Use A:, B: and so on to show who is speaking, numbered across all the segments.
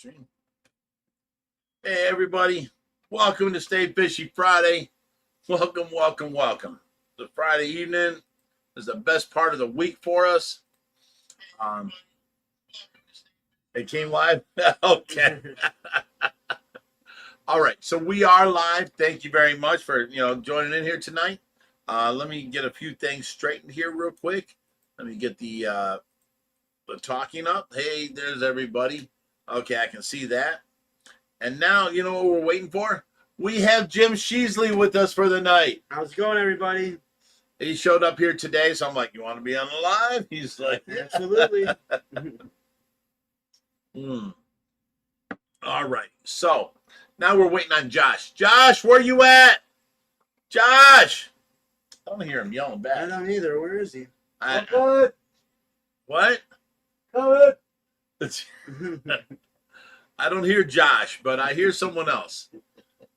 A: Livestream. Hey, everybody. Welcome to Stay Fishy Friday. Welcome, welcome, welcome. The Friday evening is the best part of the week for us. It came live? Okay. All right. So we are live. Thank you very much for, joining in here tonight. Let me get a few things straightened here real quick. Let me get the talking up. Hey, there's everybody. Okay, I can see that. And now, you know what we're waiting for? We have Jim Sheasley with us for the night.
B: How's it going, everybody?
A: He showed up here today, so I'm like, you want to be on the live? He's like,
B: absolutely.
A: All right. So now we're waiting on Josh. Josh, where you at? Josh! I don't hear him yelling back.
B: I don't either. Where is he?
A: What?
B: Coming.
A: I don't hear Josh, but I hear someone else.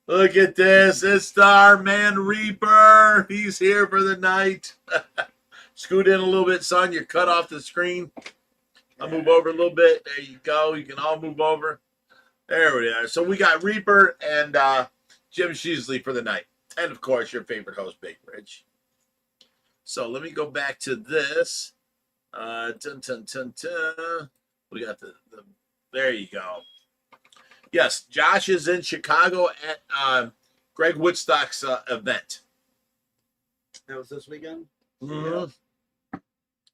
A: Look at this. It's our man Reaper. He's here for the night. Scoot in a little bit, son. You're cut off the screen. I'll move over a little bit. There you go. You can all move over. There we are. So we got Reaper and Jim Sheasley for the night. And, of course, your favorite host, Big Rich. So let me go back to this. We got the there you go. Yes, Josh is in Chicago at Greg Woodstock's event.
B: That was this weekend?
A: Mm-hmm. Yeah.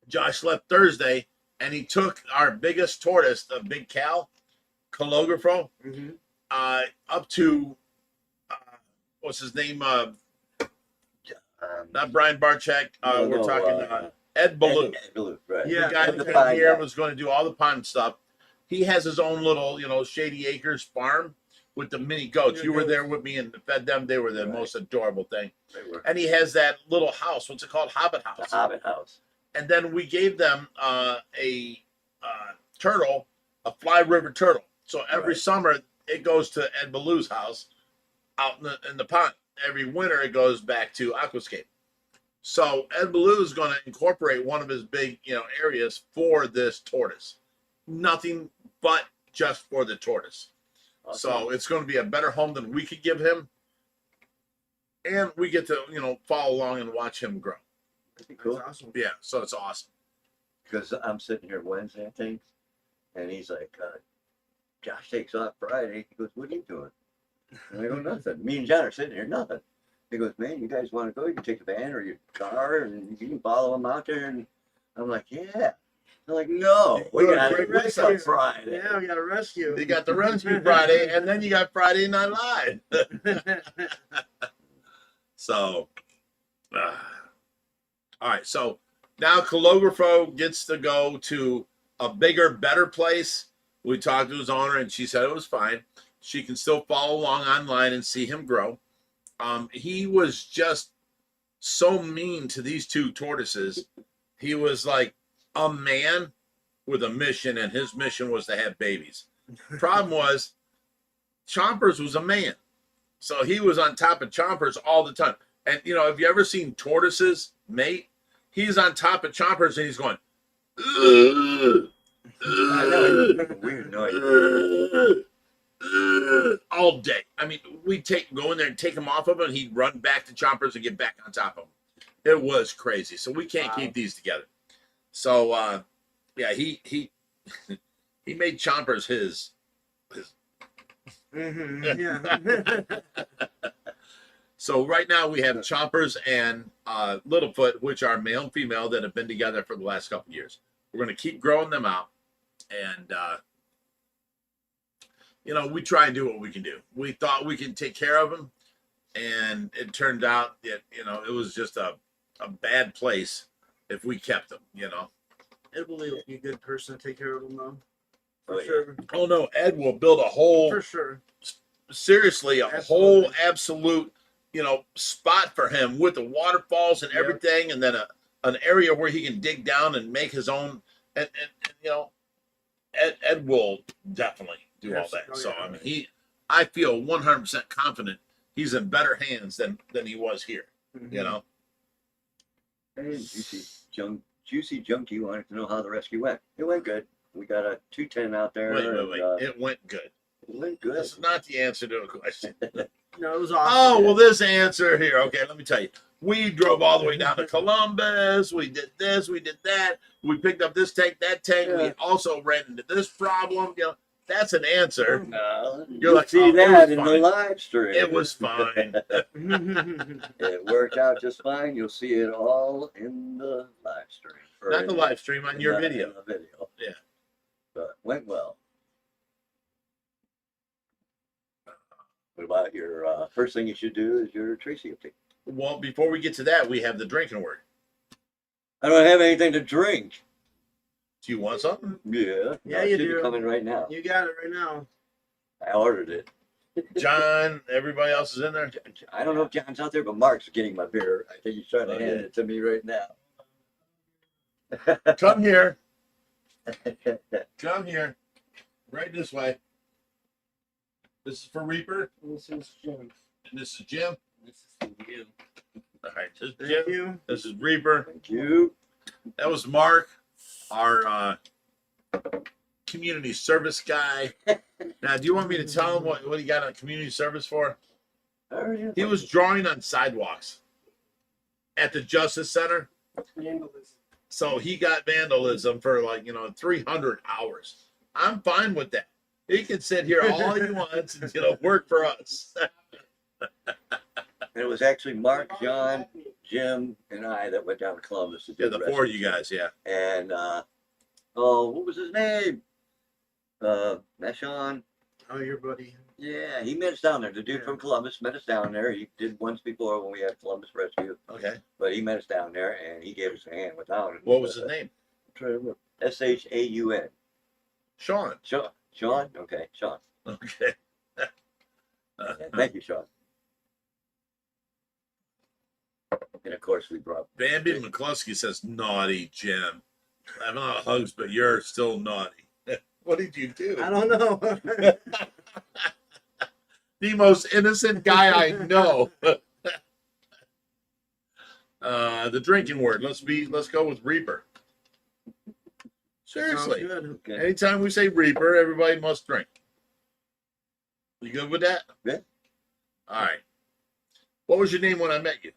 A: Josh left Thursday, and he took our biggest tortoise, the Big Cal, Calogafro, up to, what's his name? Not Brian Barczyk. We're talking Ed Ballou.
C: Ed Ballou, right.
A: Yeah, the guy that came here was going to do all the pond stuff. He has his own little, Shady Acres farm with the mini goats. You were there with me and fed them. They were the most adorable thing. And he has that little house. What's it called? Hobbit House.
C: The Hobbit House.
A: And then we gave them a turtle, a fly river turtle. So every summer it goes to Ed Ballou's house out in the pond. Every winter it goes back to Aquascape. So Ed Ballou is going to incorporate one of his big, areas for this tortoise. Nothing but just for the tortoise. Awesome. So it's going to be a better home than we could give him. And we get to, follow along and watch him grow.
C: That'd be cool.
B: That's awesome.
A: Yeah, so it's awesome.
C: Because I'm sitting here Wednesday, I think, and he's like, Josh takes off Friday. He goes, what are you doing? And I go, nothing. Me and John are sitting here, nothing. He goes, man, you guys want to go? You can take the van or your car, and you can follow him out there. And I'm like, yeah. I'm like, no, we got to rest on Friday.
B: Yeah, we got to rescue.
A: You got the rescue Friday, and then you got Friday Night Live. So, all right. So now Calogafro gets to go to a bigger, better place. We talked to his owner, and she said it was fine. She can still follow along online and see him grow. He was just so mean to these two tortoises. He was like a man with a mission, and his mission was to have babies. Problem was, Chompers was a man. So he was on top of Chompers all the time. And, have you ever seen tortoises mate? He's on top of Chompers, and he's going,
C: I know, it's a weird noise.
A: All day. I mean, we'd go in there and take him off of him, and he'd run back to Chompers and get back on top of him. It was crazy. So we can't keep these together. So yeah, he made Chompers his.
B: Yeah.
A: So right now we have Chompers and Littlefoot, which are male and female that have been together for the last couple of years. We're going to keep growing them out, and we try and do what we can do. We thought we could take care of them, and it turned out that, it was just a bad place if we kept them,
B: Ed Ballou would be a good person to take care of them, though.
C: Oh,
B: For sure.
A: Oh, no, Ed will build a whole,
B: For sure.
A: seriously, whole absolute, spot for him with the waterfalls and everything, and then an area where he can dig down and make his own, and Ed will definitely do all that. So I mean, I feel 100% confident he's in better hands than he was here.
C: Hey, Juicy Junkie wanted to know how the rescue went. It went good. We got a 210 out there.
A: Wait.
C: and,
A: It went good.
C: it went good.
A: This is not the answer to a question.
B: No, it was awesome.
A: Oh, well, this answer here. Okay, let me tell you. We drove all the way down to Columbus. We did this. We did that. We picked up this tank, that tank. We
C: Yeah.
A: also ran into this problem. You know, that's an answer.
C: No,
A: You're
C: you'll
A: like,
C: see
A: oh, it
C: that
A: was
C: in the
A: fine.
C: live stream.
A: It was fine.
C: It worked out just fine. You'll see it all in the live stream. Or
A: Not
C: in
A: the live stream, on
C: in
A: your
C: the-
A: video.
C: in the video.
A: Yeah.
C: But went well. What about your first thing you should do is your Tracy update?
A: Well, before we get to that, we have the drinking word.
C: I don't have anything to drink.
A: Do you want something?
C: Yeah.
B: Yeah,
C: it
B: you
C: should be
B: do.
C: coming right now.
B: You got it right now.
C: I ordered it.
A: John, everybody else is in there?
C: I don't know if John's out there, but Mark's getting my beer. I think he's trying to
A: Oh,
C: hand
A: yeah.
C: it to me right now.
A: Come here. Come here. Right this way. This is for Reaper,
B: This is Jim.
A: and this is Jim.
B: This is for you.
A: All right, this is
B: Thank
A: Jim.
B: you.
A: This is Reaper.
C: Thank you.
A: That was Mark, our community service guy. Now, do you want me to tell him what he got on community service for? He was drawing on sidewalks at the Justice Center. So he got vandalism for 300 hours. I'm fine with that. He can sit here all he wants and work for us.
C: And it was actually Mark, John, Jim, and I that went down to Columbus to do
A: Yeah, the four of you guys, yeah.
C: And what was his name? Meshon.
B: Oh, your buddy.
C: Yeah, he met us down there. The dude from Columbus met us down there. He did once before when we had Columbus Rescue,
A: Okay.
C: but he met us down there and he gave us a hand with down.
A: What was his name?
C: Shaun.
A: Sean.
C: Sean? Okay, Sean.
A: Okay.
C: Yeah, thank you, Sean. And of course, we brought.
A: Bambi McCluskey says, naughty, Jim. I have a lot of hugs, but you're still naughty. What did you do?
B: I don't know.
A: The most innocent guy I know. The drinking word. Let's go with Reaper. Seriously.
B: Sounds good.
C: Okay.
A: Anytime we say Reaper, everybody must drink. You good with that?
C: Yeah.
A: All right. What was your name when I met you?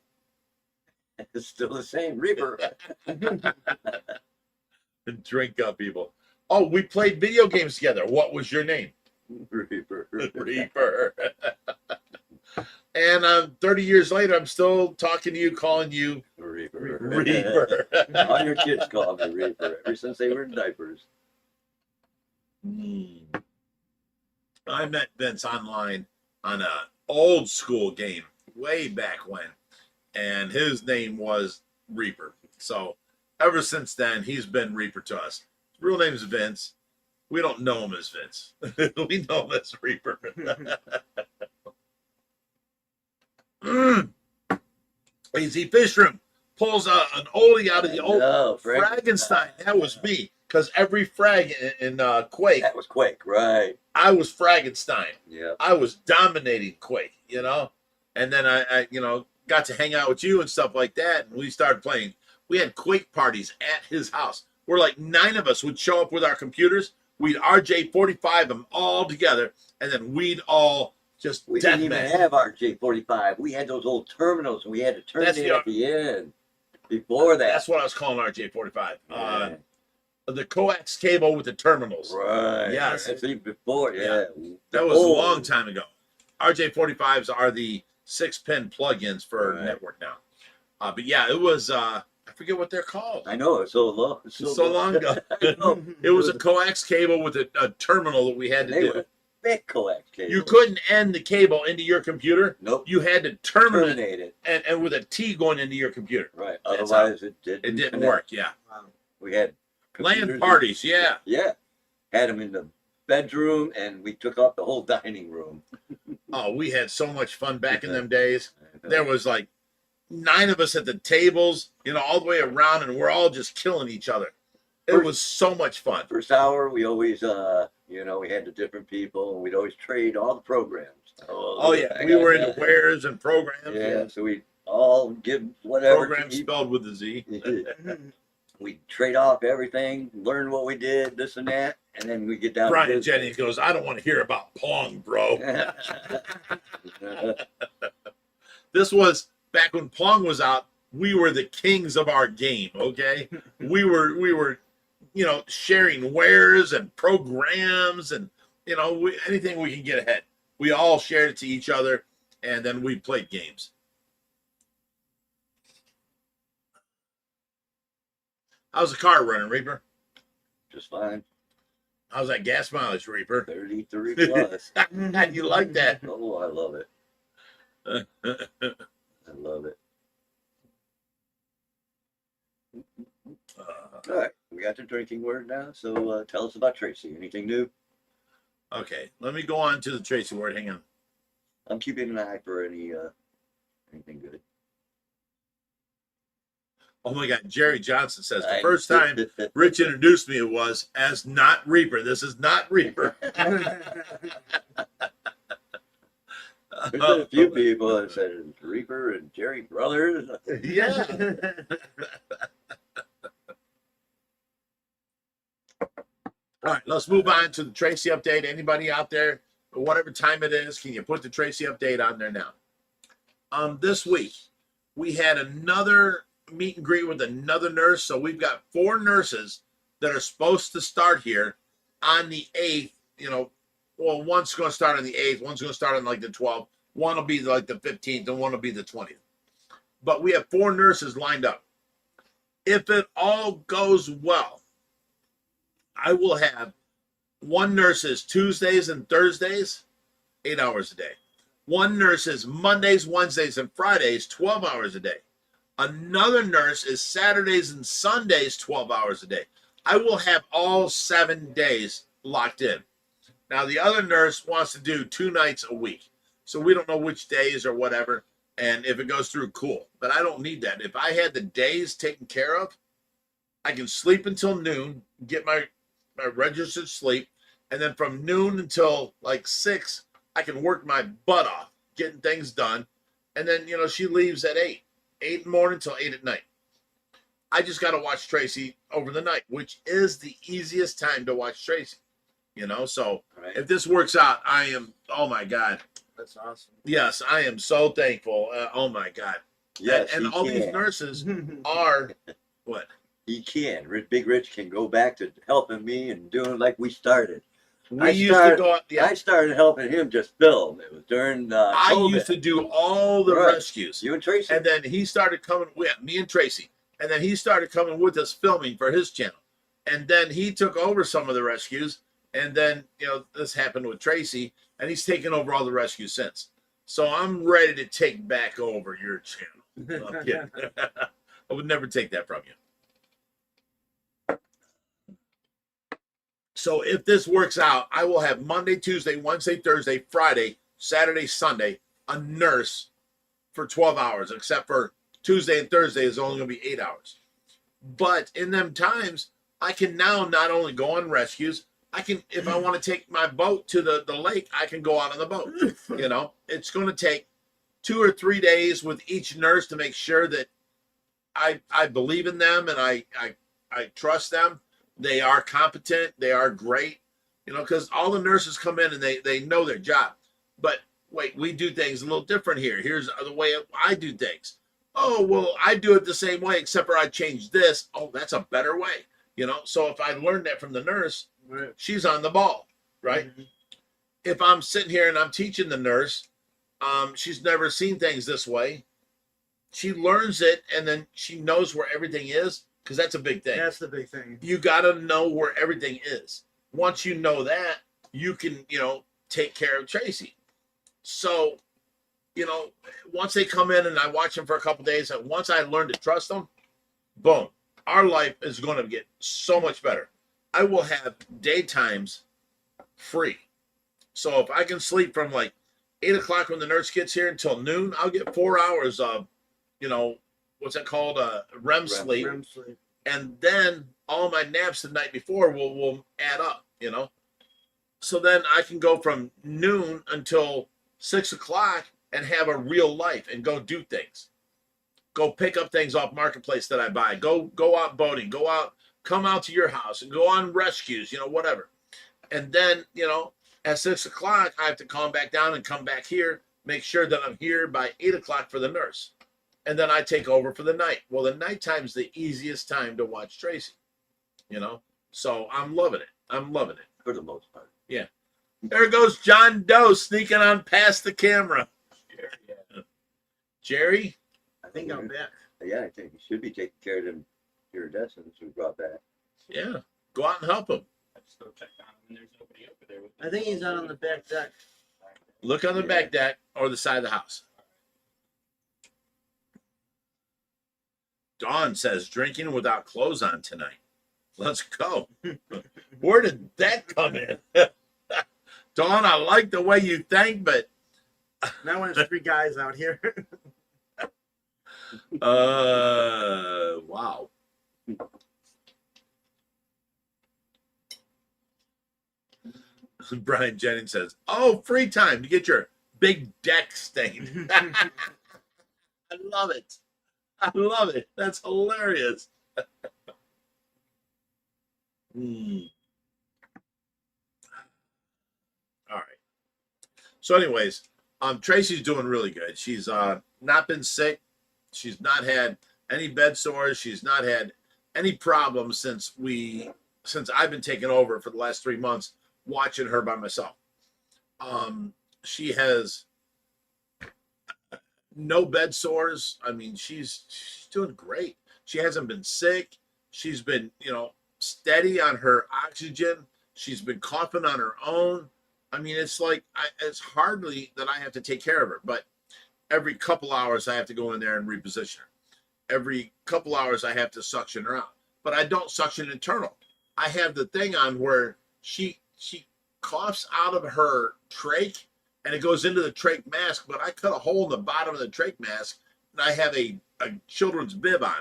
C: It's still the same, Reaper.
A: Drink up, people. Oh, we played video games together. What was your name?
C: Reaper.
A: Reaper. And 30 years later, I'm still talking to you, calling you
C: Reaper.
A: Reaper.
C: All your kids call me Reaper ever since they were in diapers.
A: I met Vince online on an old school game way back when, and his name was Reaper. So ever since then, he's been Reaper to us. His real name is Vince. We don't know him as Vince. We know him as Reaper. Easy Fish Room pulls an oldie out of the old
C: No,
A: Frankenstein. That was me. Because every frag in Quake,
C: That was Quake, right?
A: I was Frankenstein.
C: Yeah.
A: I was dominating Quake, and then I got to hang out with you and stuff like that. And we started playing. We had Quake parties at his house where like 9 of us would show up with our computers. We'd RJ45 them all together, and then we'd all just
C: We didn't even
A: deathmatch.
C: have RJ45. We had those old terminals, and we had to turn
A: That's
C: it
A: the-
C: at the end. Before that,
A: That's what I was calling RJ45.
C: Yeah.
A: The coax cable with the terminals.
C: right?
A: Yes.
C: That's even before. Yeah,
A: That was a
C: Old.
A: long time ago. RJ45s are the 6-pin plugins for
C: Right.
A: network now. But yeah, it was. I forget what they're called.
C: I know it's so long. It's
A: So long ago.
C: I know.
A: It was a coax cable with a terminal that we had to
C: They
A: do.
C: were big coax cables.
A: You couldn't end the cable into your computer.
C: Nope.
A: You had to terminate
C: Terminate it.
A: and with a T going into your computer.
C: Right.
A: That's
C: Otherwise, it didn't.
A: It didn't
C: connect.
A: work. Yeah.
B: Wow.
C: We had
A: LAN
C: computers
A: parties. Yeah.
C: Yeah. Had them in the bedroom, and we took up the whole dining room.
A: Oh, we had so much fun back in them days. There was like 9 of us at the tables, all the way around, and we're all just killing each other. It was so much fun.
C: First hour, we always, we had the different people, and we'd always trade all the programs.
A: Oh yeah, we were into wares and programs.
C: Yeah, so we all give whatever.
A: Programs spelled with a Z.
C: we trade off everything, learn what we did, this and that, and then we get down
A: Brian
C: to
A: Jennings goes, I don't want to hear about Pong, bro.
C: business.
A: This was back when Pong was out. We were the kings of our game. Okay, we were, sharing wares and programs and anything we can get ahead. We all shared it to each other, and then we played games. How's the car running, Reaper?
C: Just fine.
A: How's that gas mileage, Reaper?
C: 33 plus.
A: You like that?
C: Oh, I love it. I love it. All right, we got the drinking word now. So tell us about Tracy. Anything new?
A: Okay, let me go on to the Tracy word. Hang on.
C: I'm keeping an eye for anything good.
A: Oh my God, Jerry Johnson says the first time Rich introduced me, it was as not Reaper. This is not Reaper.
C: There's been a few people that said it's Reaper and Jerry Brothers.
A: Yeah. All right, let's move on to the Tracy update. Anybody out there, whatever time it is, can you put the Tracy update on there now? This week we had another meet and greet with another nurse. So we've got 4 nurses that are supposed to start here on the 8th. Well, one's going to start on the 8th, one's going to start on like the 12th, one will be like the 15th, and one will be the 20th. But we have 4 nurses lined up. If it all goes well, I will have 1 nurses Tuesdays and Thursdays, 8 hours a day. 1 nurses Mondays, Wednesdays, and Fridays, 12 hours a day. Another nurse is Saturdays and Sundays, 12 hours a day. I will have all 7 days locked in. Now, the other nurse wants to do 2 nights a week. So we don't know which days or whatever. And if it goes through, cool. But I don't need that. If I had the days taken care of, I can sleep until noon, get my registered sleep. And then from noon until like 6, I can work my butt off getting things done. And then, she leaves at 8 in the morning till 8 at night. I just got to watch Tracy over the night, which is the easiest time to watch Tracy. So
C: Right.
A: if this works out, I am, oh my God.
B: That's awesome.
A: Yes, I am so thankful. Oh my God.
C: Yes,
A: and
C: he
A: all
C: can.
A: these nurses are, what?
C: He can. Big Rich can go back to helping me and doing like we started.
A: We used to go out,
C: I started helping him just film. It was during
A: I
C: COVID.
A: used to do all the
C: Right.
A: rescues.
C: You and Tracy.
A: And then he started coming with me and Tracy. And then he started coming with us filming for his channel. And then he took over some of the rescues. And then, this happened with Tracy. And he's taken over all the rescues since. So I'm ready to take back over your channel. I'm kidding. I would never take that from you. So if this works out, I will have Monday, Tuesday, Wednesday, Thursday, Friday, Saturday, Sunday, a nurse for 12 hours, except for Tuesday and Thursday is only going to be 8 hours. But in them times, I can now not only go on rescues, I can, if I want to take my boat to the lake, I can go out on the boat. It's going to take 2 or 3 days with each nurse to make sure that I believe in them and I trust them. They are competent. They are great, because all the nurses come in and they know their job. But wait, we do things a little different here. Here's the way I do things. Oh, well, I do it the same way, except for I changed this. Oh, that's a better way. So if I learned that from the nurse,
B: Right.
A: she's on the ball, right?
B: Mhm.
A: If I'm sitting here and I'm teaching the nurse, she's never seen things this way. She learns it, and then she knows where everything is, because that's a big thing.
B: That's the big thing.
A: You got to know where everything is. Once you know that, you can, take care of Tracy. So, once they come in and I watch them for a couple days, and once I learn to trust them, boom, our life is going to get so much better. I will have daytimes free. So if I can sleep from like 8 o'clock when the nurse gets here until noon, I'll get 4 hours of, what's that called? REM sleep.
B: REM sleep.
A: And then all my naps the night before will add up, So then I can go from noon until 6 o'clock and have a real life and go do things. go pick up things off Marketplace that I buy. Go out boating. Go out, come out to your house and go on rescues, whatever. And then, at 6 o'clock, I have to calm back down and come back here, make sure that I'm here by 8 o'clock for the nurse. And then I take over for the night. Well, the nighttime's the easiest time to watch Tracy, So I'm loving it. I'm loving it.
C: For the most part.
A: Yeah. There goes John Doe sneaking on past the camera. Jerry?
B: I think I'm back.
C: Yeah, I think you should be taking care of them iridescents we brought back.
A: Yeah. Go out and help him.
D: Let's go check on him, and there's nobody over there. With
B: I think he's out on the back deck.
A: Look on the back deck or the side of the house. Dawn says, drinking without clothes on tonight. Let's go. Where did that come in? Dawn, I like the way you think, but
B: Now when there's 3 guys out here.
A: wow. Brian Jennings says, oh, free time to get your big deck stained. I love it. I love it. That's hilarious. All right. So anyways, Tracy's doing really good. She's not been sick. She's not had any bed sores. She's not had any problems since I've been taking over for the last 3 months, watching her by myself. She has no bed sores. I mean, she's doing great. She hasn't been sick. She's been, steady on her oxygen. She's been coughing on her own. I mean, it's like, it's hardly that I have to take care of her, but every couple hours I have to go in there and reposition her. Every couple hours I have to suction her out, but I don't suction internal. I have the thing on where she coughs out of her trach and it goes into the trach mask, but I cut a hole in the bottom of the trach mask and I have a children's bib on.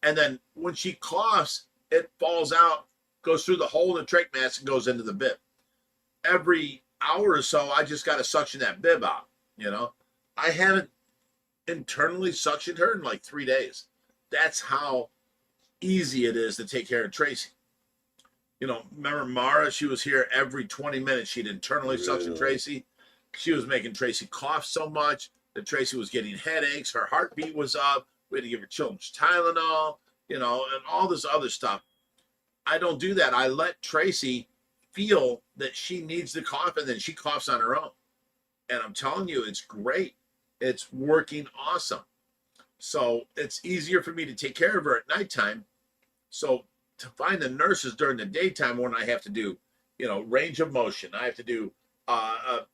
A: And then when she coughs, it falls out, goes through the hole in the trach mask and goes into the bib. Every hour or so, I just got to suction that bib out, I haven't internally suctioned her in like 3 days. That's how easy it is to take care of Tracy. Remember Mara? She was here every 20 minutes. She'd internally suction Tracy. She was making Tracy cough so much that Tracy was getting headaches. Her heartbeat was up. We had to give her children's Tylenol, and all this other stuff. I don't do that. I let Tracy feel that she needs the cough, and then she coughs on her own. And I'm telling you, it's great. It's working awesome. So it's easier for me to take care of her at nighttime. So to find the nurses during the daytime when I have to do, range of motion, I have to do a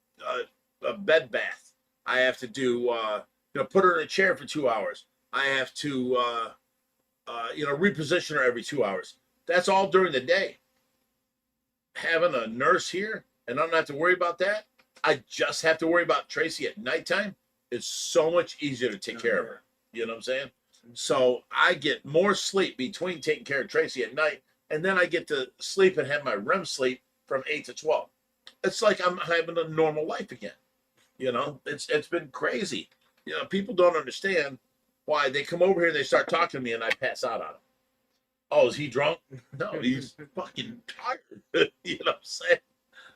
A: bed bath. I have to do, put her in a chair for 2 hours. I have to, reposition her every 2 hours. That's all during the day. Having a nurse here and I don't have to worry about that. I just have to worry about Tracy at nighttime. It's so much easier to take care of her. You know what I'm saying? So I get more sleep between taking care of Tracy at night, and then I get to sleep and have my REM sleep from 8 to 12. It's like I'm having a normal life again. It's been crazy. People don't understand why they come over here and they start talking to me and I pass out on them. Oh, is he drunk? No, he's fucking tired. You know what I'm saying?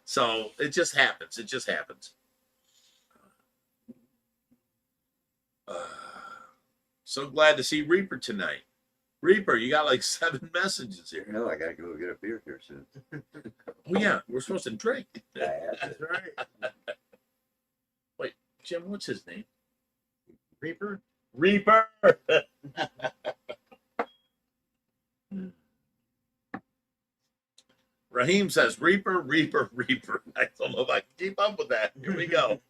A: So it just happens. It just happens. So glad to see Reaper tonight. Reaper, you got like 7 messages here.
C: No, I gotta go get a beer here soon.
A: Oh yeah, we're supposed to drink.
B: That's right.
A: Wait, Jim, what's his name?
B: Reaper?
A: Reaper. Raheem says, Reaper, Reaper, Reaper. I don't know if I can keep up with that. Here we go.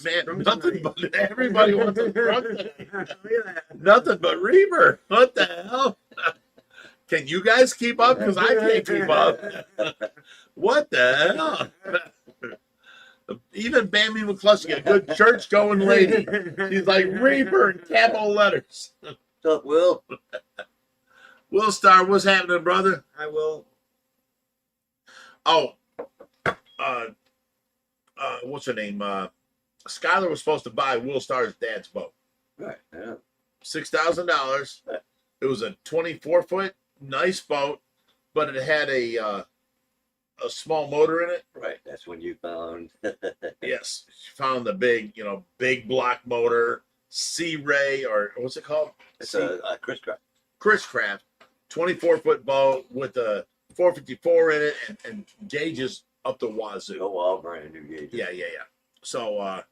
A: Man, nothing but everybody wants a drunk tonight. Nothing but Reaper. What the hell? Can you guys keep up? Because I can't keep up. What the hell? Even Bambi McCluskey, a good church-going lady. She's like Reaper in capital letters.
C: What's up, Will?
A: Will Star, what's happening, brother?
B: I will.
A: Oh, what's her name? Skylar was supposed to buy Will Starr's dad's boat.
C: Right. Yeah.
A: $6,000. It was a 24-foot nice boat, but it had a small motor in it.
C: Right. That's when you found.
A: Yes, she found the big block motor, Sea Ray, or what's it called?
C: It's a Chris Craft.
A: Chris Craft, 24-foot boat with a 454 in it and gauges up the wazoo.
C: Oh, all brand new gauges.
A: Yeah. So, I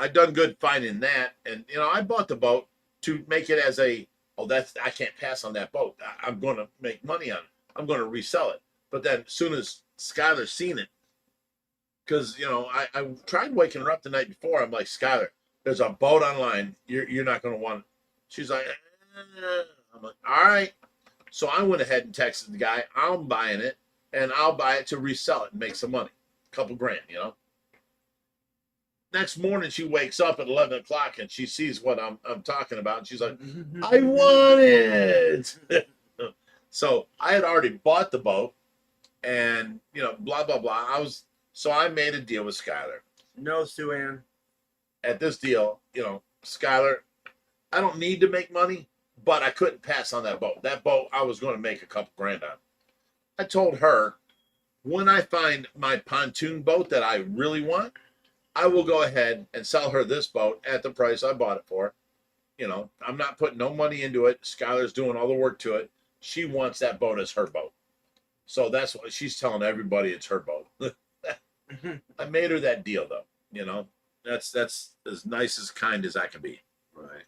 A: done good finding that, and I bought the boat to make it as I can't pass on that boat. I'm going to make money on it. I'm going to resell it. But then, as soon as Skylar seen it, because I tried waking her up the night before. I'm like, Skylar, there's a boat online. You're not going to want it. She's like, I'm like, all right. So I went ahead and texted the guy. I'm buying it, and I'll buy it to resell it and make some money, a couple grand, Next morning, she wakes up at 11 o'clock and she sees what I'm talking about. And she's like, I want it. So I had already bought the boat, and blah blah blah. So I made a deal with Skylar.
B: No, Sue Ann.
A: At this deal, Skylar, I don't need to make money, but I couldn't pass on that boat. That boat I was going to make a couple grand on. I told her, when I find my pontoon boat that I really want, I will go ahead and sell her this boat at the price I bought it for. I'm not putting no money into it. Skylar's doing all the work to it. She wants that boat as her boat. So that's what she's telling everybody, it's her boat. I made her that deal though, That's as nice as kind as I can be.
C: Right.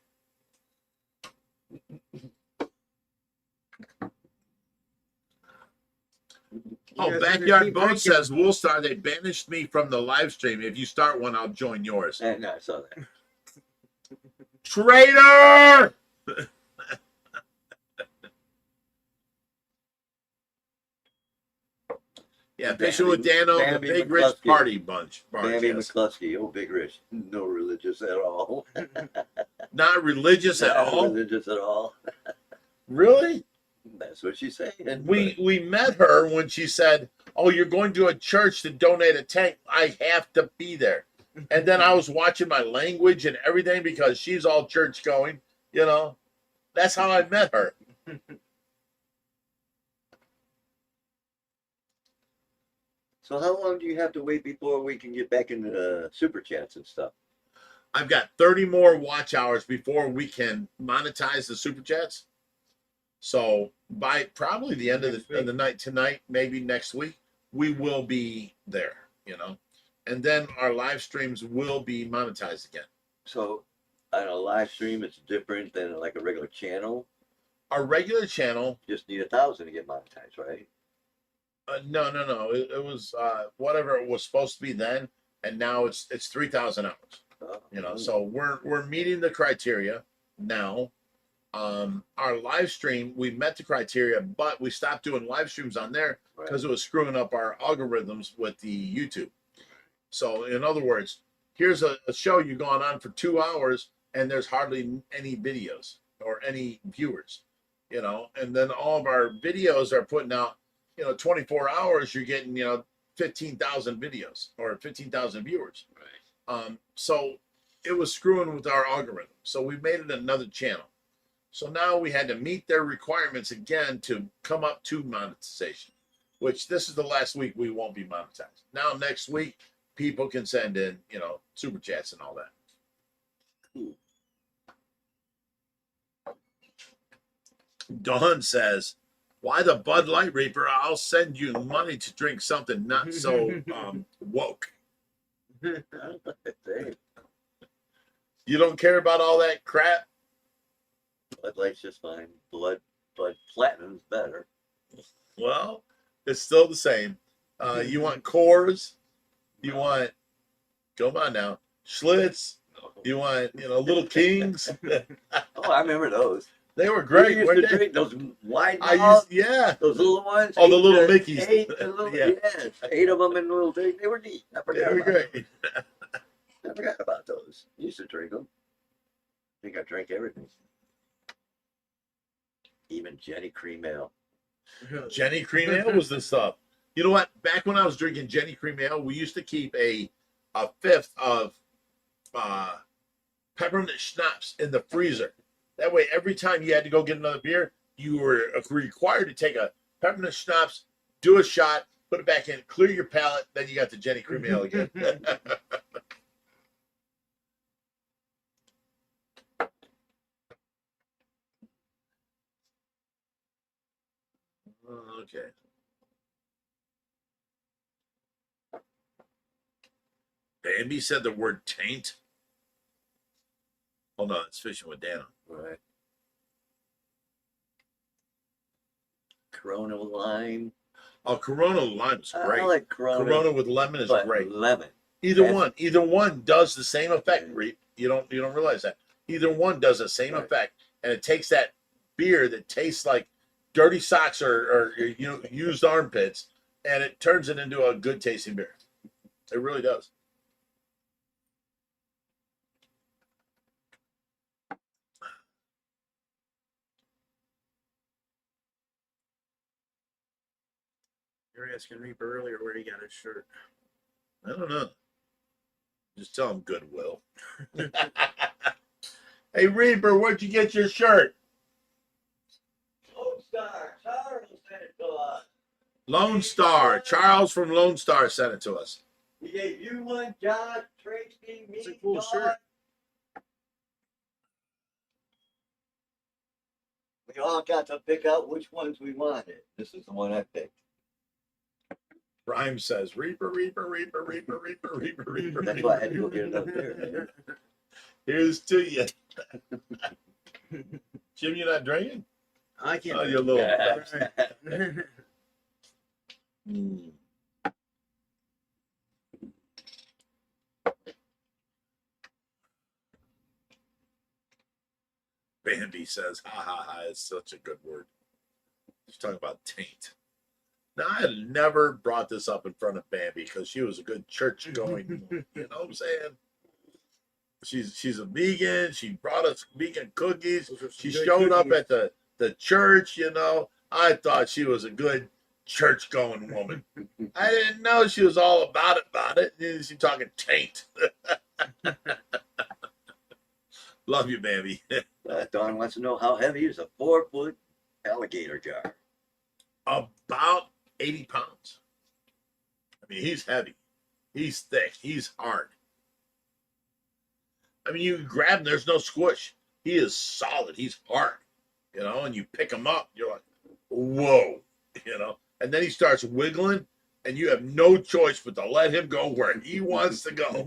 A: Oh,
B: You guys
A: Backyard
B: keep
A: Boat
B: drinking.
A: says, Woolstar, they banished me from the live stream. If you start one, I'll join yours.
C: And I saw that.
A: Traitor! Yeah, fishing with Dano, the
C: Bambi
A: Big Rich
C: McCluskey.
A: Party Bunch.
C: Bambi
A: Yes.
C: McCluskey, oh, Big Rich. No religious at all.
A: Not religious at
C: Not
A: all?
C: religious at all.
A: Really?
C: That's what she's saying.
A: We met her when she said, oh, you're going to a church to donate a tank. I have to be there. And then I was watching my language and everything because she's all church going, That's how I met her.
C: So how long do you have to wait before we can get back into super chats and stuff?
A: I've got 30 more watch hours before we can monetize the super chats. So by probably the end of the night tonight, maybe next week, we will be there, and then our live streams will be monetized again.
C: So on a live stream, it's different than like a regular channel.
A: Our regular channel,
C: Just need 1,000 to get monetized, right?
A: no. It was whatever it was supposed to be then, and now it's 3,000 hours.
C: Oh,
A: So we're meeting the criteria now. Our live stream, we met the criteria, but we stopped doing live streams on there
C: right.
A: because it was screwing up our algorithms with the YouTube. So in other words, here's a show you've gone on for 2 hours and there's hardly any videos or any viewers, and then all of our videos are putting out, 24 hours, you're getting, 15,000 videos or 15,000 viewers.
C: Right.
A: So it was screwing with our algorithm. So we made it another channel. So now we had to meet their requirements again to come up to monetization, which this is the last week we won't be monetized. Now next week, people can send in, super chats and all that.
C: Cool.
A: Dawn says, why the Bud Light Reaper? I'll send you money to drink something not so woke.
C: Hey,
A: You don't care about all that crap?
C: Bud Light's just fine. Blood Platinum's better.
A: Well, it's still the same. You want Coors? You want, come on now, Schlitz? You want, Little Kings?
C: Oh, I remember those.
A: They were
C: We
A: great,
C: used
A: weren't
C: to
A: they?
C: drink those wide
A: I
C: mouths,
A: used, yeah.
C: those little ones.
A: Oh, the little
C: Eight,
A: Mickeys. Yeah.
C: Yes, 8 of them in little things. They were neat. I
A: They
C: forgot
A: were
C: about them.
A: great.
C: I forgot about those. Used to drink them. I think I drank everything. Even Jenny Cream Ale.
A: Jenny Cream Ale was the stuff. You know what? Back when I was drinking Jenny Cream Ale, we used to keep a fifth of peppermint schnapps in the freezer. That way, every time you had to go get another beer, you were required to take a peppermint schnapps, do a shot, put it back in, clear your palate, then you got the Jenny Cream Ale again. Okay. Bambi said the word taint. Hold on, it's Fishing with Dan.
C: Right. Corona lime.
A: Oh, Corona lime is great.
C: I like Corona.
A: Corona with lemon is
C: but
A: great.
C: Lemon.
A: Either
C: That's-
A: one does the same effect. Reap. You don't realize that. Either one does the same
C: Right.
A: effect, and it takes that beer that tastes like dirty socks or used armpits, and it turns it into a good tasting beer. It really does.
B: You're asking Reaper earlier where he got his shirt.
A: I don't know. Just tell him Goodwill. Hey Reaper, where'd you get your shirt?
C: Lone Star. Charles sent it to us.
A: Lone Star. Charles from Lone Star sent it to us.
C: He gave you one, John, Tracy, me,
B: It's a cool
C: Dawn.
B: shirt.
C: We all got to pick out which ones we wanted. This is the one I picked.
A: Rhyme says Reaper, Reaper, Reaper, Reaper, Reaper, Reaper, Reaper.
C: That's why I had to go get it up there.
A: Here's to you. Jim, you're not drinking?
B: I can't.
A: Oh, you little.
C: Yeah.
A: Mm. Bambi says, ha ha ha, it's such a good word. She's talking about taint. Now, I had never brought this up in front of Bambi because she was a good church going, you know what I'm saying? She's a vegan. She brought us vegan cookies.
B: Those are some
A: She
B: good
A: showed up
B: cookies.
A: at the church, you know. I thought she was a good church going woman. I didn't know she was all about it. And she's talking taint. Love you, Bambi.
C: Dawn wants to know how heavy is a 4-foot alligator jar.
A: About 80 pounds. I mean, he's heavy. He's thick. He's hard. I mean, you grab him, there's no squish. He is solid. He's hard, you know, and you pick him up, you're like, whoa, you know, and then he starts wiggling, and you have no choice but to let him go where he wants to go.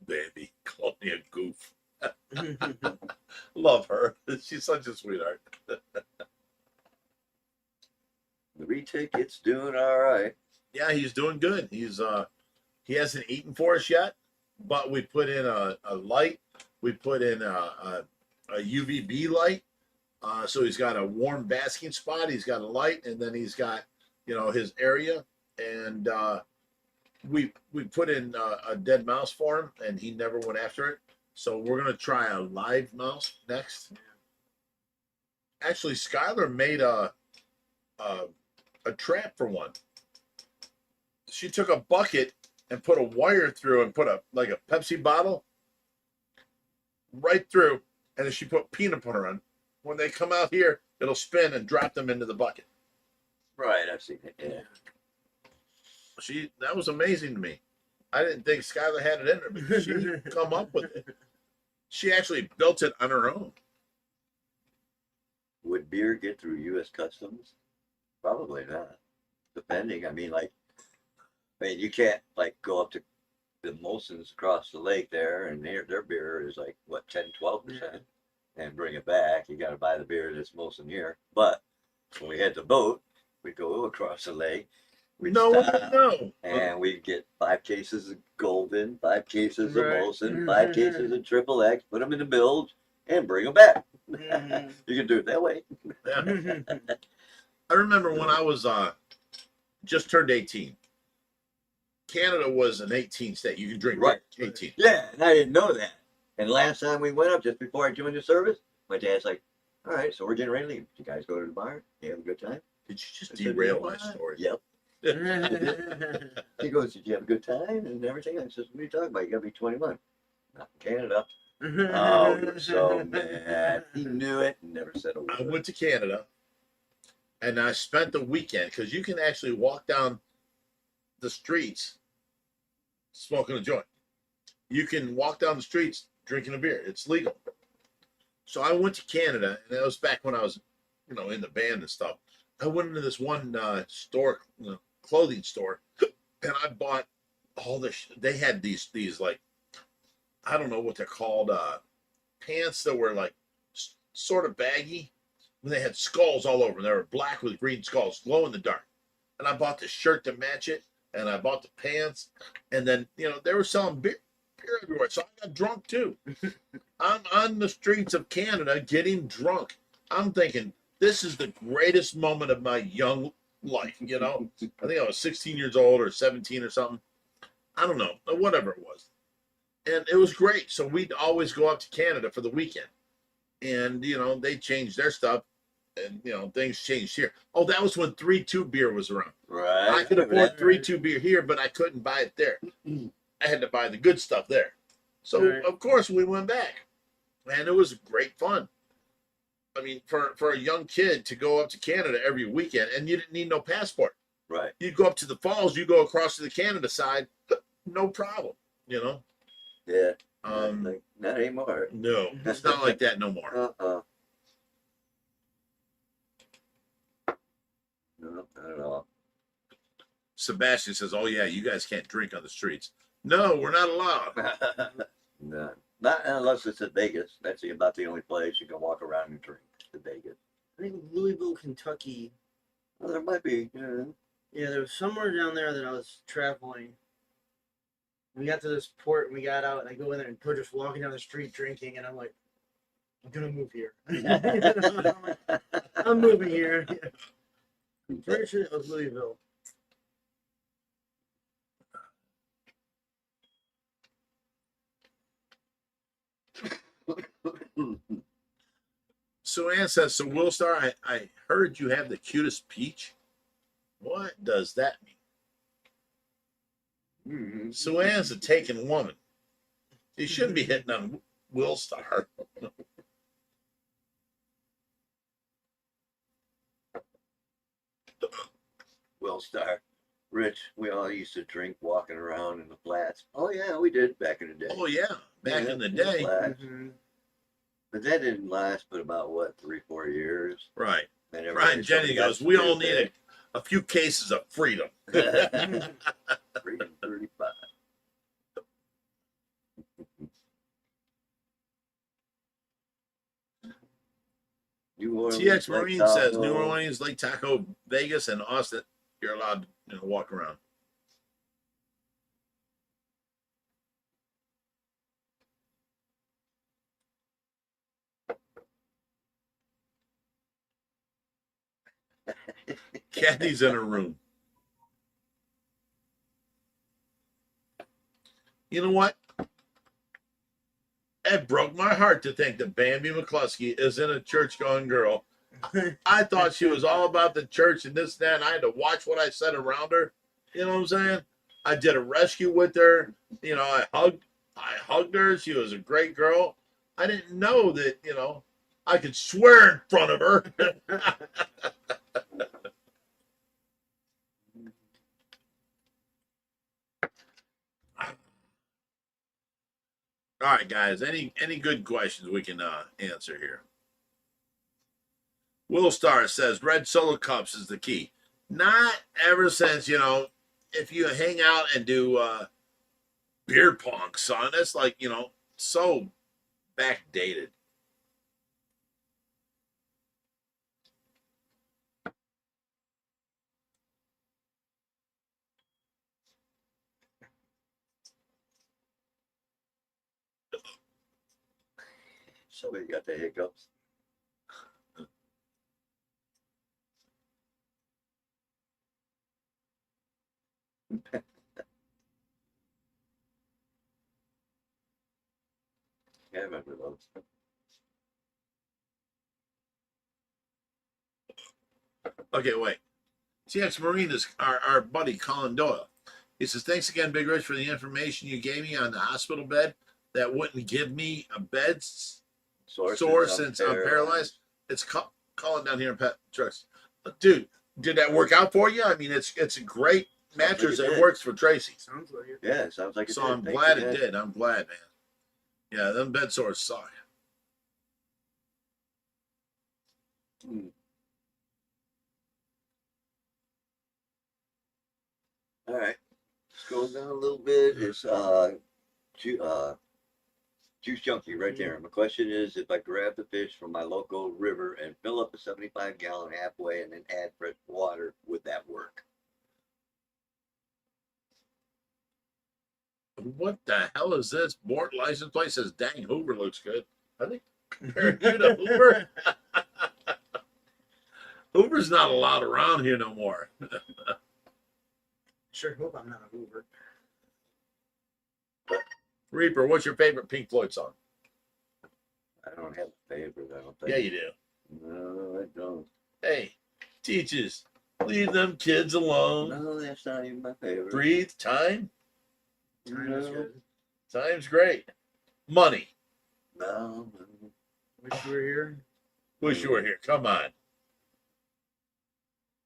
A: Baby, call me a goof. Love her. She's such a sweetheart.
C: The reticket's doing all right.
A: Yeah, he's doing good. He hasn't eaten for us yet, but we put in a light. We put in a UVB light. So he's got a warm basking spot. He's got a light, and then he's got, his area. And we put in a dead mouse for him, and he never went after it. So we're gonna try a live mouse next. Actually, Skylar made a trap for one. She took a bucket and put a wire through and put a Pepsi bottle right through, and then she put peanut butter on. When they come out here, it'll spin and drop them into the bucket.
C: Right, I've seen it. Yeah.
A: That was amazing to me. I didn't think Skylar had it in her, but she come up with it. She actually built it on her own.
C: Would beer get through U.S. Customs? Probably not. Depending. I mean, you can't go up to the Molson's across the lake there, and their beer is 10-12%, and bring it back. You got to buy the beer that's Molson here. But when we had the boat, we'd go across the lake. We'd stop,
A: No.
C: and we'd get 5 cases of Golden, 5 cases of
B: Right.
C: Molson, 5 cases of Triple X, put them in the bilge, and bring them back.
B: Mhm.
C: You can do it that way.
A: Yeah. I remember when I was just turned 18. Canada was an 18 state. You can drink
C: Right.
A: beer, 18.
C: Yeah, and I didn't know that. And last time we went up, just before I joined the service, my dad's like, "All right, so we're getting ready to leave. You guys go to the bar. You have a good time."
A: Did you just
C: I said,
A: derail
C: "You know
A: my
C: what?"
A: story?
C: Yep. He goes, "Did you have a good time and everything?" I says, "What are you talking about? You gotta be 21. Not in Canada." Oh, he was so mad. He knew it and never said a
A: I
C: word.
A: went to Canada and I spent the weekend because you can actually walk down the streets smoking a joint. You can walk down the streets drinking a beer. It's legal. So I went to Canada, and that was back when I was, in the band and stuff. I went into this one store, clothing store, and I bought all this. They had these like, I don't know what they're called, pants that were like sort of baggy. And they had skulls all over them. They were black with green skulls, glow in the dark. And I bought the shirt to match it, and I bought the pants, and then they were selling beer everywhere. So I got drunk too. I'm on the streets of Canada getting drunk. I'm thinking this is the greatest moment of my young life. I think I was 16 years old or 17 or something. I don't know, whatever it was, and it was great. So we'd always go up to Canada for the weekend, and they changed their stuff, and things changed here. Oh, that was when 3-2 beer was around.
C: Right.
A: I could afford 3-2 beer here, but I couldn't buy it there. I had to buy the good stuff there. So
B: Right.
A: of course we went back, and it was great fun. I mean, for a young kid to go up to Canada every weekend, and you didn't need no passport.
C: Right.
A: You go up to the falls, you go across to the Canada side, no problem.
C: Yeah.
A: Um,
C: Not anymore.
A: no, it's not like that no more.
C: No, not at all.
A: Sebastian says, "Oh yeah, you guys can't drink on the streets." No, we're not allowed.
C: No. Not unless it's at Vegas. That's about the only place you can walk around and drink. To Vegas.
B: I think Louisville, Kentucky.
C: Well, there might be.
B: Yeah, there was somewhere down there that I was traveling. We got to this port and we got out, and I go in there and we're just walking down the street drinking, and I'm like, I'm gonna move here. I'm moving here. I'm pretty sure it was Louisville.
A: So Ann says, "So Will Star, I heard you have the cutest peach. What does that mean?" So Ann's a taken woman. He shouldn't be hitting on Will Star.
C: Will Star. Rich, we all used to drink walking around in the flats. Oh yeah, we did back in the day.
A: Oh yeah, back
C: Yeah,
A: in the day,
C: flats.
B: Mhm.
C: But that didn't last but about what, 3-4 years.
A: right?
C: And
A: Brian Jenny goes, "We all need a few cases of freedom."
C: 335. New Orleans,
A: TX
C: Lake
A: Marine says, "New
C: Tahoe.
A: Orleans, Lake Tahoe, Vegas, and Austin. You're allowed to walk around." Kathy's in her room. You know what? It broke my heart to think that Bambi McCluskey isn't a church-going girl. I thought she was all about the church and this, that, and I had to watch what I said around her. You know what I'm saying? I did a rescue with her. I hugged her. She was a great girl. I didn't know that, I could swear in front of her. All right, guys. Any good questions we can answer here? Will Star says red solo cups is the key. Not ever since if you hang out and do beer pong, son. That's like so backdated.
C: Somebody got the hiccups. I remember those.
A: Okay, wait. TX Marine is our buddy Colin Doyle. He says, thanks again, Big Rich, for the information you gave me on the hospital bed that wouldn't give me a bed sore since I'm paralyzed. It's Colin down here in Pet Trucks. Dude, did that work out for you? I mean, it's a great mattress.
C: Like it
A: It
C: did.
A: works for Tracy.
B: Sounds like it.
C: Yeah, it sounds like it
A: So
C: did.
A: I'm
C: Thank
A: glad
C: you,
A: it
C: Dad.
A: did. I'm glad, man. Yeah, them bed sores suck.
C: Hmm. All right. Scroll down a little bit. It's Juice Junkie right there. My question is, if I grab the fish from my local river and fill up a 75-gallon halfway and then add fresh water, would that work?
A: What the hell is this? Board license plate says, dang, Hoover looks good. I think compared you to Hoover. Hoover's not allowed around here no more.
B: Sure hope I'm not a Hoover.
A: Reaper, what's your favorite Pink Floyd song?
C: I don't have a favorite, I don't think.
A: Yeah, you do.
C: No, I don't.
A: Hey, teaches, leave them kids alone.
C: No, that's not even my favorite.
A: Breathe, time.
B: Time is
C: No.
B: good.
A: Time's great. Money.
C: No.
B: Wish you were here.
A: Wish you were here. Come on.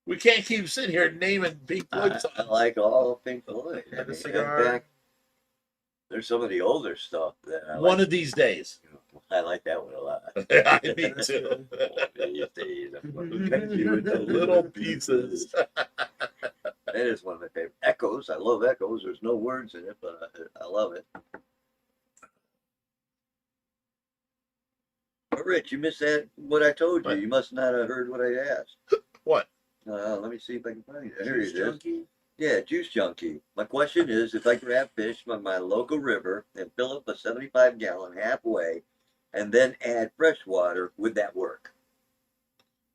A: We can't keep sitting here naming Pink Floyd
C: I
A: songs.
C: like all Pink Floyd.
B: Have a
C: In
B: cigar.
C: fact, there's some of the older stuff that I
A: One
C: like.
A: of these days.
C: I like that one a lot.
A: I me too.
C: These days, I'm gonna
A: Cut
C: cut
A: you into little pieces.
C: That is one of my favorite. Echoes. I love Echoes. There's no words in it, but I love it. But Rich, you missed that. What I told you.
A: What?
C: You must not have heard what I asked.
A: What?
C: Let me see if I can find it. Here
B: Juice
C: it is.
B: Junkie.
C: Yeah, Juice Junkie. My question is, if I grab fish from my local river and fill up a 75-gallon halfway, and then add fresh water, would that work?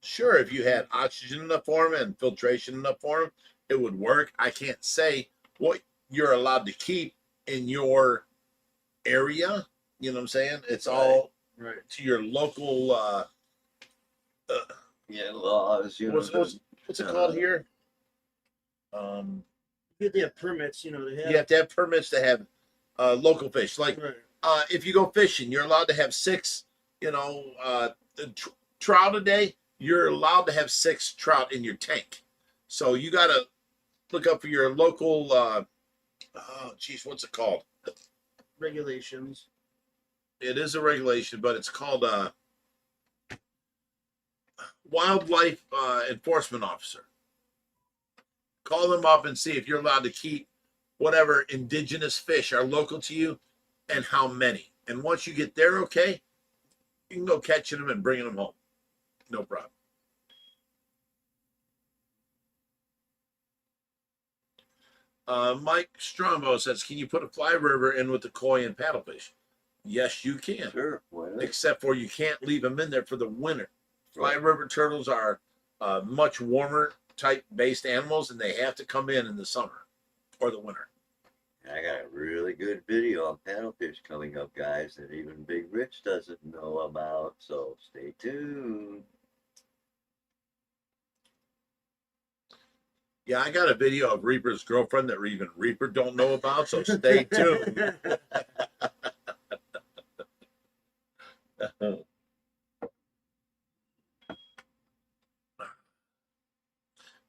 A: Sure, if you had oxygen enough for them and filtration enough for them, it would work. I can't say what you're allowed to keep in your area. You know what I'm saying? It's all
B: Right.
A: to your local.
C: Yeah, laws. You know.
A: What's it called here?
B: They have permits, they have.
A: You have to have permits to have local fish. Like
B: Right.
A: if you go fishing, you're allowed to have 6. Trout a day. You're allowed to have 6 trout in your tank. So you got to look up for your local. What's it called?
B: Regulations.
A: It is a regulation, but it's called wildlife enforcement officer. Call them up and see if you're allowed to keep whatever indigenous fish are local to you and how many. And once you get there, okay, you can go catching them and bringing them home. No problem. Mike Strombo says, can you put a fly river in with the koi and paddlefish? Yes, you can.
C: Sure. Why not?
A: Except for you can't leave them in there for the winter. Fly
C: Right.
A: river turtles are much warmer type based animals, and they have to come in the summer or the winter.
C: I got a really good video on paddlefish coming up, guys, that even Big Rich doesn't know about. So stay tuned.
A: Yeah, I got a video of Reaper's girlfriend that even Reaper don't know about, so stay tuned.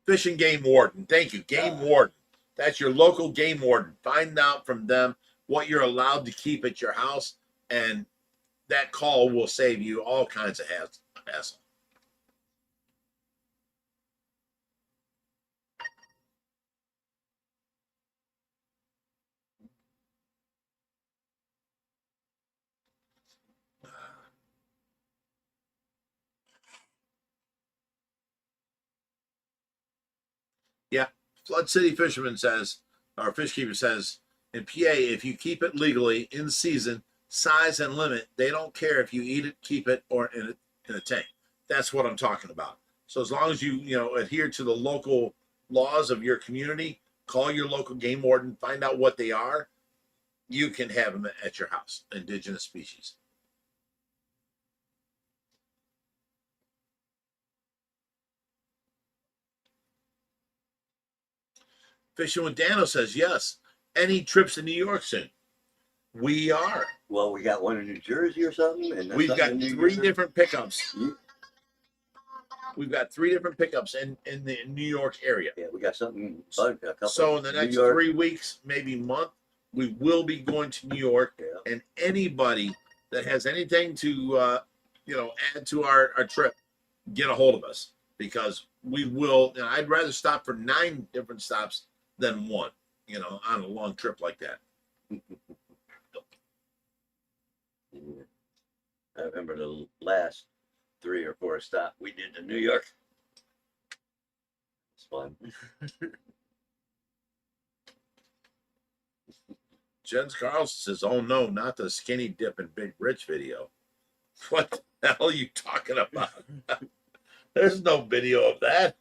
A: Fish and Game Warden. Thank you. Game Warden. That's your local game warden. Find out from them what you're allowed to keep at your house, and that call will save you all kinds of hassle. Yeah. Flood City Fisherman says, our fish keeper says, in PA, if you keep it legally in season, size and limit, they don't care if you eat it, keep it, or in a tank. That's what I'm talking about. So as long as you adhere to the local laws of your community, call your local game warden, find out what they are, you can have them at your house, indigenous species. Fishing with Dano says yes. Any trips to New York soon? We are.
C: Well, we got one in New Jersey or something, and
A: We've
C: something
A: got
C: in New
A: three
C: York.
A: different pickups.
C: You-
A: We've got three different pickups in the New York area.
C: Yeah, we got something. A couple
A: So in the
C: New
A: next
C: York.
A: 3 weeks, maybe month, we will be going to New York.
C: Yeah.
A: And anybody that has anything to add to our trip, get a hold of us, because we will. And I'd rather stop for 9 different stops than one. On a long trip like that.
C: Yeah. I remember the last 3 or 4 stops we did to New York. It's fun.
A: Jens Carlson says, "Oh no, not the skinny dip and Big Rich video." What the hell are you talking about? There's no video of that.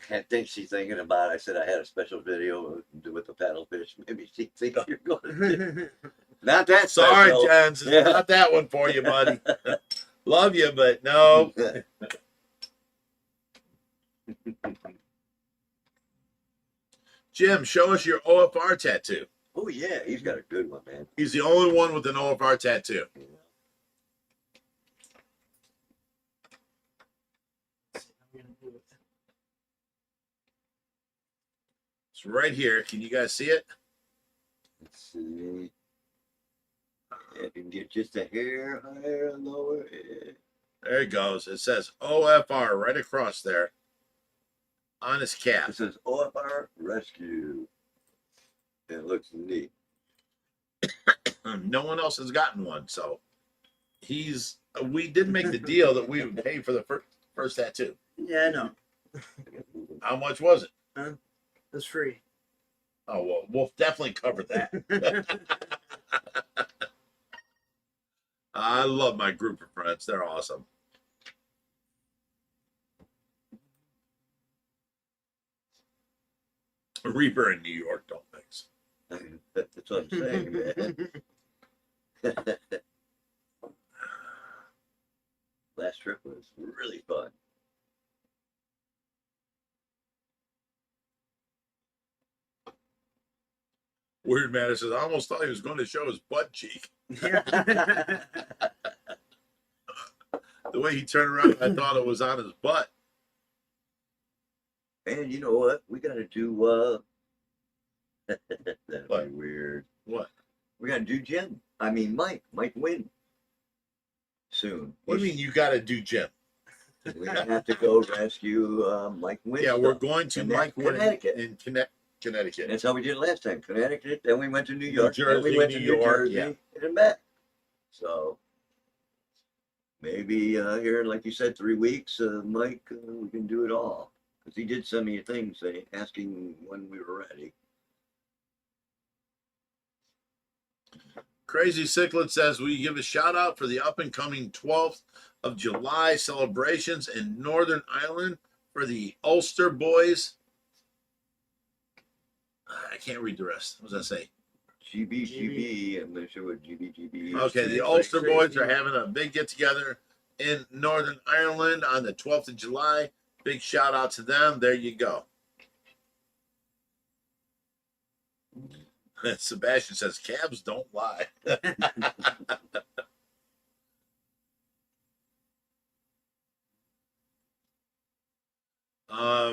C: I think she's thinking about it. I said I had a special video with the paddlefish. Maybe she thinks you're going to. Not that
A: Sorry,
C: special.
A: Jens, it's
C: Yeah.
A: not that one for you, buddy. Love you, but no. Jim, show us your OFR tattoo.
C: Oh yeah, he's got a good one, man.
A: He's the only one with an OFR tattoo.
C: Yeah.
A: It's right here. Can you guys see it?
C: Let's see. If you can get just a hair higher or lower. Yeah.
A: There it goes. It says OFR right across there on his cap.
C: It says OFR Rescue. It looks neat.
A: No one else has gotten one, so we did make the deal that we would pay for the first tattoo.
B: Yeah, I know.
A: How much was it?
B: It's free.
A: Oh, well, we'll definitely cover that. I love my group of friends. They're awesome. Reaper in New York don't mix.
C: That's what I'm saying, man. Last trip was really fun.
A: Weird Matter says, I almost thought he was going to show his butt cheek.
B: Yeah.
A: The way he turned around, I thought it was on his butt.
C: And you know what? We got to do. That'd
A: What?
C: be weird.
A: What?
C: We got to do Jim. I mean, Mike Wynn. Soon.
A: What do you mean you got to do Jim?
C: We have to go rescue Mike Wynn.
A: Yeah, we're going to Mike Wynn
C: Connecticut.
A: in Connecticut.
C: That's how we did it last time. Connecticut. Then we went to New York. then
A: Jersey,
C: we went to
A: New
C: New
A: York,
C: Jersey,
A: yeah.
C: and back. So maybe here, like you said, 3 weeks, Mike, we can do it all. Because he did send me a thing saying, asking when we were ready.
A: Crazy Cichlid says, will you give a shout out for the up and coming 12th of July celebrations in Northern Ireland for the Ulster boys? I can't read the rest. What does that say?
C: GBGB, I'm not sure what GBGB is.
A: Okay, the Ulster boys are having a big get together in Northern Ireland on the 12th of July. Big shout out to them. There you go. Sebastian says, cabs don't lie.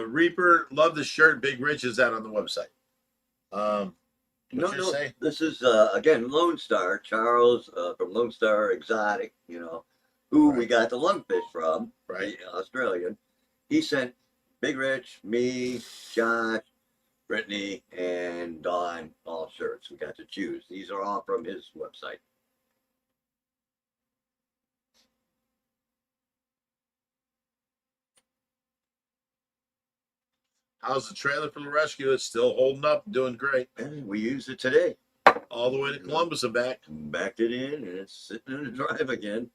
A: Reaper, love the shirt. Big Rich is that on the website. What's your say?
C: This is again Lone Star Charles from Lone Star Exotic, who we got the lungfish from,
A: Right.
C: the Australian. He sent Big Rich, me, Josh, Brittany, and Dawn all shirts. We got to choose. These are all from his website.
A: How's the trailer for the rescue? It's still holding up, doing great.
C: And we used it today.
A: All the way to Columbus and back.
C: Backed it in, and it's sitting in the drive again.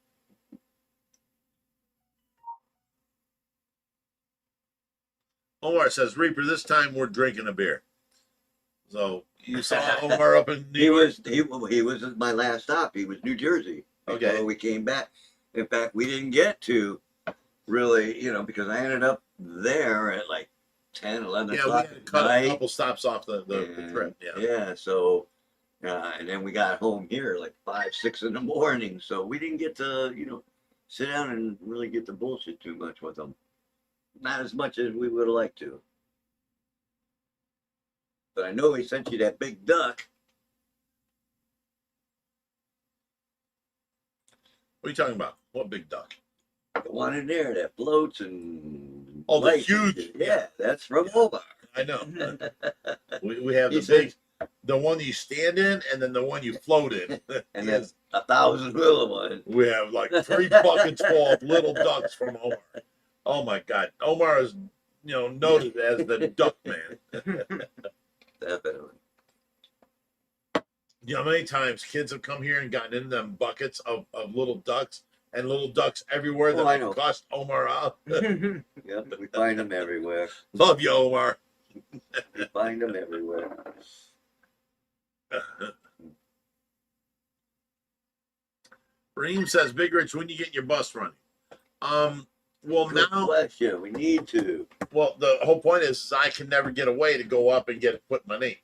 A: Omar says, Reaper, this time we're drinking a beer. So you saw Omar up in New
C: He
A: York?
C: was my last stop. He was New Jersey.
A: Okay.
C: Before we came back. In fact, we didn't get to really, because I ended up there at like 10, 11
A: Yeah, we
C: o'clock
A: had to
C: at
A: cut a
C: night.
A: couple stops off the
C: And,
A: trip. Yeah.
C: Yeah, so, and then we got home here like 5, 6 in the morning. So we didn't get to, sit down and really get to bullshit too much with them. Not as much as we would have liked to. But I know he sent you that big duck.
A: What are you talking about? What big duck?
C: The one in there that floats and
A: Oh, the
C: lights and
A: huge.
C: shit. Yeah, that's from Omar.
A: I know. We have
C: He
A: the
C: said-
A: big, the one you stand in, and then the one you float in.
C: And
A: Yes.
C: then 1,000 little ones.
A: We have like 3 buckets full of little ducks from Omar. Oh my God, Omar is, noted as the duck man.
C: Definitely.
A: You know how many times kids have come here and gotten in them buckets of little ducks and little ducks everywhere that
C: Oh, I
A: would
C: know.
A: cost Omar out.
C: Yep, we find them everywhere.
A: Love you, Omar.
C: We find them everywhere.
A: Reem says, Big Rich, when you get your bus running? Well,
C: Good
A: now,
C: question. We need to.
A: well, the whole point is I can never get away to go up and get it put in my name.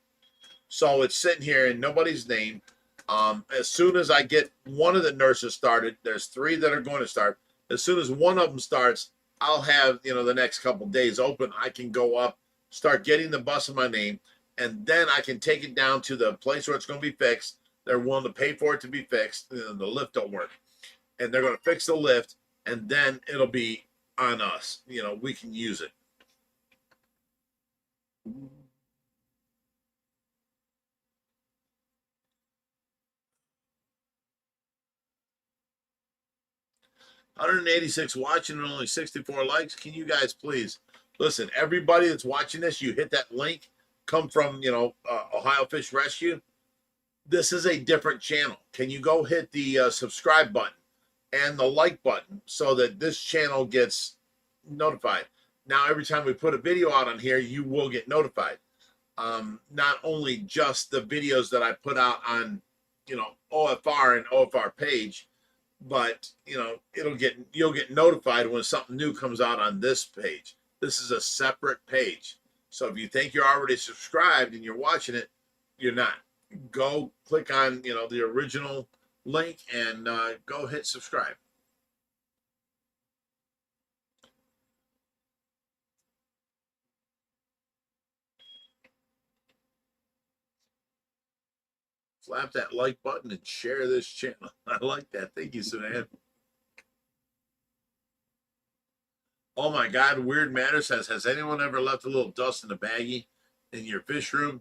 A: So it's sitting here in nobody's name. As soon as I get one of the nurses started, there's 3 that are going to start. As soon as one of them starts, I'll have, the next couple days open. I can go up, start getting the bus in my name, and then I can take it down to the place where it's going to be fixed. They're willing to pay for it to be fixed. The lift don't work. And they're going to fix the lift, and then it'll be on us. We can use it. $186 watching and only 64 likes. Can you guys please listen? Everybody that's watching this, you hit that link. Come from Ohio Fish Rescue. This is a different channel. Can you go hit the subscribe button and the like button so that this channel gets notified? Now, every time we put a video out on here, you will get notified. Not only just the videos that I put out on, OFR and OFR page, but you'll get notified when something new comes out on this page. This is a separate page. So if you think you're already subscribed and you're watching it, you're not. Go click on the original link and go hit subscribe. Slap that like button and share this channel. I like that. Thank you, Sunan. Oh my God, Weird Matter says, has anyone ever left a little dust in a baggie in your fish room?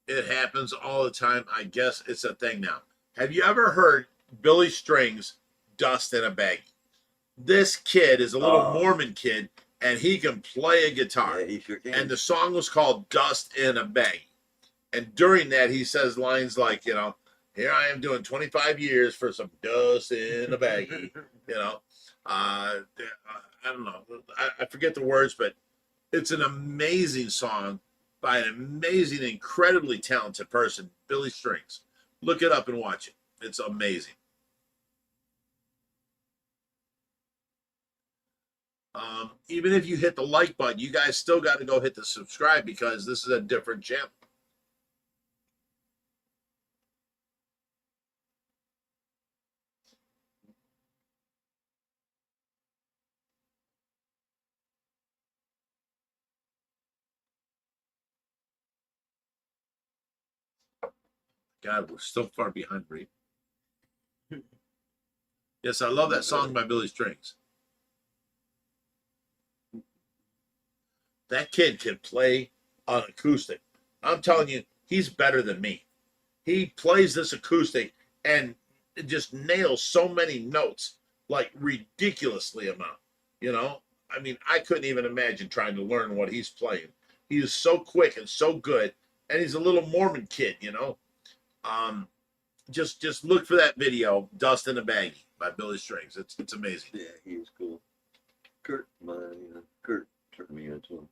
A: It happens all the time. I guess it's a thing now. Have you ever heard Billy Strings dust in a baggie? This kid is a little Mormon kid, and he can play a guitar.
C: Yeah, he sure can.
A: And the song was called Dust in a Baggie. And during that, he says lines like, here I am doing 25 years for some dust in a baggie. I don't know. I forget the words, but it's an amazing song by an amazing, incredibly talented person, Billy Strings. Look it up and watch it. It's amazing. Even if you hit the like button, you guys still got to go hit the subscribe because this is a different channel. God, we're still far behind, Reed. Yes, I love that song by Billy Strings. That kid can play an acoustic. I'm telling you, he's better than me. He plays this acoustic and it just nails so many notes, like ridiculously amount. I mean, I couldn't even imagine trying to learn what he's playing. He is so quick and so good, and he's a little Mormon kid. Just look for that video, "Dust in a Baggie" by Billy Strings. It's amazing.
C: Yeah, he is cool. Kurt turned me into him.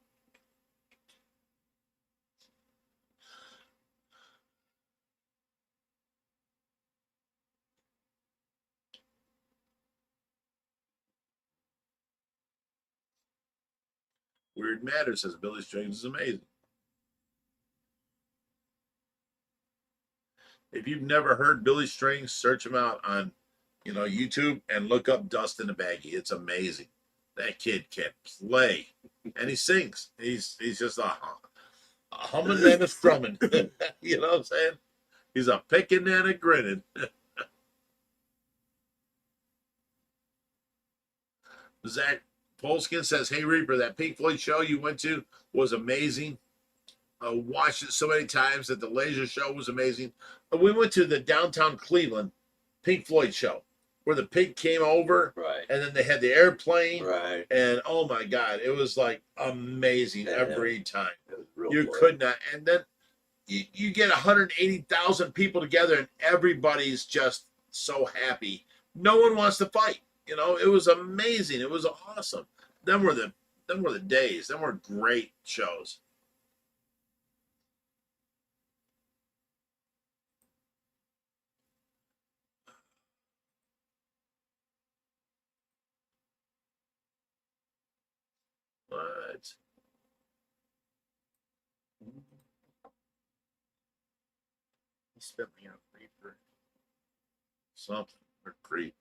A: Weird Matter says Billy Strings is amazing. If you've never heard Billy Strings, search him out on, YouTube and look up Dust in a Baggie. It's amazing. That kid can play, and he sings. He's just a humming and a strumming. You know what I'm saying? He's a picking and a grinning. Zach Polskin says, "Hey Reaper, that Pink Floyd show you went to was amazing. Watched it so many times that the laser show was amazing. We went to the downtown Cleveland Pink Floyd show where the pig came over
C: Right.
A: and then they had the airplane
C: Right.
A: and oh my God, it was like amazing
C: Yeah,
A: every time.
C: It was real
A: You
C: cool.
A: could not. And then you get 180,000 people together and everybody's just so happy. No one wants to fight. It was amazing. It was awesome. Them were the days. Them were great shows. What?
B: He spit me out Reaper.
A: Something or creep.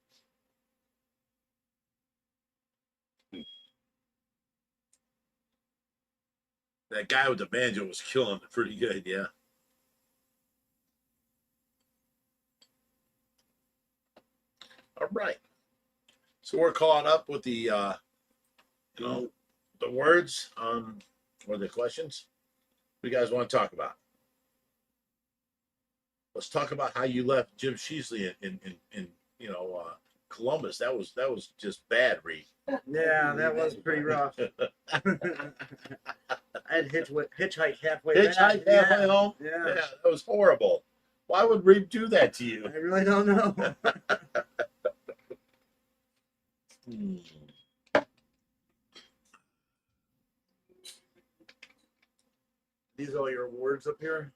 A: That guy with the banjo was killing it pretty good, yeah. All right. So we're caught up with the the words or the questions you guys want to talk about. Let's talk about how you left Jim Sheasley in Columbus. That was just bad, Reed.
B: Yeah, that was pretty rough. I had hitchhike halfway
A: Hitchhike
B: back.
A: halfway home?
B: Yeah.
A: Yeah, that was horrible. Why would Reed do that to you?
B: I really don't know. These are all your awards up here?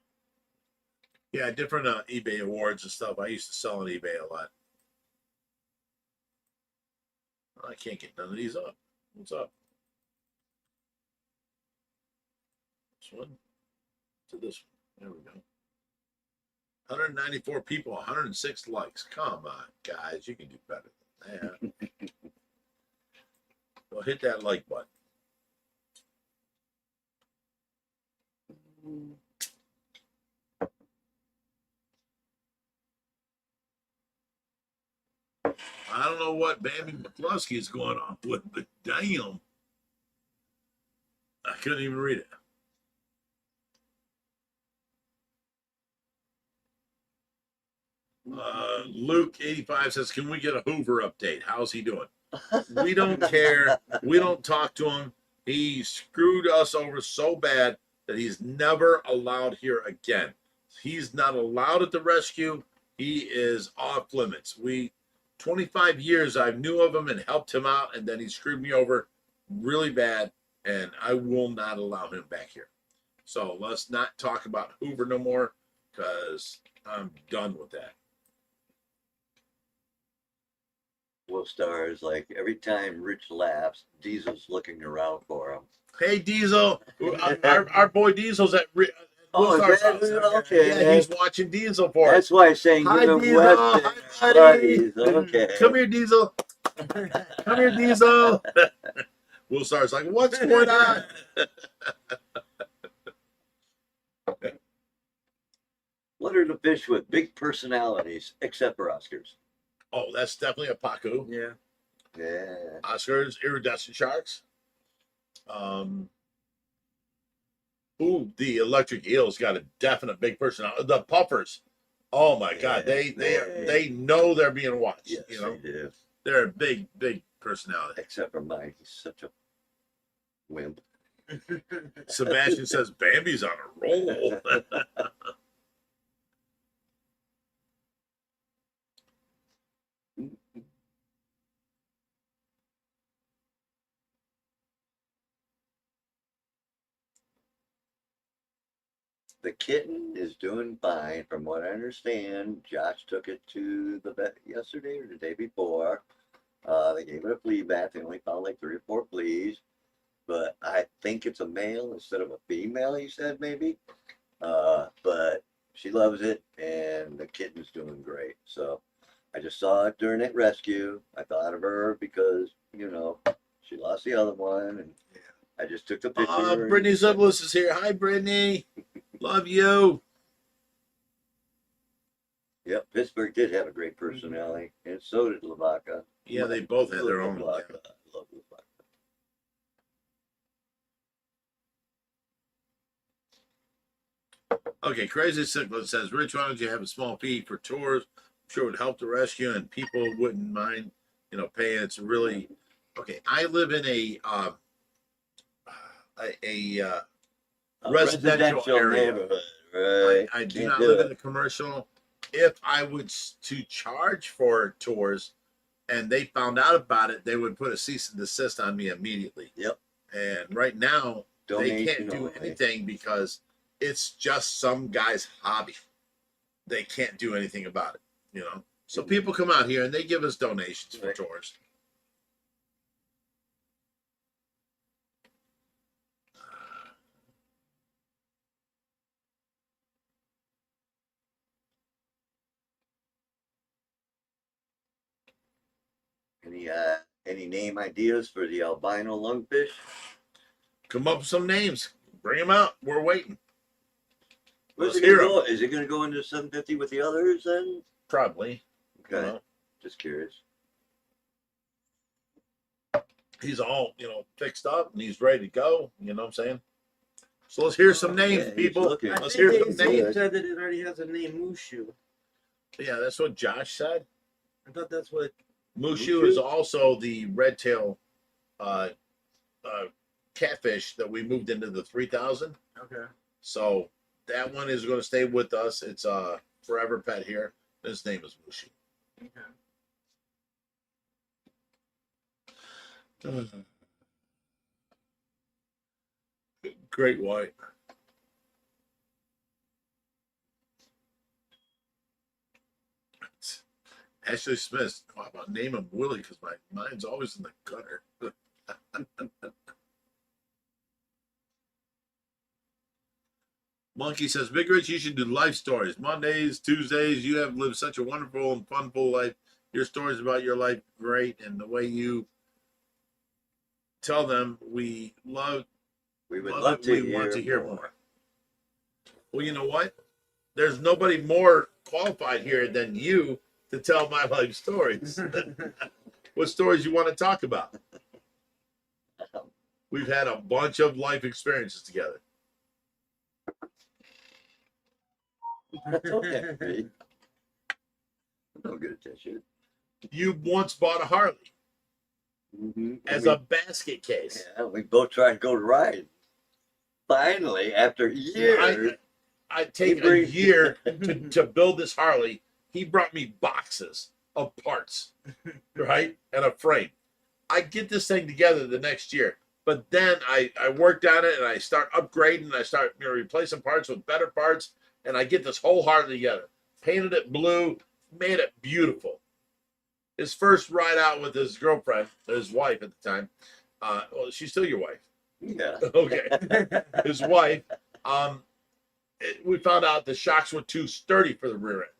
A: Yeah, different eBay awards and stuff. I used to sell on eBay a lot. I can't get none of these up. What's up? This one to this one. There we go. 194 people, 106 likes. Come on, guys. You can do better than that. Well, hit that like button. I don't know what Bambi McCluskey is going on with, but damn. I couldn't even read it. Luke 85 says, "Can we get a Hoover update? How's he doing?" We don't care. We don't talk to him. He screwed us over so bad that he's never allowed here again. He's not allowed at the rescue. He is off limits. 25 years I knew of him and helped him out, and then he screwed me over really bad, and I will not allow him back here. So let's not talk about Hoover no more, because I'm done with that.
C: Will Stars, like every time Rich laughs, Diesel's looking around for him.
A: Hey, Diesel. Our boy Diesel's at
C: Oh,
A: Star's
C: that-
A: house.
C: okay.
A: Yeah, he's watching Diesel for us.
C: That's why I saying
A: Hi,
C: give him
A: Diesel.
C: Weston.
A: Hi, buddy.
C: Buddies. Okay.
A: Come here, Diesel. Come here, Diesel. Will Star's like, what's going on?
C: What are the fish with big personalities, except for Oscars?
A: Oh, that's definitely a Pacu.
B: Yeah.
C: Yeah.
A: Oscars, iridescent sharks. The electric eel's got a definite big personality. The puffers. Oh my God, they know they're being watched.
C: Yes, they do.
A: They're a big personality.
C: Except for Mike, he's such a wimp.
A: Sebastian says Bambi's on a roll.
C: The kitten is doing fine, from what I understand. Josh took it to the vet yesterday or the day before. They gave it a flea bath. They only found like 3 or 4 fleas. but I think it's a male instead of a female. He said maybe, but she loves it, and the kitten's doing great. So I just saw it during that rescue. I thought of her because she lost the other one, and I just took the picture.
A: Brittany Ziblis is here. Hi, Brittany. Love you.
C: Yep, Pittsburgh did have a great personality, and so did Lavaca.
A: Yeah, they both had their own.
C: Lavaca. I love Lavaca.
A: Okay, Crazy Cyclist says, Rich, why don't you have a small fee for tours? I'm sure it would help the rescue and people wouldn't mind, paying. It's really okay. I live in a residential area.
C: Neighborhood, right?
A: I do
C: Can't
A: not
C: do
A: live
C: it.
A: in a commercial. If I would to charge for tours and they found out about it, they would put a cease and desist on me immediately.
C: Yep.
A: And right now, they can't do anything because it's just some guy's hobby. They can't do anything about it, So people come out here and they give us donations for tours.
C: Any name ideas for the albino lungfish?
A: Come up with some names. Bring them out. We're waiting.
C: Where's
A: Let's
C: it gonna
A: hear 'em.
C: go? Is it gonna go into 750 with the others then?
A: Probably.
C: Okay, just curious.
A: He's all, fixed up and he's ready to go. You know what I'm saying? So let's hear some names,
C: Yeah, he's
A: people.
C: looking-
B: I
A: Let's
B: think
A: hear some
B: they
A: names.
B: said that it already has a name, Mushu.
A: Yeah, that's what Josh said.
B: I thought that's what.
A: Mushu is also the red tail catfish that we moved into the 3000.
B: Okay.
A: So that one is going to stay with us. It's a forever pet here. His name is Mushu. Great white. Ashley Smith. How about name him Willie? Because my mind's always in the gutter. Monkey says, Big Rich, you should do life stories. Mondays, Tuesdays, you have lived such a wonderful and fun, full life. Your stories about your life, great. And the way you tell them, we love
C: We would
A: love
C: love
A: it.
C: to
A: We want to hear
C: more.
A: more. Well, you know what? There's nobody more qualified here than you to tell my life stories. What stories you want to talk about? We've had a bunch of life experiences together.
C: That's okay. Pete. I'm no good at that shit.
A: You once bought a Harley as a basket case.
C: Yeah, we both tried to go to ride. Finally, after years,
A: I take a year to build this Harley. He brought me boxes of parts, right? And a frame. I get this thing together the next year. But then I worked on it and I start upgrading and I start replacing parts with better parts. And I get this whole Harley together. Painted it blue, made it beautiful. His first ride out with his girlfriend, his wife at the time. Well, she's still your wife.
C: yeah.
A: Okay. His wife. We found out the shocks were too sturdy for the rear end.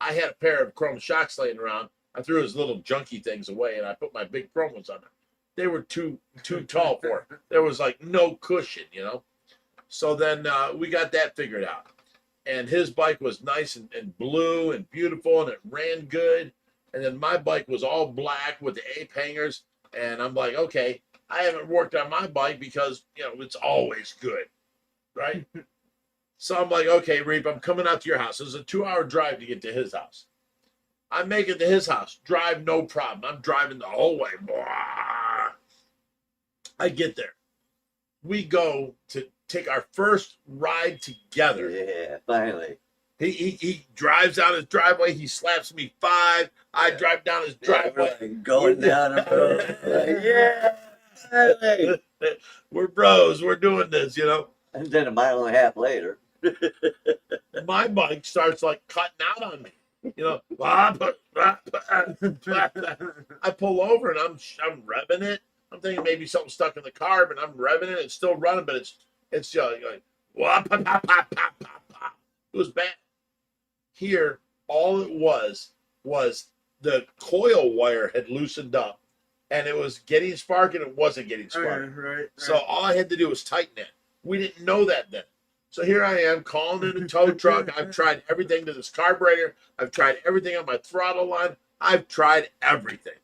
A: I had a pair of chrome shocks laying around. I threw his little junky things away and I put my big chrome ones on them. They were too tall for it. There was like no cushion, So then we got that figured out. And his bike was nice and blue and beautiful and it ran good. And then my bike was all black with the ape hangers. And I'm like, okay, I haven't worked on my bike because, it's always good, right? So I'm like, okay, Reep, I'm coming out to your house. It was a 2-hour drive to get to his house. I make it to his house. Drive, no problem. I'm driving the whole way. I get there. We go to take our first ride together.
C: Yeah, finally.
A: He drives down his driveway. He slaps me 5. I drive down his driveway.
C: Yeah, going down the road. Yeah, finally.
A: We're bros. We're doing this,
C: And then a mile and a half later.
A: My bike starts like cutting out on me. I pull over and I'm revving it. I'm thinking maybe something stuck in the carb, and I'm revving it. It's still running, but it's just like wah, pop, pop, pop, pop, pop, pop. It was bad. Here, all it was the coil wire had loosened up, and it was getting spark, and it wasn't getting spark.
B: Right.
A: So all I had to do was tighten it. We didn't know that then. So here I am calling in a tow truck. I've tried everything to this carburetor. I've tried everything on my throttle line. I've tried everything.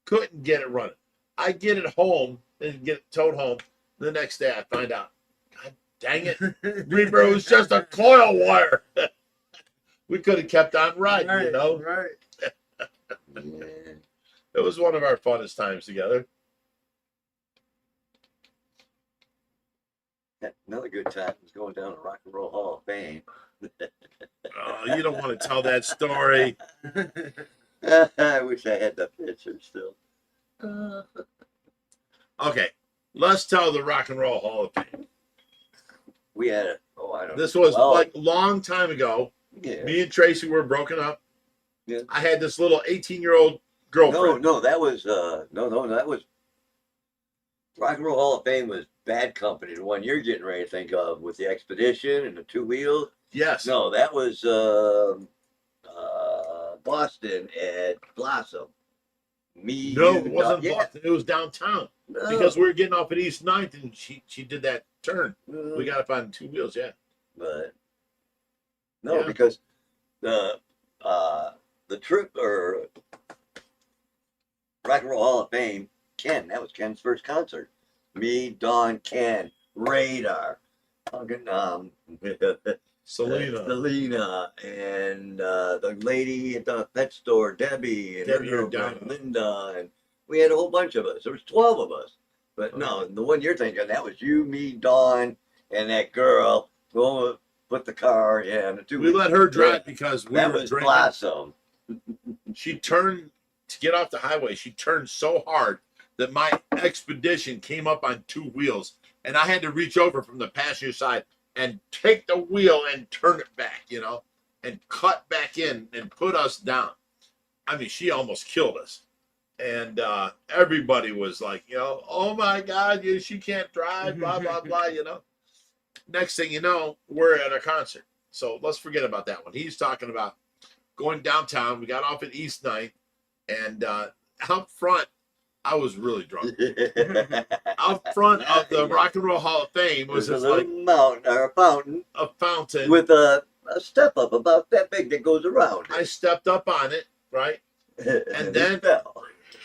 A: Couldn't get it running. I get it home and get it towed home. The next day I find out, God dang it, Reaper, it was just a coil wire. We could have kept on riding,
B: Right,
A: you know.
B: right.
C: Yeah.
A: It was one of our funnest times together.
C: Another good time was going down to Rock and Roll Hall of Fame.
A: Oh, you don't want to tell that story.
C: I wish I had the picture still.
A: Okay, let's tell the Rock and Roll Hall of Fame.
C: We had a, I don't
A: This
C: know.
A: was
C: Well,
A: like a long time ago.
C: yeah.
A: Me and Tracy were broken up.
C: Yeah.
A: I had this little 18-year-old girlfriend.
C: No, that was that was Rock and Roll Hall of Fame was Bad Company, the one you're getting ready to think of with the Expedition and the two wheels.
A: Yes.
C: No, that was Boston at Blossom. Me,
A: No,
C: you,
A: it wasn't
C: yeah.
A: Boston. It was downtown
C: No.
A: because we were getting off at East 9th and she did that turn.
C: No.
A: We got to find two wheels. Yeah.
C: But no,
A: Yeah.
C: because the trip or Rock and Roll Hall of Fame, Ken, that was Ken's first concert. Me, Don, Ken, Radar, fucking
A: Selena.
C: Selena, and the lady at the pet store, Debbie, and
A: Debbie
C: her
A: and
C: girlfriend,
A: Donna.
C: Linda, and we had a whole bunch of us. There was 12 of us. But no, the one you're thinking, that was you, me, Dawn, and that girl. Go put the car, and the two.
A: We let her drive because we
C: that
A: were
C: was
A: drinking.
C: Blossom.
A: She turned to get off the highway. She turned so hard that my Expedition came up on two wheels, and I had to reach over from the passenger side and take the wheel and turn it back, you know, and cut back in and put us down. I mean, she almost killed us. And everybody was like, you know, oh my God, she can't drive, blah, blah, blah, you know. Next thing you know, we're at a concert. So let's forget about that one. He's talking about going downtown. We got off at East 9th, and out front, I was really drunk. Out front of the Rock and Roll Hall of Fame was
C: There's
A: this
C: a little
A: like
C: mountain or a fountain
A: a fountain.
C: with a step up about that big that goes around.
A: I stepped up on it, right?
C: and
A: then-
C: fell.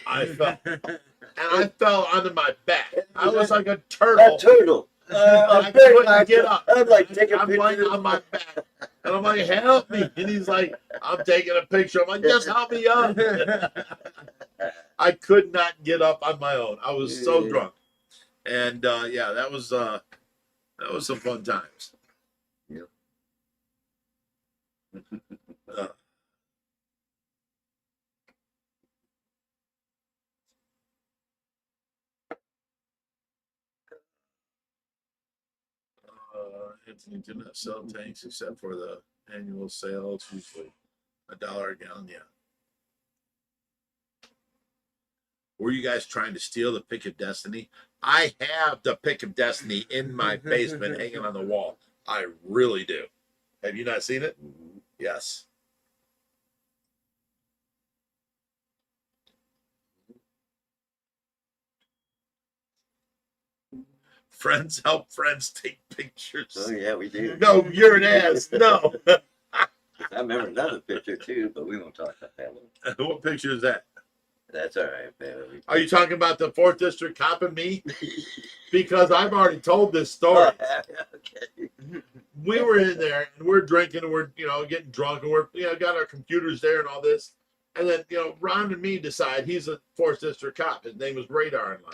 A: I fell. And I fell onto my back. I was like a
C: A
A: turtle.
C: turtle.
A: I couldn't get up.
C: I'm like taking
A: I'm laying
C: pictures.
A: on my back. And I'm like, help me. And he's like, I'm taking a picture. I'm like, just help me up. I could not get up on my own. I was so drunk. And yeah, that was some fun times.
C: Yep.
A: Anthony did not sell tanks except for the annual sale. It's usually $1 a gallon. Yeah. Were you guys trying to steal the Pick of Destiny? I have the Pick of Destiny in my basement hanging on the wall. I really do. Have you not seen it? Yes. Friends help friends take pictures.
C: Oh yeah, we do.
A: No, you're an ass. No.
C: I remember another picture too, but we won't talk about that one.
A: What picture is that?
C: That's all right, man.
A: Are you talking about the 4th District cop and me? Because I've already told this story.
C: Okay.
A: We were in there and we're drinking and we're, getting drunk and we're, got our computers there and all this. And then, Ron and me decide he's a 4th District cop. His name was Radar in line.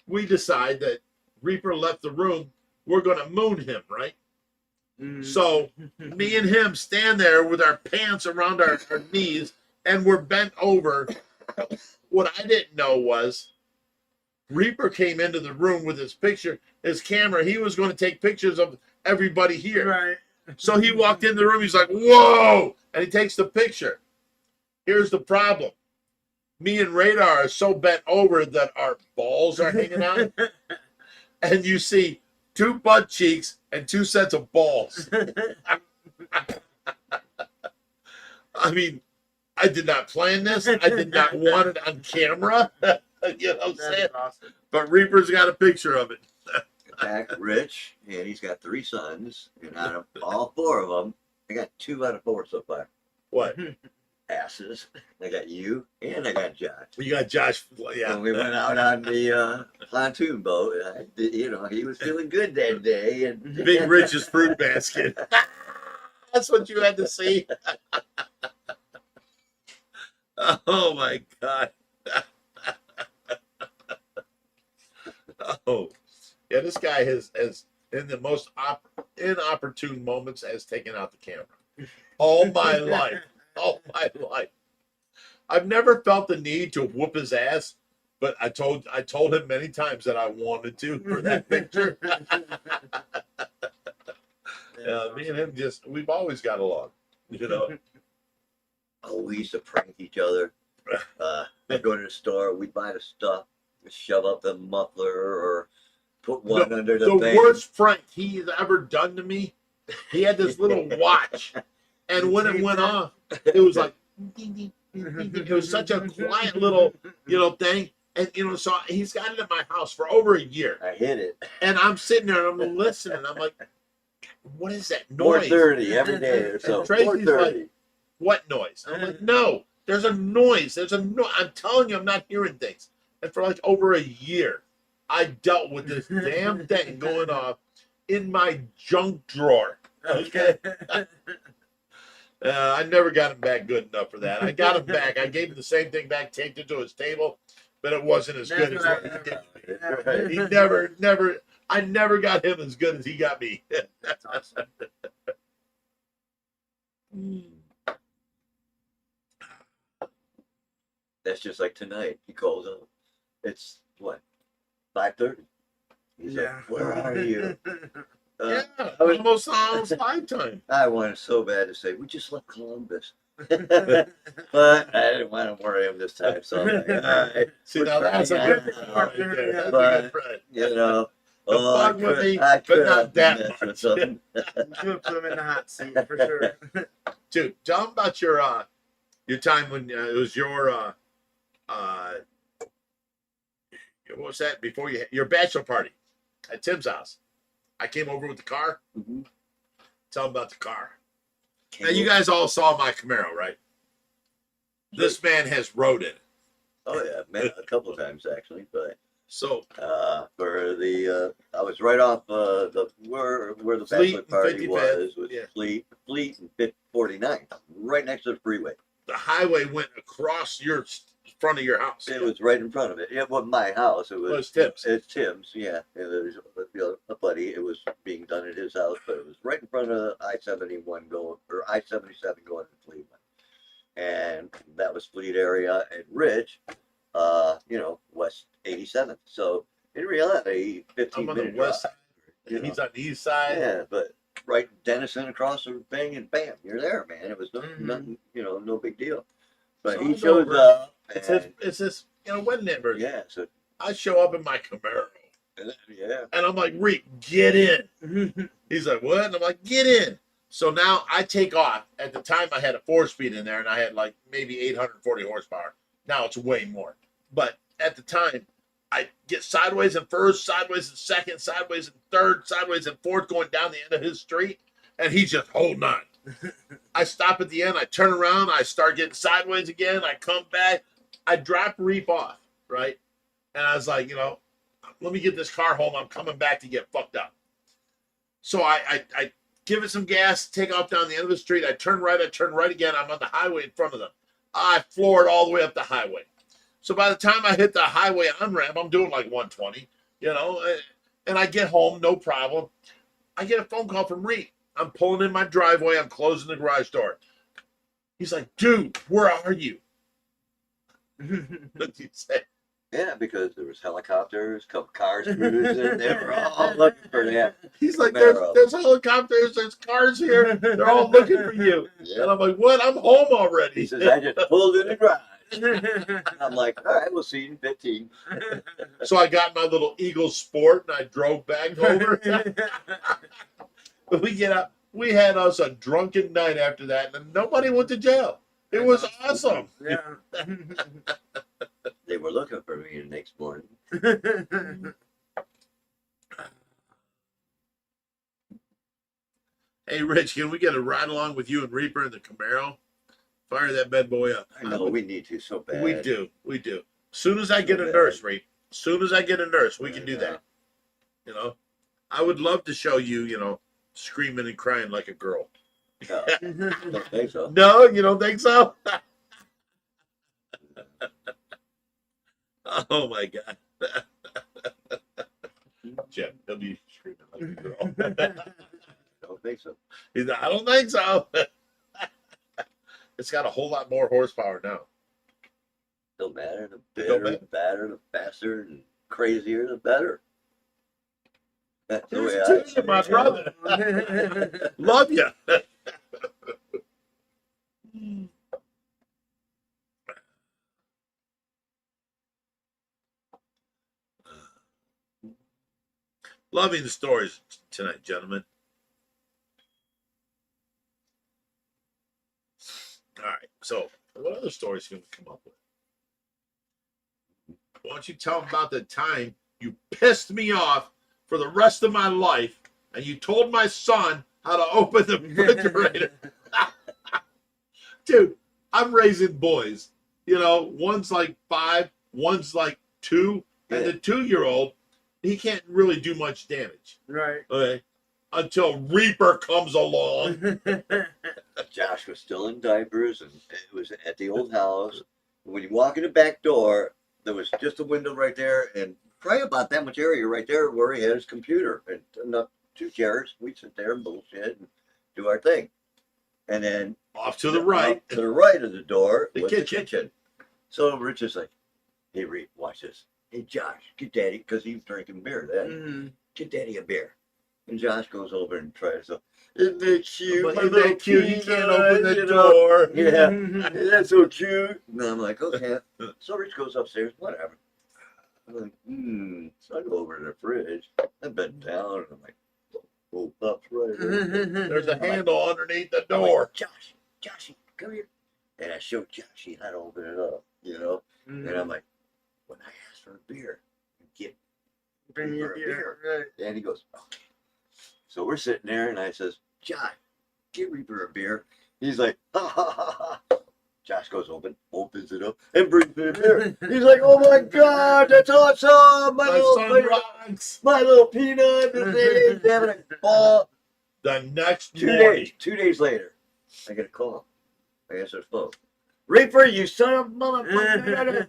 A: We decide that Reaper left the room. We're going to moon him, right? So me and him stand there with our pants around our knees and we're bent over. What I didn't know was Reaper came into the room with his camera. He was going to take pictures of everybody here.
B: Right.
A: So he walked in the room. He's like, whoa. And he takes the picture. Here's the problem. me and Radar are so bent over that our balls are hanging out, and you see 2 butt cheeks and 2 sets of balls. I mean, I did not plan this. I did not want it on camera. You know what I'm saying?
B: That's awesome.
A: But Reaper's got a picture of it.
C: In fact, Rich, and he's got 3 sons, and out of all 4 of them, I got 2 out of 4 so far.
A: What?
C: Asses. I got you, and I got Josh.
A: You got Josh. Yeah.
C: When we went out on the pontoon boat, you know, he was feeling good that day. And
A: Big Rich's fruit basket. That's what you had to see. Oh my God. Oh, yeah. This guy has in the most inopportune moments, has taken out the camera. All my life. All my life. I've never felt the need to whoop his ass, but I told him many times that I wanted to for that picture. Me and him we've always got along, you know.
C: oh, we used to prank each other. I'd go to the store, we'd buy the stuff, shove up the muffler, or put one under the thing.
A: Worst prank he's ever done to me. He had this little watch, and when it went off, it was like ding, ding, ding, ding, ding. It was such a quiet little, thing. And so he's got it at my house for over a year.
C: I hit it.
A: And I'm sitting there and I'm listening. I'm like, what is that noise?
C: 4:30 every day or so.
A: And Tracy's
C: 4:30.
A: like, what noise? I'm like, no, there's a noise. I'm telling you, I'm not hearing things. And for like over a year, I dealt with this damn thing going off in my junk drawer. Okay. I never got him back good enough for that. I got him back. I gave him the same thing back, taped it to his table, but it wasn't as good as what he did. He never. I never got him as good as he got me.
B: That's awesome.
C: That's just like tonight. He calls up. It's what, 5:30. He's
B: Yeah.
C: like, "Where are you?"
A: Yeah,
C: I was-
A: almost lifetime.
C: I wanted so bad to say, "We just left Columbus," but I didn't want to worry him this time. So I'm like, all right,
A: See,
C: we're
A: now that's a
C: trying.
A: good friend right there. That's a
C: But-
A: good friend.
C: you know.
A: Don't
C: Oh, I
A: fuck with
C: could,
A: me,
C: I
A: but
C: could
A: not
C: have
A: that
C: messed with
A: much.
C: something.
B: You should put him in the hot seat for sure.
A: Dude, tell him about your time when it was your what was that before your bachelor party at Tim's house. I came over with the car.
C: Mhm.
A: Tell him about the car. Now you guys all saw my Camaro, right? This man has rode it.
C: Oh yeah, man, a couple of times actually, but
A: So
C: for the I was right off where the
A: Fleet
C: bachelor
A: and
C: party
A: 55th,
C: was
A: yeah.
C: Fleet and 49th, right next to the freeway.
A: the highway went across your front of your house.
C: It was right in front of it. It wasn't my house. It was
A: Well, it's Tim's.
C: It's Tim's. Yeah, and there was a buddy. It was being done at his house, but it was right in front of I-71 going or I-77 going to Cleveland, and that was Fleet area and Rich, West 87th. So in reality, 15
A: I'm on the
C: minute
A: west
C: drive,
A: side.
C: you know.
A: He's on the east side.
C: Yeah, but right Denison across the thing and bam, you're there, man. It was nothing, no big deal. But
A: So
C: he
A: I
C: shows
A: go over.
C: up.
A: It's this wedding anniversary.
C: Yeah, so
A: I show up in my Camaro
C: yeah.
A: and I'm like, Reek, get in. He's like, what? And I'm like, get in. So now I take off. At the time I had a 4-speed in there and I had like maybe 840 horsepower. Now it's way more. But at the time, I get sideways in first, sideways in second, sideways in third, sideways in fourth, going down the end of his street, and he's just holding on. I stop at the end, I turn around, I start getting sideways again, I come back, I drop Reef off, right? And I was like, let me get this car home, I'm coming back to get fucked up. So I give it some gas, take off down the end of the street, I turn right again, I'm on the highway in front of them. I floor it all the way up the highway. So by the time I hit the highway on-ramp, I'm doing like 120, and I get home, no problem. I get a phone call from Reed. I'm pulling in my driveway. I'm closing the garage door. He's like, dude, where are you? What did you say?
C: Yeah, because there was helicopters, couple cars cruising. They were all looking for that.
A: He's like,
C: Camaro.
A: there's helicopters, there's cars here. They're all looking for you.
C: Yeah.
A: And I'm like, what? I'm home already.
C: He says, I just pulled in the garage. I'm like, all right, we'll see you in 15.
A: So I got my little Eagle Sport and I drove back over. We get up. We had us a drunken night after that, and nobody went to jail. It was awesome.
B: Yeah.
C: They were looking for me the next morning.
A: Hey, Rich, can we get a ride along with you and Reaper in the Camaro? Fire that bad boy up.
C: I know we need to so bad.
A: We do. We do. Soon as I get a
C: bad.
A: nurse, Reap. Soon as I get a nurse, we can do that. You know, I would love to show you, you know, screaming and crying like a girl.
C: No, don't think so.
A: No, you don't think so? Oh my God. Jim, he'll be screaming like a girl.
C: Don't think so.
A: He's like, I don't think so. It's got a whole lot more horsepower now.
C: Don't matter. The
A: It don't
C: bigger, the better, the faster, and crazier, the better. That's the way
A: Here's
C: I
A: to you, my brother. Love you. Loving the stories tonight, gentlemen. All right. So, what other stories can we come up with? Why don't you tell them about the time you pissed me off for the rest of my life, and you told my son how to open the refrigerator? Dude, I'm raising boys. You know, one's like 5, one's like 2, and the 2-year-old, he can't really do much damage.
B: Right.
A: Okay. Until Reaper comes along.
C: Josh was still in diapers, and it was at the old house. When you walk in the back door, there was just a window right there, and probably about that much area right there where he had his computer and enough 2 chairs. We'd sit there and bullshit and do our thing. And then
A: Off to the right.
C: to the right of the door
A: The
C: was
A: kitchen.
C: the kitchen. So Rich is like, "Hey, Reed, watch this. Hey, Josh, get Daddy," because he was drinking beer then.
B: Mhm.
C: "Get Daddy a beer." And Josh goes over and tries to. Isn't it cute?
A: But
C: my
A: isn't
C: little
A: that cute? You can't open the
C: you know?
A: door.
C: Yeah.
B: Mhm.
C: That's so cute. And I'm like, okay. So Rich goes upstairs, whatever. I'm like, So I go over to the fridge. I bend down and I'm like, oh, pups right there.
A: There's a handle underneath the
C: I'm like,
A: door.
C: Joshy, come here. And I showed Joshy how to open it up, you know? And I'm like, when I ask for a beer, you get
B: Bring
C: Reaper
B: your
C: a
B: beer.
C: beer.
B: Right.
C: And he goes, okay. So we're sitting there, and I says, Josh, get Reaper a beer. He's like, ha ha ha ha. Josh goes opens it up, and brings me a beer. He's like, oh my God, that's awesome.
A: My son rocks.
C: my little peanut. He's having a ball.
A: The next
C: 2
A: morning.
C: days. 2 days later, I get a call. I answer the phone. Reaper, you son of a motherfucker.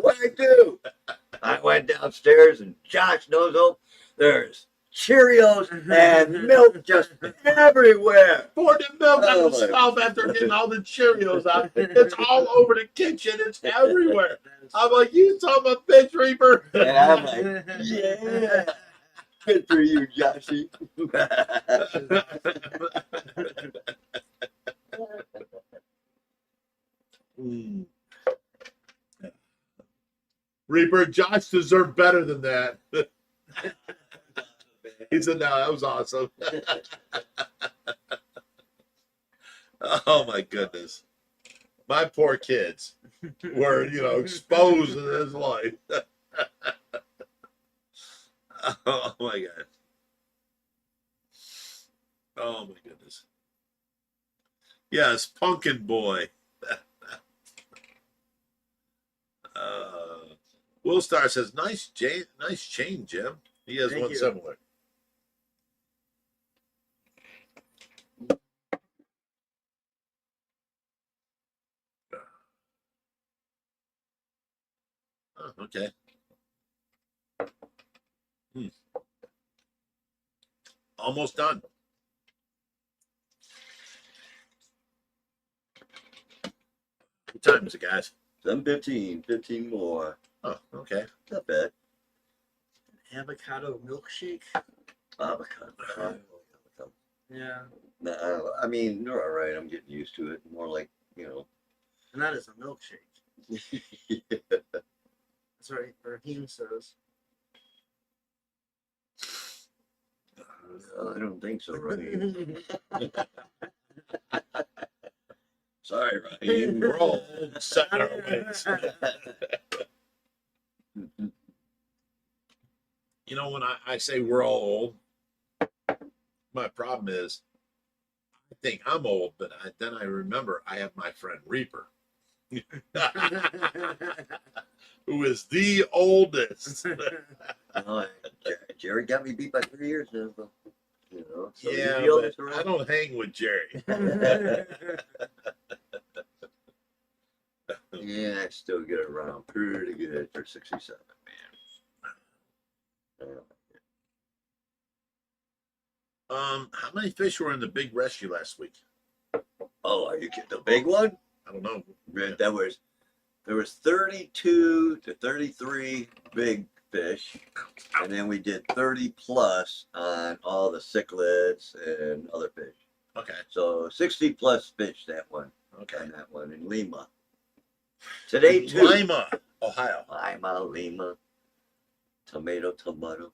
C: What I do? I went downstairs, and Josh knows, there's Cheerios and milk just everywhere.
A: Pour the milk on
C: Oh
A: the
C: my-
A: stove after getting all the Cheerios out. It's all over the kitchen. It's everywhere. I'm like, you son of a bitch, Reaper.
C: And I'm like, yeah. Good for you, Joshy.
A: Reaper, Josh deserved better than that. He said, no, that was awesome. Oh my goodness. My poor kids were, exposed in his life. Oh my God. Oh my goodness. Yes, Pumpkin Boy. Will Star says, nice chain, Jim. He has
B: Thank
A: one
B: you.
A: similar. Oh, okay. Almost done. What time is it, guys?
C: 7:15, 15 more.
A: Oh, okay.
C: Not bad.
B: Avocado milkshake.
C: Avocado.
B: Yeah.
C: No, I mean, they're all right. I'm getting used to it. More like,
B: And that is a milkshake.
C: Yeah.
B: That's what Raheem says.
C: No, I don't think so, Raheem. Sorry, Raheem.
A: We're all set in our ways. You know, when I say we're all old, my problem is I think I'm old, but then I remember I have my friend Reaper, who is the oldest.
C: No, Jerry got me beat by 3 years now, though. You know, so he's
A: Yeah,
C: the oldest
A: but I
C: around.
A: don't hang with Jerry.
C: Yeah, I still get around pretty good for 67, man.
A: How many fish were in the big rescue last week?
C: Oh, are you kidding? The big one?
A: I don't know.
C: Man, there was 32 to 33 big fish, and then we did 30 plus on all the cichlids and other fish.
A: Okay.
C: So 60 plus fish that one
A: Okay.
C: on that one in Lima. Today too.
A: Lima, Ohio.
C: Lima, tomato.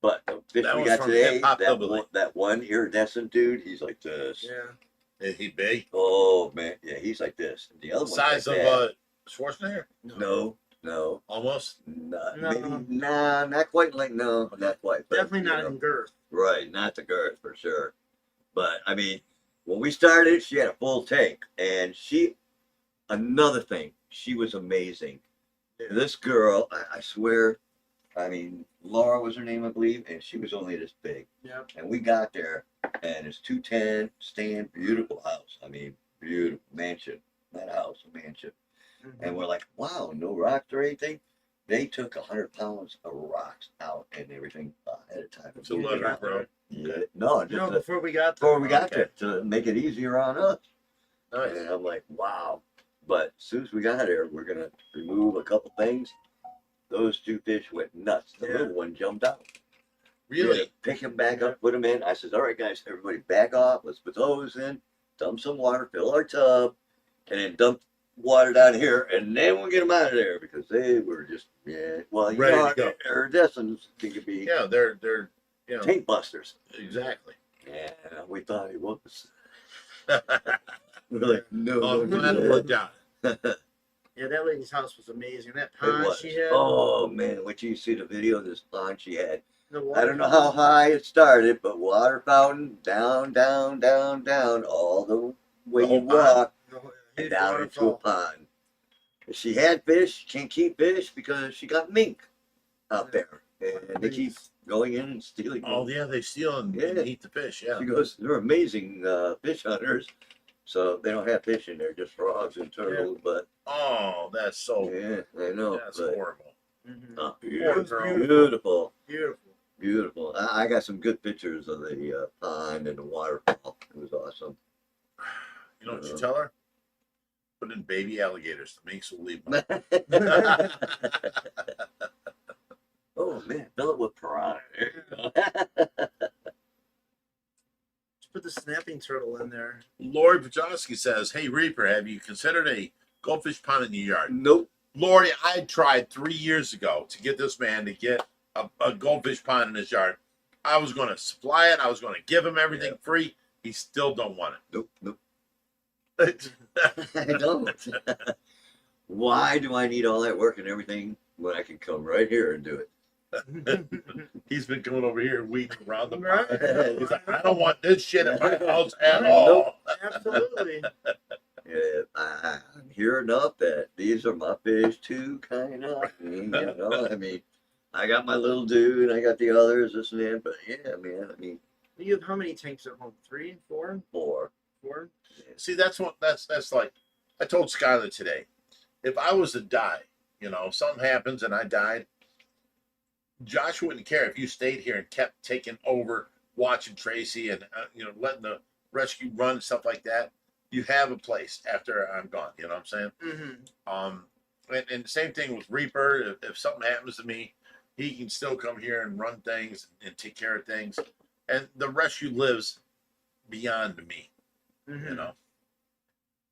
C: But the fish
A: That
C: we
A: was
C: got
A: from
C: today,
A: Hip-Hop Hillbilly.
C: that one iridescent dude, he's like this.
B: Yeah.
A: Is he big?
C: Oh man, yeah, he's like this. And the other one's
A: Size
C: like
A: of
C: that.
A: Schwarzenegger?
C: No,
A: Almost.
C: not,
B: No.
C: maybe, nah, not quite like not quite. But,
B: Definitely
C: you
B: not
C: know,
B: in girth.
C: right, not the girth for sure. But I mean, when we started, she had a full tank, and another thing, she was amazing.
B: Yeah.
C: This girl, I swear, I mean, Laura was her name, I believe, and she was only this big.
B: Yep.
C: And we got there, and it's 210 stand, beautiful house. I mean, beautiful mansion, not a house, a mansion.
B: Mm-hmm.
C: And we're like, wow, no rocks or anything. They took 100 pounds of rocks out and everything ahead of time.
A: To let her grow.
C: Yeah. No, just
B: No, before we got
C: before
B: there.
C: we got
A: Okay.
C: there to make it easier on us.
A: Nice.
C: And I'm like, wow. But as soon as we got there, we're gonna remove a couple things. Those two fish went nuts. The
B: Yeah.
C: little one jumped out.
A: Really?
C: Pick him back up, put him in. I said, all right, guys, everybody back off. Let's put those in, dump some water, fill our tub, and then dump water down here, and then we'll get them out of there because they were just, well, you
A: Ready
C: know,
A: to go.
C: iridescents can be
A: Yeah, they're
C: tank busters.
A: exactly.
C: Yeah, we thought he was. We're like, no,
A: Oh, I'm glad it
C: no,
A: worked out.
B: Yeah, that lady's house was amazing. That
C: It
B: pond
C: was.
B: she had.
C: Oh man, when you see the video of this pond she had,
B: The
C: I don't know how high it started, but water fountain down, all the way
A: The whole
C: you walk
B: Huge
C: and down into a
B: waterfall.
C: pond. She had fish, can't keep fish because she got mink out there, and they keep going in and stealing.
A: Oh
C: them.
A: yeah, they steal and
C: Yeah.
A: eat the fish. Yeah.
C: She goes, they're amazing fish hunters, so they don't have fish in there, just frogs and turtles. But
A: Oh, that's so.
C: yeah, I know.
A: That's
C: but,
A: horrible.
B: Mhm.
C: beautiful.
B: Beautiful.
C: Beautiful. I got some good pictures of the pond and the waterfall. It was awesome.
A: You know what you tell her? Put in baby alligators. The minks will leave them.
C: Oh man, fill it with piranha. There you go.
B: Just put the snapping turtle in there.
A: Lori Pajowski says, "Hey Reaper, have you considered a goldfish pond in your yard?"
C: Nope.
A: Lori, I tried 3 years ago to get this man to get a goldfish pond in his yard. I was going to supply it. I was going to give him everything free. He still don't want
C: Nope.
A: it.
C: I don't. Why do I need all that work and everything when I can come right here and do it?
A: He's been coming over here weeding around the
B: Right.
A: pond. He's like, I don't want this shit in my house at all.
B: Absolutely.
C: Yeah, I'm here enough that these are my fish too, kind of. You know, I mean, I got my little dude, I got the others, this and that. But yeah, man, I mean,
B: You have how many tanks at home? 3, 4,
C: 4.
B: 4?
A: See, that's like I told Skylar today. If I was to die, you know, something happens and I died, Josh wouldn't care if you stayed here and kept taking over, watching Tracy and letting the rescue run and stuff like that. You have a place after I'm gone. You know what I'm saying?
B: Mm-hmm.
A: And the same thing with Reaper. If something happens to me, he can still come here and run things and take care of things. And the rescue lives beyond me.
B: Mm-hmm.
A: You know,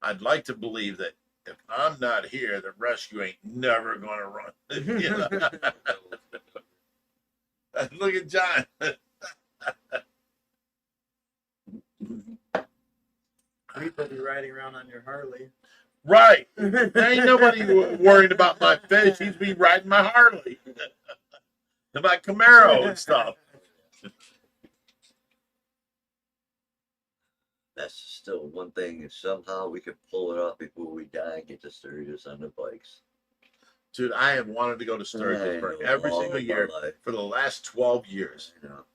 A: I'd like to believe that if I'm not here, the rescue ain't never going to run. You know? Look at John.
B: People be riding around on your Harley.
A: Right. There ain't nobody worried about my fish. He's be riding my Harley. My Camaro and stuff.
C: That's still one thing. If somehow we could pull it off before we die and get to Sturgis on the bikes.
A: Dude, I have wanted to go to Sturgis for every single year for the last 12 years.
C: You know.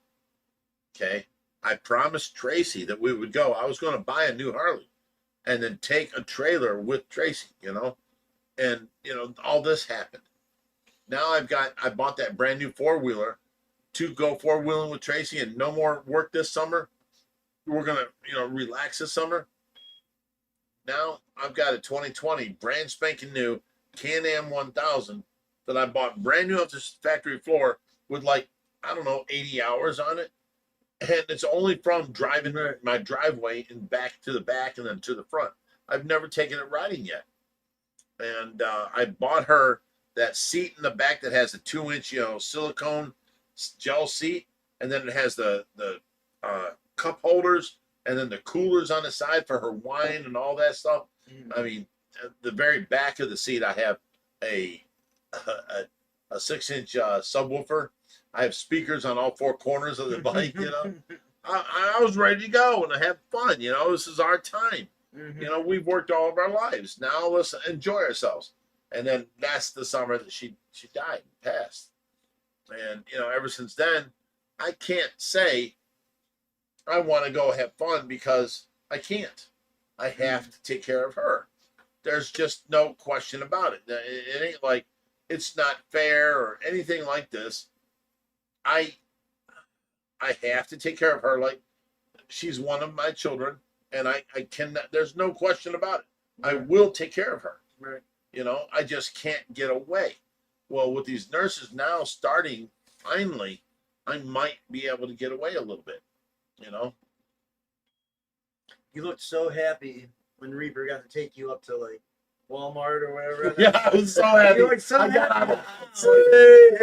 A: Okay. I promised Tracy that we would go. I was going to buy a new Harley and then take a trailer with Tracy, you know, and, you know, all this happened. Now I bought that brand new 4-wheeler to go 4-wheeling with Tracy and no more work this summer. We're going to, you know, relax this summer. Now I've got a 2020 brand spanking new Can-Am 1000 that I bought brand new off the factory floor with like, I don't know, 80 hours on it. And it's only from driving my driveway and back to the back and then to the front. I've never taken it riding yet. And I bought her that seat in the back that has a 2-inch, you know, silicone gel seat. And then it has the cup holders and then the coolers on the side for her wine and all that stuff. I mean, the very back of the seat, I have a 6-inch subwoofer. I have speakers on all 4 corners of the bike, you know. I was ready to go and I have fun, you know. This is our time. You know, we've worked all of our lives. Now let's enjoy ourselves. And then that's the summer that she died and passed. And, you know, ever since then, I can't say I want to go have fun because I can't. I have to take care of her. There's just no question about it. It ain't like it's not fair or anything like this. I have to take care of her like she's one of my children, and I cannot. There's no question about it. I will take care of her.
B: Right.
A: You know, I just can't get away. Well, with these nurses now starting, finally, I might be able to get away a little bit. You know.
B: You looked so happy when Reaper got to take you up to like Walmart or whatever.
A: Yeah, I was so happy.
B: You looked so
A: I got
B: happy.
A: out of the house.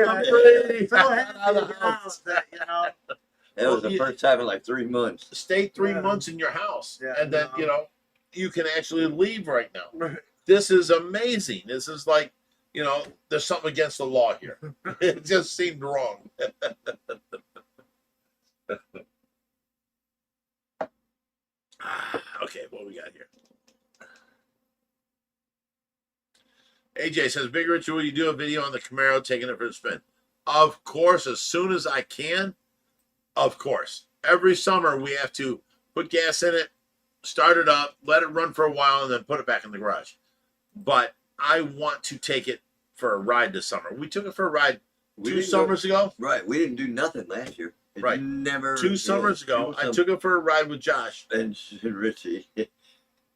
A: I'm free.
B: So
A: I got
B: happy
A: out of the
B: to get
A: house.
B: out that, you know.
C: That was the first time in like 3 months.
A: Stay 3
B: Yeah.
A: months in your house,
B: Yeah,
A: and then
B: no.
A: you know you can actually leave right now.
B: Right.
A: This is amazing. This is like, you know, there's something against the law here. It just seemed wrong. Okay, what we got here? AJ says, Big Rich, will you do a video on the Camaro taking it for a spin? Of course, as soon as I can. Of course. Every summer we have to put gas in it, start it up, let it run for a while, and then put it back in the garage. But I want to take it for a ride this summer. We took it for a ride two summers ago.
C: Right, we didn't do nothing last year. It
A: Right.
C: Never.
A: 2 summers ago, I took it for a ride with Josh.
C: And Richie.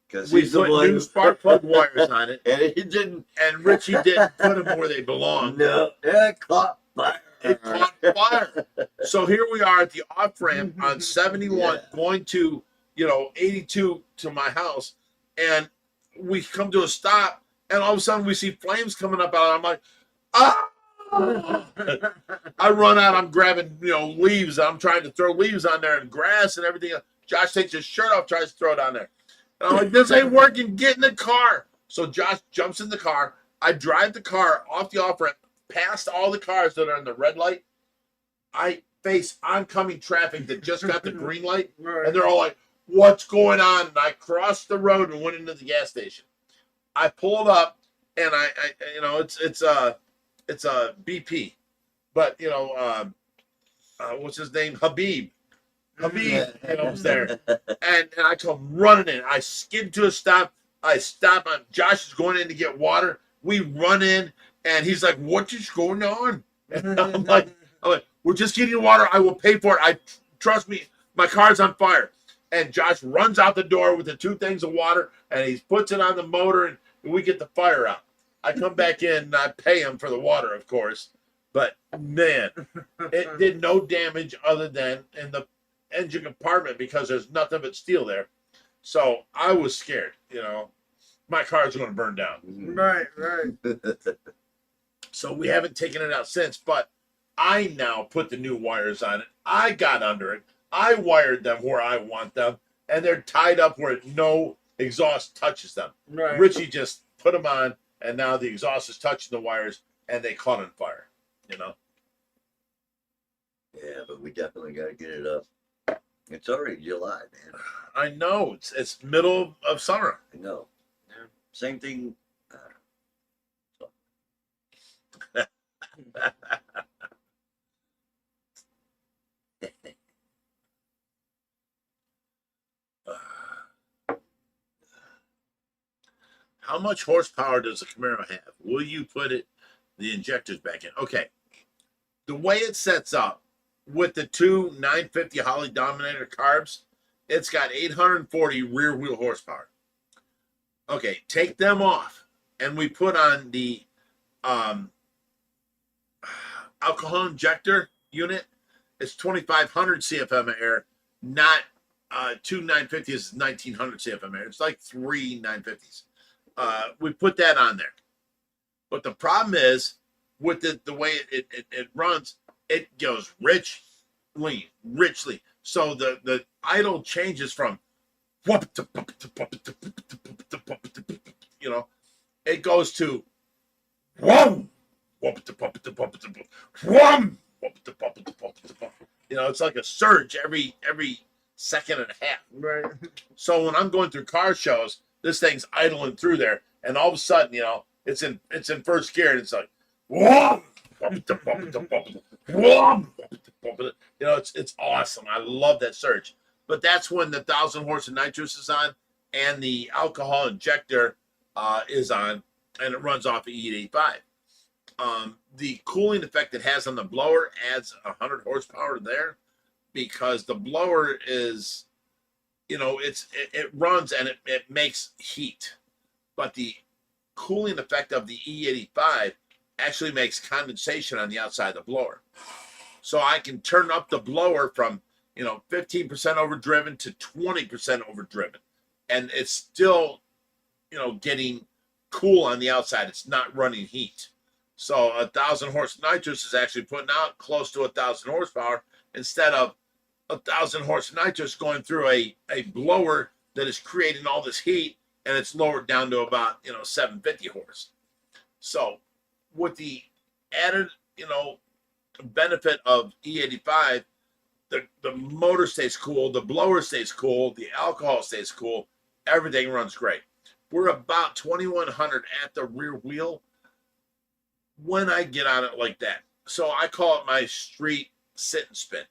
C: Because
A: We
C: he's the
A: put
C: one.
A: new spark plug wires on it,
C: And he didn't.
A: and Richie didn't put them where they belong.
C: No, it caught fire.
A: It caught fire. So here we are at the off ramp on 71, going to, you know, 82 to my house, and we come to a stop, and all of a sudden we see flames coming up out. I'm like, ah! I run out. I'm grabbing, you know, leaves. I'm trying to throw leaves on there and grass and everything. Josh takes his shirt off, tries to throw it on there. And I'm like, this ain't working. Get in the car. So Josh jumps in the car. I drive the car off the off ramp, past all the cars that are in the red light. I face oncoming traffic that just got the green light, and they're all like, what's going on? And I crossed the road and went into the gas station. I pulled up, and I you know, it's a BP, but you know, what's his name? Habib, you know, was there, and I come running in. I skid to a stop. I stop. Josh is going in to get water. We run in, and he's like, "What is going on?" And I'm like, "We're just getting water. I will pay for it. Trust me. My car's on fire." And Josh runs out the door with the 2 things of water, and he puts it on the motor, and we get the fire out. I come back in, and I pay him for the water, of course. But man, it did no damage other than in the engine compartment because there's nothing but steel there. So I was scared, you know. my car's going to burn down.
B: Right, right.
A: So we haven't taken it out since, but I now put the new wires on it. I got under it. I wired them where I want them, and they're tied up where no exhaust touches them.
B: Right.
A: Richie just put them on, and now the exhaust is touching the wires, and they caught on fire. You know.
C: Yeah, but we definitely got to get it up. It's already July, man.
A: I know it's middle of summer.
C: I know.
B: Yeah.
C: Same thing.
A: How much horsepower does the Camaro have? Will you put the injectors back in? Okay. The way it sets up with the two 950 Holly Dominator carbs, it's got 840 rear wheel horsepower. Okay, take them off, and we put on the alcohol injector unit. It's 2,500 CFM of air, not two 950s, 1,900 CFM air. It's like three 950s. We put that on there. But the problem is, with the way it runs, it goes richly. So the idle changes from, you know, it goes to, you know, it's like a surge every second and a half.
B: Right.
A: So when I'm going through car shows, this thing's idling through there, and all of a sudden, you know, it's in first gear, and it's like, whoa, you know, it's awesome. I love that surge. But that's when the 1,000 horse of nitrous is on, and the alcohol injector is on, and it runs off of E85. The cooling effect it has on the blower adds 100 horsepower there, because the blower is, you know, it runs and it makes heat, but the cooling effect of the E85 actually makes condensation on the outside of the blower. So I can turn up the blower from, you know, 15% overdriven to 20% overdriven, and it's still, you know, getting cool on the outside. It's not running heat. So 1,000 horse nitrous is actually putting out close to 1,000 horsepower instead of 1,000 horse nitrous going through a blower that is creating all this heat, and it's lowered down to about, you know, 750 horse. So with the added, you know, benefit of E85, the motor stays cool, the blower stays cool, the alcohol stays cool, everything runs great. We're about 2,100 at the rear wheel when I get on it like that. So I call it my street sit and spin.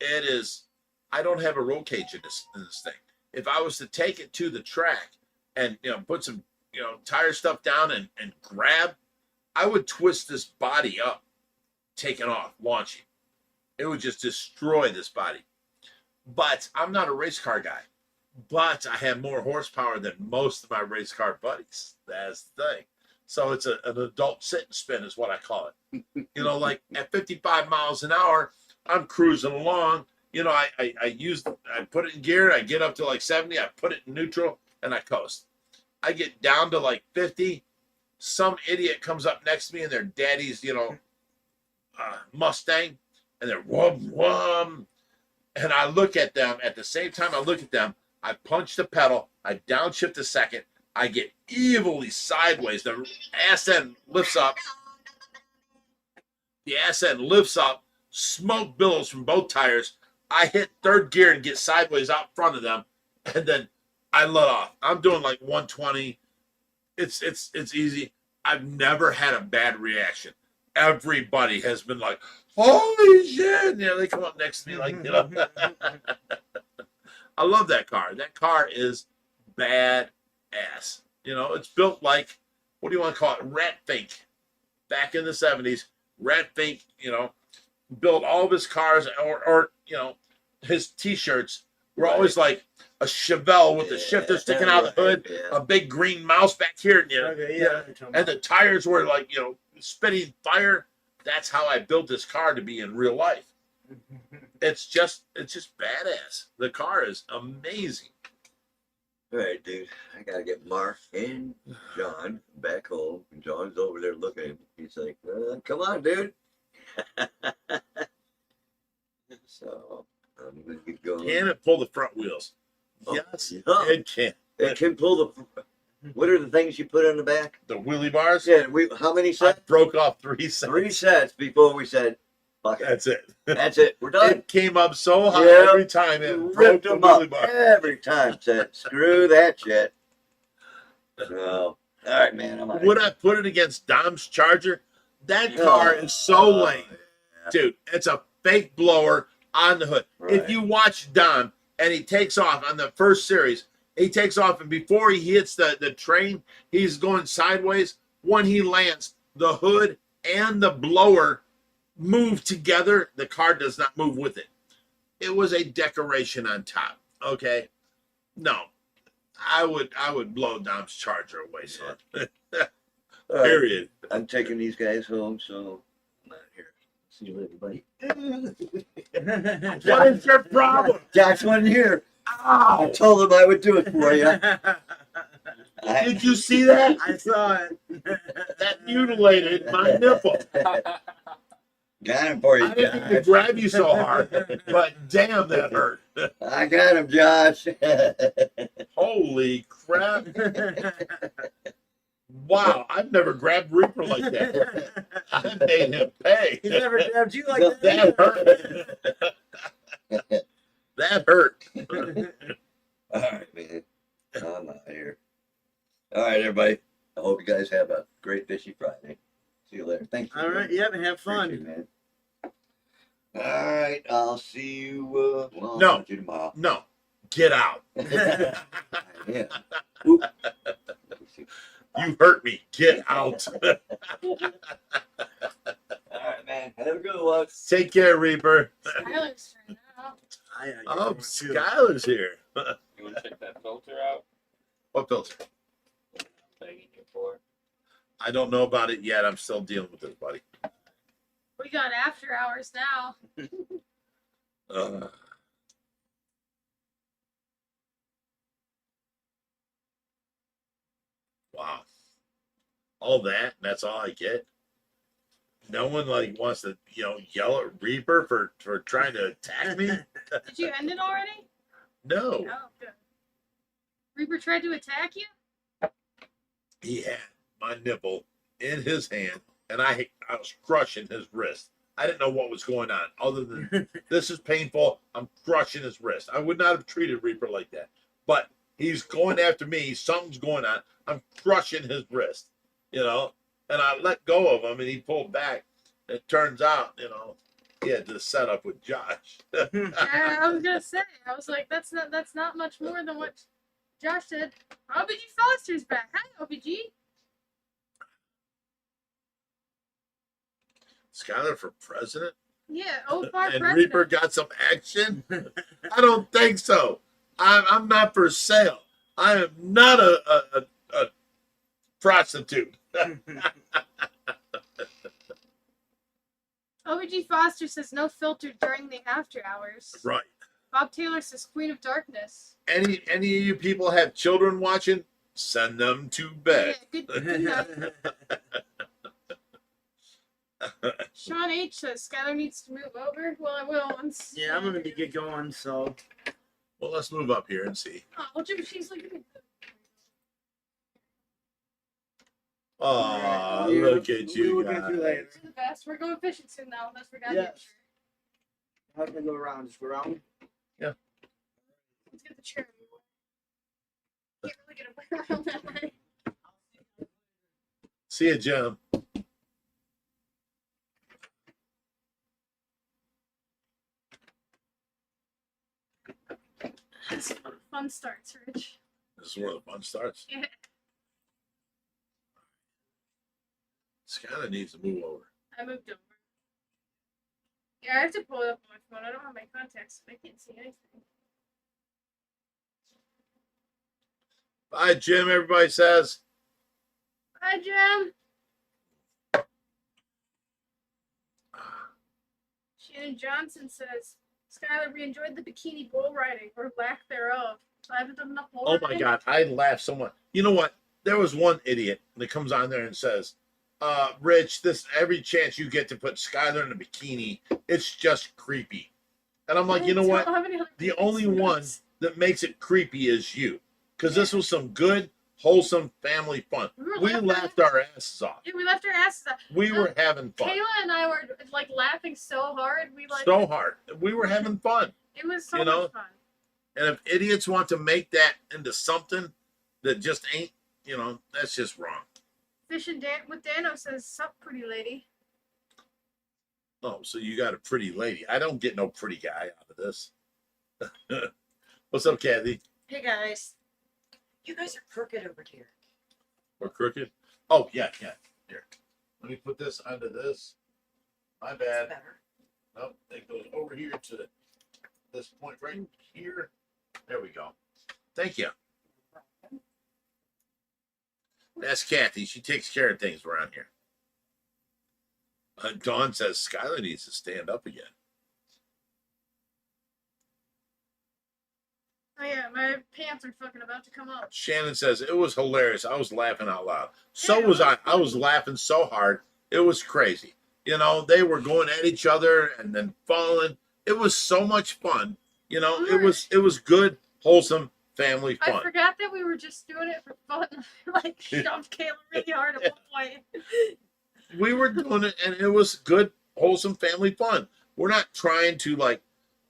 A: It is, I don't have a roll cage in this thing. If I was to take it to the track and, you know, put some, you know, tire stuff down and grab, I would twist this body up, taking off, launching. It would just destroy this body. But I'm not a race car guy. But I have more horsepower than most of my race car buddies. That's the thing. So it's an adult sit and spin is what I call it. You know, like at 55 miles an hour, I'm cruising along. You know, I put it in gear. I get up to like 70. I put it in neutral, and I coast. I get down to like 50. Some idiot comes up next to me in their daddy's, you know, Mustang, and they're whum. And I look at them. At the same time I look at them, I punch the pedal. I downshift a second. I get evilly sideways. The ass end lifts up. The ass end lifts up. Smoke billows from both tires. I hit third gear and get sideways out front of them, and then I let off. I'm doing like 120. It's easy. I've never had a bad reaction. Everybody has been like, "Holy shit!" You know, they come up next to me like, you know. I love that car. That car is badass. You know, it's built like, what do you want to call it? Rat Fink. Back in the 70s, Rat Fink, you know, built all of his cars, or you know, his T-shirts were always like a Chevelle with the shifter sticking out of the hood, a big green mouse back here, you know,
B: Okay, yeah.
A: and the tires were like, you know, spitting fire. That's how I built this car to be in real life. It's just badass. The car is amazing.
C: All right, dude. I gotta get Mark and John back home. And John's over there looking at him. He's like, "Come on, dude." So I'm gonna get going.
A: Can it pull the front wheels?
C: Oh,
A: Yes,
C: yeah.
A: it can.
C: It can pull the. What are the things you put on the back?
A: The wheelie bars?
C: Yeah, how many
A: I
C: sets?
A: broke off 3 sets.
C: 3 sets before we said, "Fuck it."
A: That's it.
C: That's it. We're done.
A: It came up so high
C: Yep.
A: every time it broke
C: Ripped
A: the
C: them
A: wheelie
C: up
A: bar.
C: every time. Said, "Screw that shit." So, all right, man. I'm out.
A: Would I put it against Dom's Charger? That
C: Oh,
A: car is so lame.
C: yeah.
A: Dude, it's a fake blower on the hood.
C: Right.
A: If you watch Dom and he takes off on the first series, he takes off and before he hits the train, he's going sideways. When he lands, the hood and the blower move together. The car does not move with it. It was a decoration on top. Okay. No. I would blow Dom's Charger away, son.
C: All right.
A: Period.
C: I'm taking these guys home, so I'm out here. See you later, buddy.
A: What is your problem?
C: Josh wasn't here. I
A: Ow!
C: told him I would do it for you.
A: Did you see that?
B: I saw it.
A: That mutilated my nipple.
C: Got him for you,
A: I didn't mean to
C: Josh.
A: grab you so hard, but damn, that hurt.
C: I got him, Josh.
A: Holy crap. Wow, I've never grabbed Reaper like that. I made him pay.
B: He never grabbed you like
A: That
B: that.
A: hurt. That hurt.
C: All right, man. I'm out here. All right, everybody. I hope you guys have a great Fishy Friday. See you later. Thank you.
B: All right, yep, have
C: Appreciate
B: fun.
C: it, man. All right, I'll see you. Well, I'll
A: No.
C: talk to you tomorrow.
A: No, get out.
C: Yeah. Oop. Let me see.
A: You hurt me. Get out.
C: All right, man. Have a good one.
A: Take care, Reaper.
E: Skylar's turned out.
A: Oh, Skylar's here.
D: You want to check that filter out?
A: What filter?
D: I'm begging you for.
A: I don't know about it yet. I'm still dealing with this, buddy.
E: We got after hours now.
A: Wow. All that, and that's all I get. No one like wants to, yell at Reaper for trying to attack me.
E: Did you end it already?
A: No,
E: Oh, good. Reaper tried to attack you?
A: he had my nipple in his hand, and I was crushing his wrist. I didn't know what was going on, other than this is painful. I'm crushing his wrist. I would not have treated Reaper like that, but he's going after me. Something's going on. I'm crushing his wrist, and I let go of him, and he pulled back. It turns out, he had this set up with Josh.
E: I was gonna say. I was like, that's not much more than what Josh did. OBG Foster's back. Hi, OBG.
A: Skylar for president?
E: Yeah, OFAR
A: And
E: president.
A: Reaper got some action? I don't think so. I'm not for sale. I am not a prostitute.
E: OBG Foster says no filter during the after hours.
A: Right.
E: Bob Taylor says Queen of Darkness.
A: Any of you people have children watching? Send them to bed.
E: Yeah, good night. Sean H says Skylar needs to move over. Well, I will once.
B: Yeah, I'm gonna get going. So
A: Well, let's move up here and see.
E: Oh, she's like.
A: Oh,
B: Yeah,
A: look at
B: we'll
A: you
B: look at you
A: guys.
B: later.
E: To the best. We're going fishing soon now, unless we're down
B: Yes. How can I go around? Just go around.
E: Let's get the chair. Can't really get away around that way.
A: See you, Jim.
E: That's when the fun starts, Rich.
A: This is where the fun starts.
E: Yeah.
A: Skylar needs to move over.
E: I moved over. Yeah, I have to pull it up on my phone. I don't have my contacts. I can't see anything.
A: Bye, Jim, everybody says.
E: Hi, Jim. Shannon Johnson says, Skylar, we enjoyed the bikini bull riding, or lack thereof. So I haven't done enough
A: Oh my God, I laughed so much. You know what? There was one idiot that comes on there and says, Rich, this every chance you get to put Skylar in a bikini, it's just creepy. And I'm like, you know what? The only one that makes it creepy is you. Because this was some good, wholesome family fun. We laughed our asses off.
E: Yeah, we laughed our asses off.
A: We were having fun.
E: Kayla and I were like laughing so hard.
A: So hard. We were having fun.
E: It was so
A: You know?
E: much fun.
A: And if idiots want to make that into something that just ain't, that's just wrong.
E: Fish and Dan with Dano says, "Sup, pretty lady."
A: Oh, so you got a pretty lady. I don't get no pretty guy out of this. What's up, Kathy?
F: Hey guys, you guys are crooked over here.
A: We're crooked? Oh, yeah. Here. Let me put this under this. My
F: That's
A: bad.
F: better.
A: Nope, it goes over here to this point right here. There we go. Thank you. That's Kathy. She takes care of things around here. Dawn says Skylar needs to stand up again.
E: Oh yeah, my pants are fucking about to come up.
A: Shannon says it was hilarious. I was laughing out loud. So
E: Yeah,
A: was I.
E: it was
A: I was laughing so hard. It was crazy. They were going at each other and then falling. It was so much fun. It was good, wholesome family fun.
E: I forgot that we were just doing it for fun. Like shoved Kayla really hard at one point.
A: We were doing it, and it was good, wholesome family fun. We're not trying to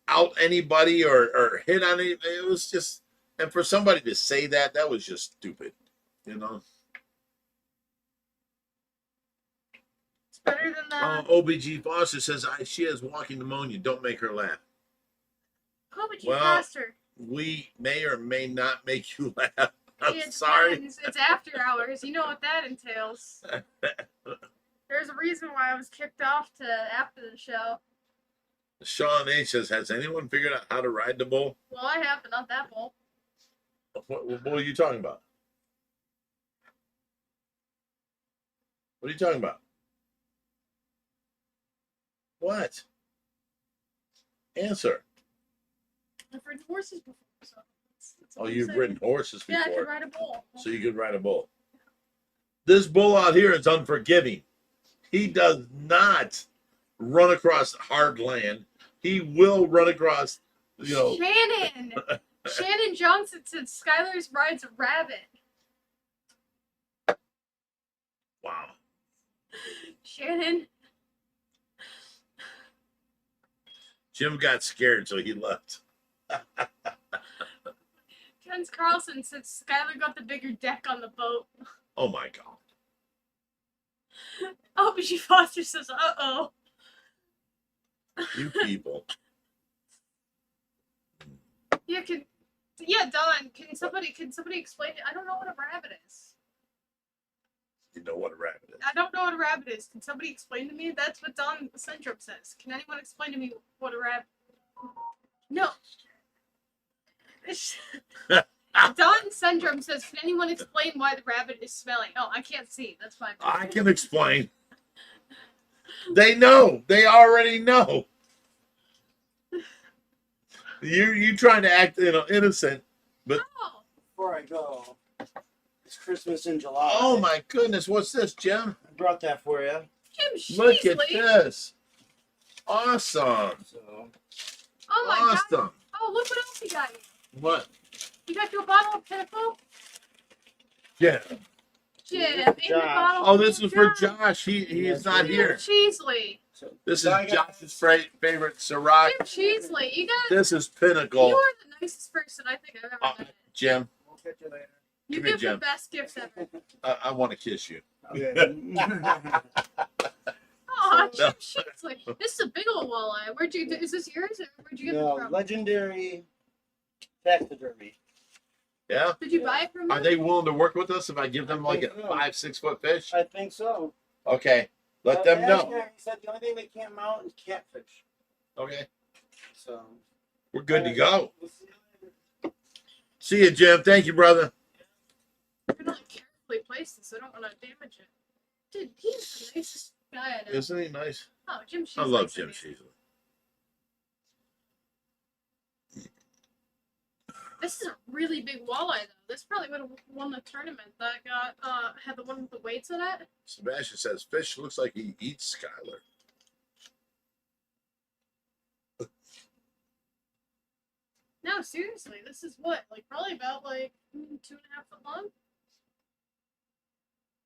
A: out anybody or hit on anybody. It was just, and for somebody to say that was just stupid.
E: It's better than the.
A: OBG Foster says she has walking pneumonia. Don't make her laugh.
E: Who would you
A: Well,
E: faster?
A: We may or may not make you laugh. I'm
E: It
A: sorry.
E: depends. It's after hours. You know what that entails. There's a reason why I was kicked off to after the show.
A: Sean H says, has anyone figured out how to ride the bull?
E: Well, I have, but not that bull.
A: What bull are you talking about? What are you talking about? What? Answer.
E: I've ridden horses before, so. That's all
A: Oh,
E: I'm
A: you've
E: saying.
A: ridden horses
E: Yeah, I
A: before.
E: could ride a bull.
A: So you could ride a bull. This bull out here is unforgiving. He does not run across hard land. He will run across,
E: Shannon! Shannon Johnson said Skylar's rides a rabbit.
A: Wow.
E: Shannon.
A: Jim got scared, so he left.
E: Jens Carlson said Skylar got the bigger deck on the boat.
A: Oh my God.
E: Oh, but she Foster says, uh-oh.
A: You people.
E: Yeah, Don, can somebody explain it? I don't know what a rabbit is.
A: You know what a rabbit is.
E: I don't know what a rabbit is. Can somebody explain to me? That's what Don Syndrome says. Can anyone explain to me what a rabbit? No. Don Syndrome says, can anyone explain why the rabbit is smelling? Oh, I can't see. That's fine.
A: I can explain. They know. They already know. You trying to act innocent, but
E: Oh,
B: Before I go, it's Christmas in July.
A: oh my goodness, what's this, Jim?
B: I brought that for you.
E: Jim
A: Look at
E: Sheasley.
A: this. Awesome.
B: So
E: Oh my god.
A: Awesome.
E: Oh, look what else he got you.
A: What?
E: You got you a bottle of Pinnacle?
A: Yeah.
E: Jim,
B: Josh.
E: in the bottle.
A: Oh, this is for Josh. He is not
E: Jim
A: here.
E: Cheesley.
A: This is
B: I got-
A: Josh's favorite Ciroc.
E: Jim Cheesley. You got.
A: This is
E: You
A: Pinnacle.
E: are the nicest person I think I've ever met.
A: Jim,
B: we'll catch you later.
E: You
A: Give me
E: give
A: Jim.
E: the best gifts ever.
A: I want to kiss you.
B: Okay.
E: Oh,
A: No.
E: Jim Cheesley. This is a big old walleye. Is this yours or where'd you get
B: no,
E: it from?
B: legendary taxidermy.
A: Yeah?
E: Did you buy it from
A: Are
E: them?
A: they willing to work with us if I give them like a
B: I think so.
A: 5-6 foot fish?
B: I think so.
A: Okay. Let them
B: Asked
A: know.
B: him, He said the only thing they can't mount is catfish.
A: Okay.
B: So
A: We're good to go.
B: We'll see you later.
A: See you, Jim. Thank you, brother.
E: I'm gonna carefully place this. I don't want to damage it. Dude, he's the nicest guy I know.
A: Isn't he nice?
E: Oh, Jim Cheesley.
A: I love Jim Sheasley.
E: This is a really big walleye though. This probably would have won the tournament that got had the one with the weights in it.
A: Sebastian says fish looks like he eats Skylar.
E: No, seriously, this is what, like probably about like 2.5 foot long.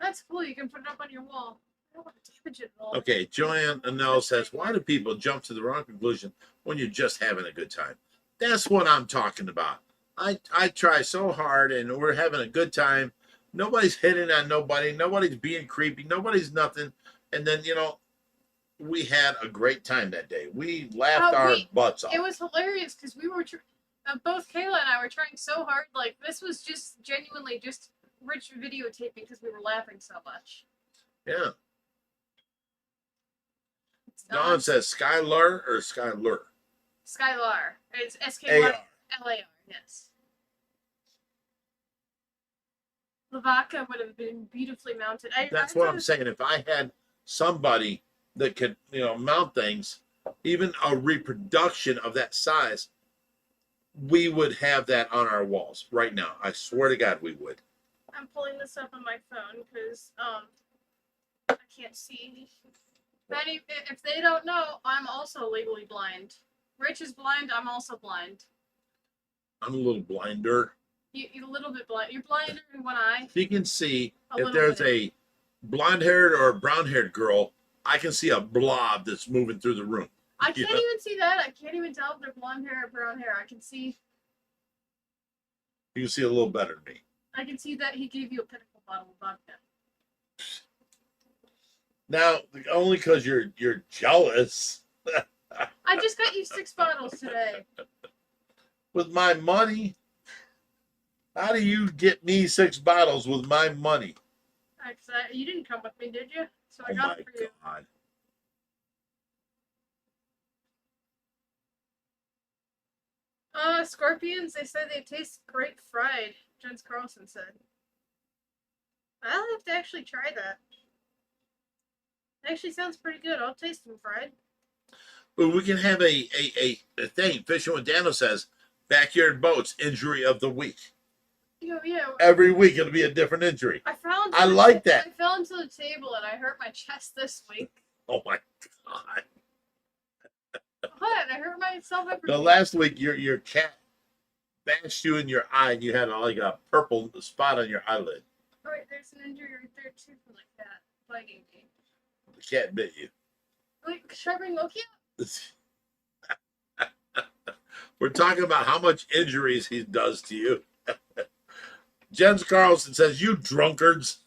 E: That's cool. You can put it up on your wall. I don't want to damage it at all.
A: Okay, Joanne Annell says, why do people jump to the wrong conclusion when you're just having a good time? That's what I'm talking about. I try so hard and we're having a good time. Nobody's hitting on nobody. Nobody's being creepy. Nobody's nothing. And then, we had a great time that day. We laughed our butts off.
E: It was hilarious because we were both Kayla and I were trying so hard. Like this was just genuinely just Rich videotaping because we were laughing so much.
A: Yeah.
E: Dawn
A: Dawn says Skylar or Skylar?
E: Skylar. It's SKYLAR. Yes. Lavaca would have been beautifully mounted.
A: That's what I'm saying. If I had somebody that could, mount things, even a reproduction of that size, we would have that on our walls right now. I swear to God, we would.
E: I'm pulling this up on my phone because I can't see. If they don't know, I'm also legally blind. Rich is blind. I'm also blind.
A: I'm a little blinder.
E: You're a little bit blind. You're blinder in one eye.
A: She can see
E: A
A: if
E: little
A: there's
E: bit.
A: a blonde-haired or brown-haired girl. I can see a blob that's moving through the room.
E: I can't even see that. I can't even tell if they're blonde hair or brown hair. I can see
A: You can see a little better than me.
E: that he gave you a Pinnacle bottle of vodka.
A: Now, only because you're jealous.
E: I just got you 6 bottles today.
A: With my money? How do you get me 6 bottles with my money?
E: You didn't come with me, did you? So I
A: Oh
E: got
A: my
E: it for you.
A: God.
E: Scorpions, they say they taste great fried, Jens Carlson said. I'll have to actually try that. It actually sounds pretty good. I'll taste them fried.
A: Well, we can have a thing. Fishing with Dano says, backyard boats, injury of the week.
E: Yeah.
A: Every week it'll be a different injury.
E: I
A: like that.
E: I fell into the table and I hurt my chest this week.
A: Oh my God.
E: What? I hurt myself every
A: The
E: week.
A: last week your cat bashed you in your eye and you had like a purple spot on your eyelid.
E: Oh, wait, there's an injury right there too from the cat biting me.
A: The cat bit you.
E: Wait, should I bring Loki out?
A: We're talking about how much injuries he does to you. Jens Carlson says, you drunkards.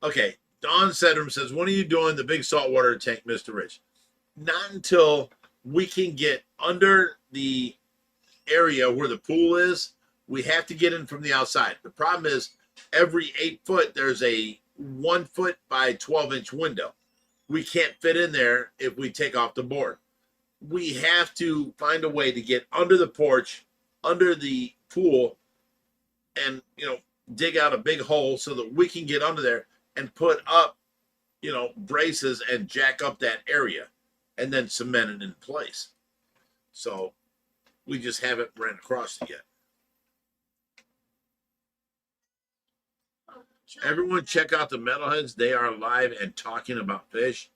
A: Okay, Don Sedrum says, when are you doing the big saltwater tank, Mr. Rich? Not until we can get under the area where the pool is. We have to get in from the outside. The problem is every 8 foot, there's a 1 foot by 12-inch window. We can't fit in there if we take off the board. We have to find a way to get under the porch, under the pool, and, dig out a big hole so that we can get under there and put up, braces and jack up that area and then cement it in place. So we just haven't ran across it yet. Everyone check out the Metalheads. They are live and talking about fish.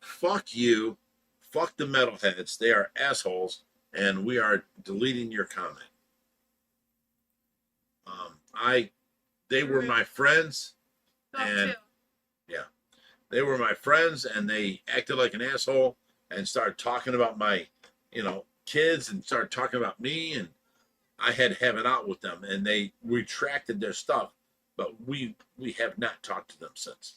A: Fuck you. Fuck the Metalheads. They are assholes. And we are deleting your comment. They were my friends. And they were my friends and they acted like an asshole and started talking about my, kids and started talking about me. And I had to have it out with them and they retracted their stuff. But we have not talked to them since.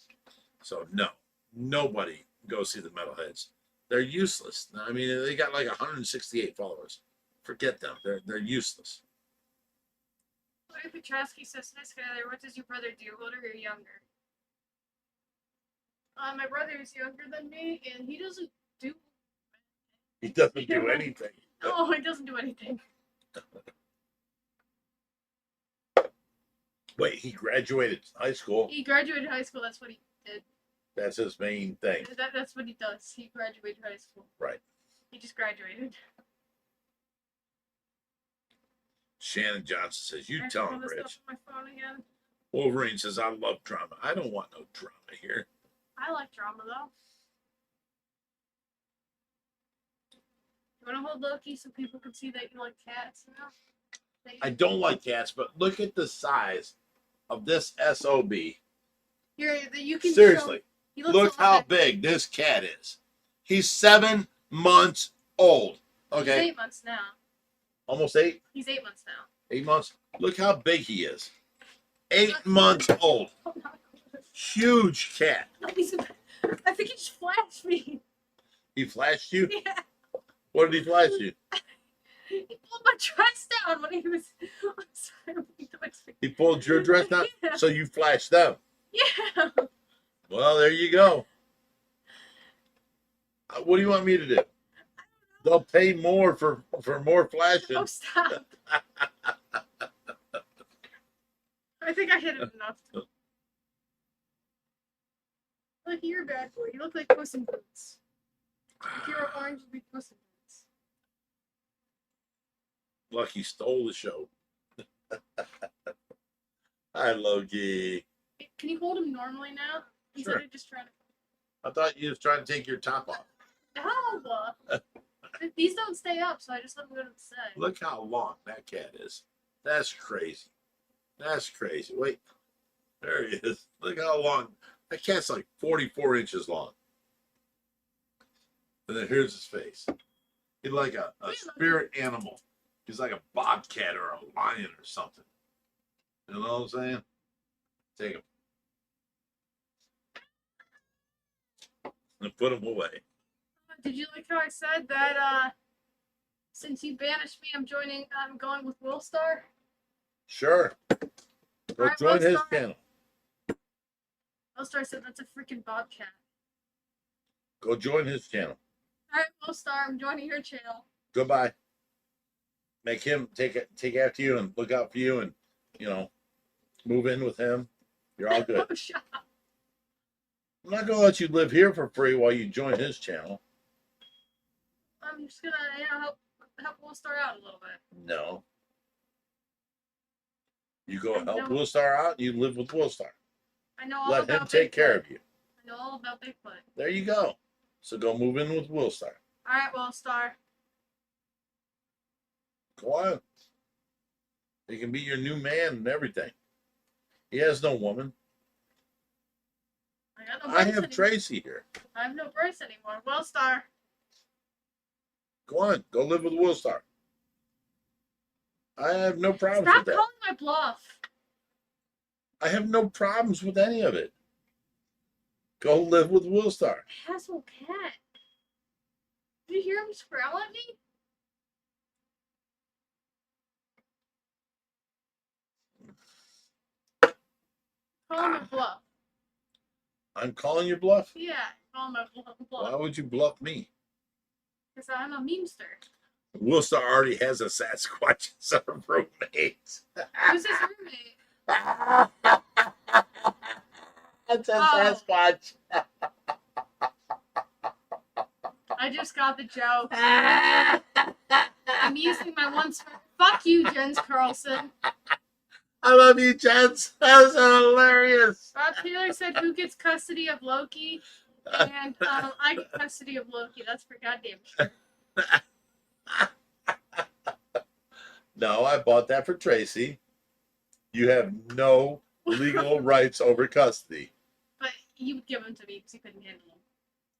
A: So no, nobody go see the Metalheads. They're useless. I mean, they got like 168 followers. Forget them. They're useless.
E: Larry Petrosky says, hi Skylar, what does your brother do? Older or younger? My brother is younger than me and he doesn't do
A: He doesn't do anything.
E: No, he doesn't do anything.
A: Wait, he graduated high school.
E: He graduated high school, that's what he did.
A: That's his main thing.
E: That's what he does. He graduated high school.
A: Right.
E: He just graduated.
A: Shannon Johnson says,
E: I
A: "You
E: have to
A: tell
E: pull
A: him,
E: this
A: Rich."
E: up on my phone again.
A: Wolverine says, "I love drama. I don't want no drama here."
E: I like drama though. You want to hold Loki so people can see that you like cats, you know? That
A: I don't like cats, but look at the size of this SOB.
E: you can
A: Seriously,
E: show, he looks
A: look
E: a lot
A: how
E: big.
A: big this cat is. He's 7 months old.
E: He's
A: Okay,
E: 8 months now.
A: almost 8.
E: He's 8 months now.
A: 8 months. Look how big he is. 8 months old.
E: Oh, no.
A: Huge cat.
E: No, I think he just flashed me.
A: He flashed you?
E: Yeah.
A: What did he flash you?
E: He pulled my dress down when he was. I'm sorry.
A: He pulled your dress down,
E: Yeah.
A: so you flashed them.
E: Yeah.
A: Well, there you go. What do you want me to do? They'll pay more for more flashing.
E: Oh, stop. I think I hit it enough. Look, you're a bad boy. You look like Puss in Boots. If you were orange, you'd be Puss in Boots.
A: Lucky stole the show. Hi, Loki.
E: Can you hold him normally now? Instead
A: Sure.
E: of just trying to.
A: I thought you was trying to take your top off.
E: No! These don't stay up, so I just let them go to the side.
A: Look how long that cat is. That's crazy. That's crazy. Wait. There he is. Look how long. That cat's like 44 inches long. And then here's his face. He's like a spirit animal. He's like a bobcat or a lion or something. You know what I'm saying? Take him. And put him away.
E: Did you like how I said that since you banished me, I'm going with Willstar?
A: Sure. Go
E: Alright,
A: join his
E: Willstar.
A: channel.
E: Willstar said that's a freaking bobcat.
A: Go join his channel.
E: Alright, Willstar, I'm joining your channel.
A: Goodbye. Make him take after you and look out for you and, move in with him. You're all good.
E: Oh, shut up.
A: I'm not going to let you live here for free while you join his channel.
E: I'm just gonna, help Willstar out a little bit.
A: No. You go
E: I
A: help
E: know.
A: Willstar out, you live with Willstar.
E: I know all
A: Let
E: about
A: him take care
E: Bigfoot.
A: of you.
E: I know all about Bigfoot.
A: There you go. So go move in with Willstar.
E: Alright, Willstar.
A: Go on. He can be your new man and everything. He has no woman.
E: I got no
A: I
E: Bryce
A: have
E: anymore.
A: Tracy here.
E: I have no Bryce anymore. Willstar.
A: Go on. Go live with Willstar. I have no problems
E: Stop
A: with that.
E: calling my bluff.
A: I have no problems with any of it. Go live with Willstar.
E: Asshole cat. Did you hear him growl at me? Call him a bluff.
A: I'm calling your bluff.
E: Yeah, call him a bluff.
A: Why would you bluff me?
E: Because I'm a memester.
A: Willstar already has a Sasquatch as a roommate.
E: Who's his roommate?
A: That's a
E: Oh.
A: Sasquatch.
E: I just got the joke. I'm using my one. Fuck you, Jens Carlson.
A: I love you, Jens. That was hilarious.
E: Rob Taylor said, "Who gets custody of Loki?" And I get custody of Loki. That's for goddamn sure.
A: No, I bought that for Tracy. You have no legal rights over custody.
E: But you would give him to me because you couldn't handle him.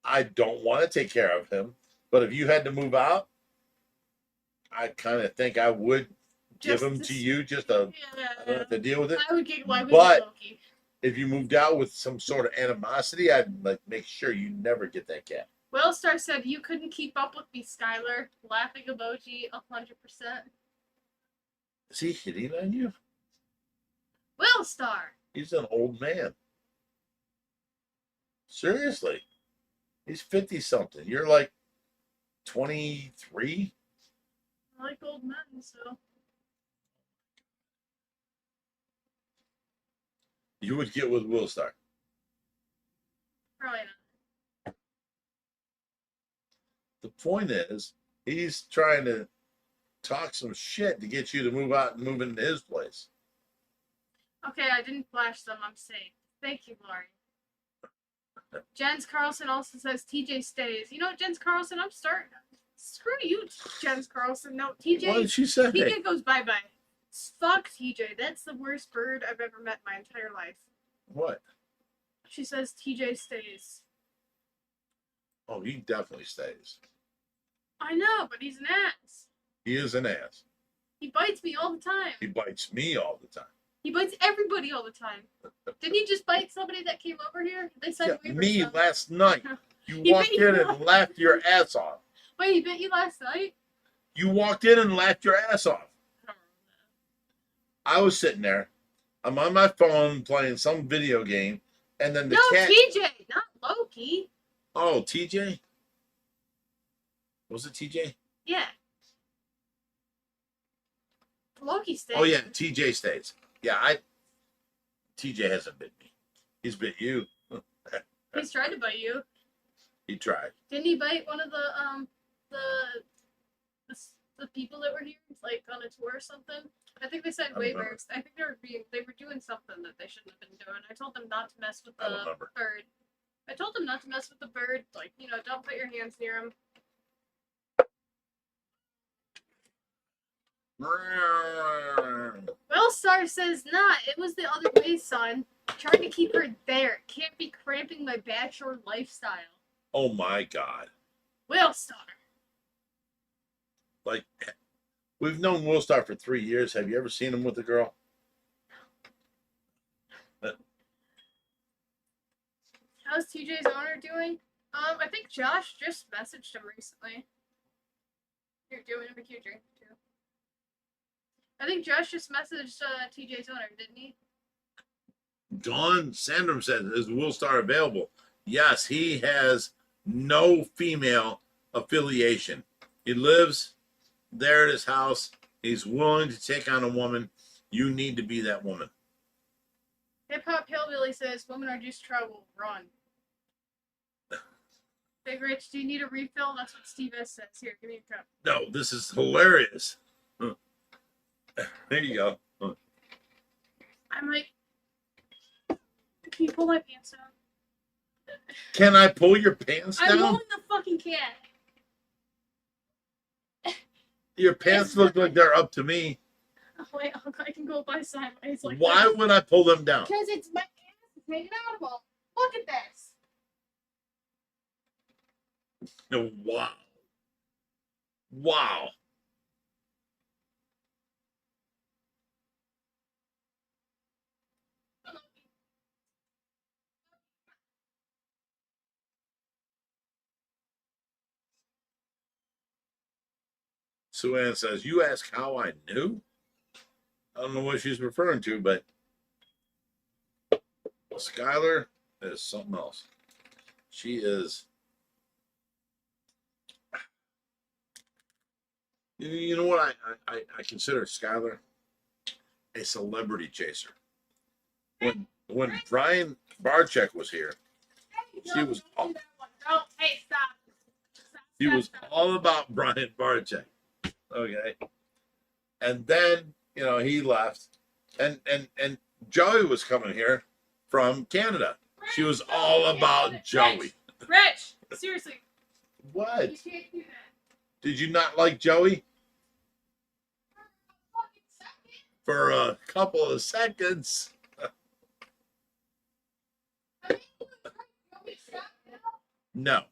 A: I don't want to take care of him, but if you had to move out, I kind of think I would give him to you just to, I don't have to deal with it.
E: I would get
A: But-
E: Loki.
A: If you moved out with some sort of animosity, I'd like make sure you never get that cat.
E: Willstar said you couldn't keep up with me, Skylar. Laughing emoji, 100%.
A: Is he hitting on you?
E: Willstar.
A: He's an old man. Seriously. He's 50 something. You're like 23?
E: I like old men, so
A: You would get with Willstar.
E: probably not.
A: The point is, he's trying to talk some shit to get you to move out and move into his place.
E: Okay, I didn't flash them. I'm safe. Thank you, Lori. Jens Carlson also says TJ stays. You know what, Jens Carlson? I'm starting. Screw you, Jens Carlson. No,
A: What did
E: TJ.
A: she say?
E: TJ goes bye bye. Fuck TJ. That's the worst bird I've ever met in my entire life.
A: What?
E: She says TJ stays.
A: Oh, he definitely stays.
E: I know, but he's an ass.
A: He is an ass.
E: He bites me all the time.
A: He bites me all the time.
E: He bites everybody all the time. Didn't he just bite somebody that came over here? They said
A: Yeah,
E: we were
A: me
E: some-
A: last night. You
E: He
A: walked
E: bit you
A: in and laughed your ass off.
E: Wait, he bit you last night?
A: You walked in and laughed your ass off. I was sitting there. I'm on my phone playing some video game, and then the
E: No,
A: cat.
E: TJ, not Loki.
A: Oh, TJ. Was it TJ?
E: Yeah. Loki stays.
A: Oh yeah, TJ stays. Yeah, TJ hasn't bit me. He's bit you.
E: He's tried to bite you.
A: He tried.
E: Didn't he bite one of the people that were here, like on a tour or something? I think they said
A: I don't remember.
E: waivers. I think they were doing something that they shouldn't have been doing. I told them not to mess with
A: I don't
E: the
A: remember.
E: bird. I told them not to mess with the bird. Like, don't put your hands near him. Well, Star says not. It was the other way, son. Trying to keep her there. Can't be cramping my bachelor lifestyle.
A: Oh my God.
E: Well, Star.
A: Like, we've known Will Star for 3 years. Have you ever seen him with a girl?
E: How's TJ's owner doing? I think Josh just messaged him recently. Here, do you want me to make you a drink too? I think Josh just messaged TJ's owner, didn't he?
A: Dawn Sandrum says, is Will Star available? Yes, he has no female affiliation. He lives there at his house. He's willing to take on a woman. You need to be that woman.
E: Hip Hop Hillbilly says, women are just trouble. Run. Big Rich, do you need a refill? That's what Steve S says. Here, give me a cup.
A: No, this is hilarious. There you go.
E: I'm like, can you pull my pants down?
A: Can I pull your pants
E: I'm
A: down?
E: holding the fucking can.
A: Your pants look like they're up to me.
E: Oh, wait, I can go by sideways. Like
A: Why
E: this.
A: would I pull them down?
E: Because it's my ass is hanging out of them. Look at this.
A: No, wow. Wow. Sue Ann says, you ask how I knew? I don't know what she's referring to, but Skylar is something else. She is. You know what I consider Skylar? A celebrity chaser. When Brian Barczyk was here, she was all,
E: Hey, stop.
A: she was all about Brian Barczyk. Okay. And then, he left. And Joey was coming here from Canada. She was all about Joey.
E: Rich, seriously.
A: What?
E: You can't do that.
A: Did you not like Joey? For a couple of seconds. No.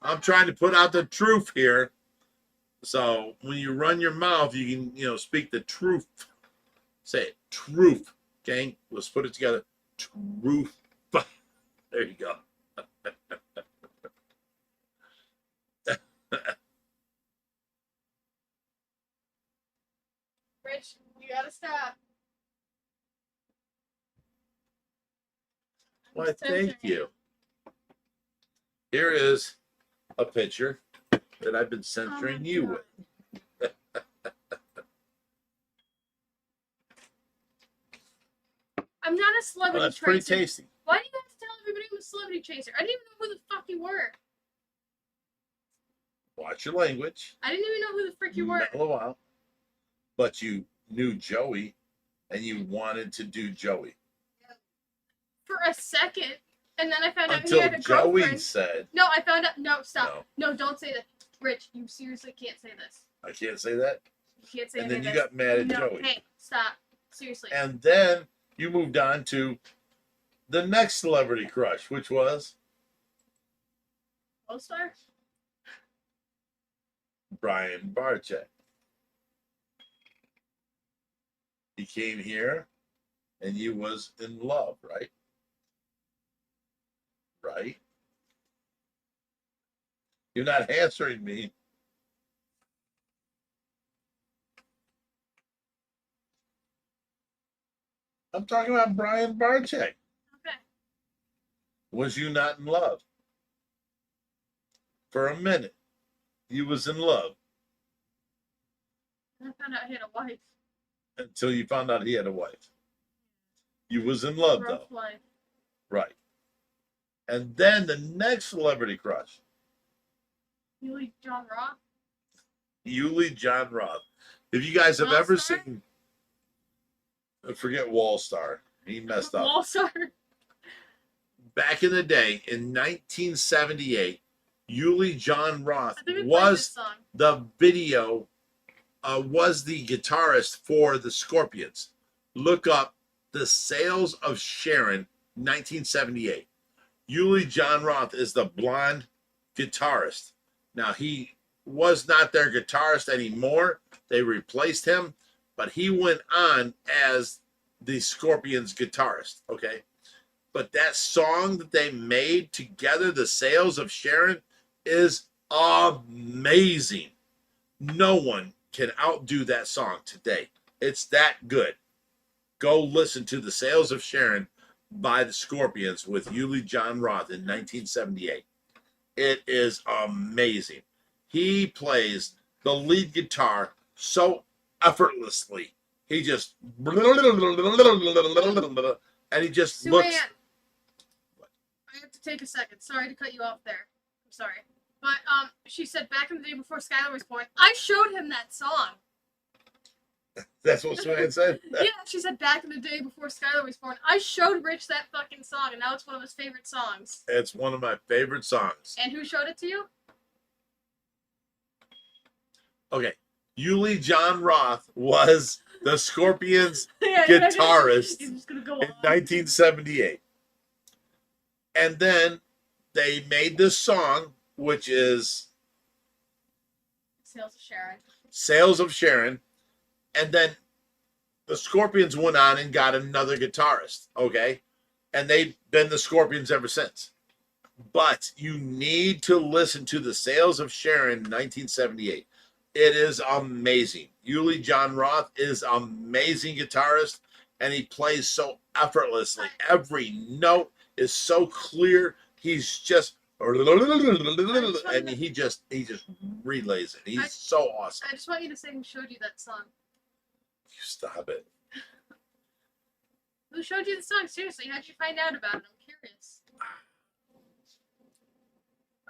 A: I'm trying to put out the truth here. So when you run your mouth, you can, speak the truth. Say it. Truth. Okay? Let's put it together. Truth. There you go.
E: Rich, you gotta stop.
A: Why, thank you. Here is a picture that I've been censoring you with.
E: I'm not a celebrity
A: That's pretty
E: chaser.
A: tasty.
E: Why do you have to tell everybody I'm a celebrity chaser? I didn't even know who the fuck you were.
A: Watch your language.
E: I didn't even know who the frick you were.
A: Mellow out. But you knew Joey, and you wanted to do Joey.
E: For a second, and then I found out he
A: Until
E: had a
A: Joey
E: girlfriend.
A: said,
E: No, I found out. No, stop. No, don't say that. Rich, you seriously can't say this.
A: I can't say that.
E: You can't say
A: And
E: any
A: then
E: of
A: you
E: this.
A: got mad at
E: No,
A: Joey.
E: hey, stop. Seriously.
A: And then you moved on to the next celebrity crush, which was
E: All-Star?
A: Brian Barczyk. He came here and you was in love, right? Right? You're not answering me. I'm talking about Brian Barczyk.
E: Okay.
A: Was you not in love? For a minute, you was in love
E: And I found out he had a wife.
A: until you found out he had a wife. You was in love
E: Rough
A: though,
E: life.
A: right? And then the next celebrity crush,
E: Yuli John Roth?
A: Yuli John Roth. If you guys have ever
E: Wallstar?
A: seen, forget Wallstar, he messed up.
E: All-Star?
A: Back in the day, in 1978, Yuli John Roth
E: I think we played this
A: was
E: song.
A: the video, was the guitarist for the Scorpions. Look up the Sales of Sharon, 1978. Yuli John Roth is the blonde guitarist. Now, he was not their guitarist anymore. They replaced him, but he went on as the Scorpions guitarist, okay? But that song that they made together, The Sales of Sharon, is amazing. No one can outdo that song today. It's that good. Go listen to The Sales of Sharon by the Scorpions with Yuli John Roth in 1978. It is amazing. He plays the lead guitar so effortlessly. He just and he just
E: Sue
A: looks.
E: Ann. I have to take a second. Sorry to cut you off there. I'm sorry. But she said back in the day before Skylar was born, I showed him that song.
A: That's what Sue said.
E: Yeah, she said back in the day before Skylar was born, I showed Rich that fucking song, and now it's one of his favorite songs.
A: It's one of my favorite songs.
E: And who showed it to you?
A: Okay, Yuli John Roth was the Scorpions
E: Yeah,
A: guitarist
E: He's just gonna go
A: in
E: on.
A: 1978. And then they made this song, which is
E: Sales of Sharon.
A: Sales of Sharon. And then the Scorpions went on and got another guitarist, okay? And they've been the Scorpions ever since. But you need to listen to the Sales of Sharon 1978. It is amazing. Yuli John Roth is amazing guitarist, and he plays so effortlessly. Every note is so clear. He's just and he just relays it. He's so awesome.
E: I just want you to say who showed you that song.
A: You stop it.
E: Who showed you the song? Seriously, how'd you find out about it? I'm curious.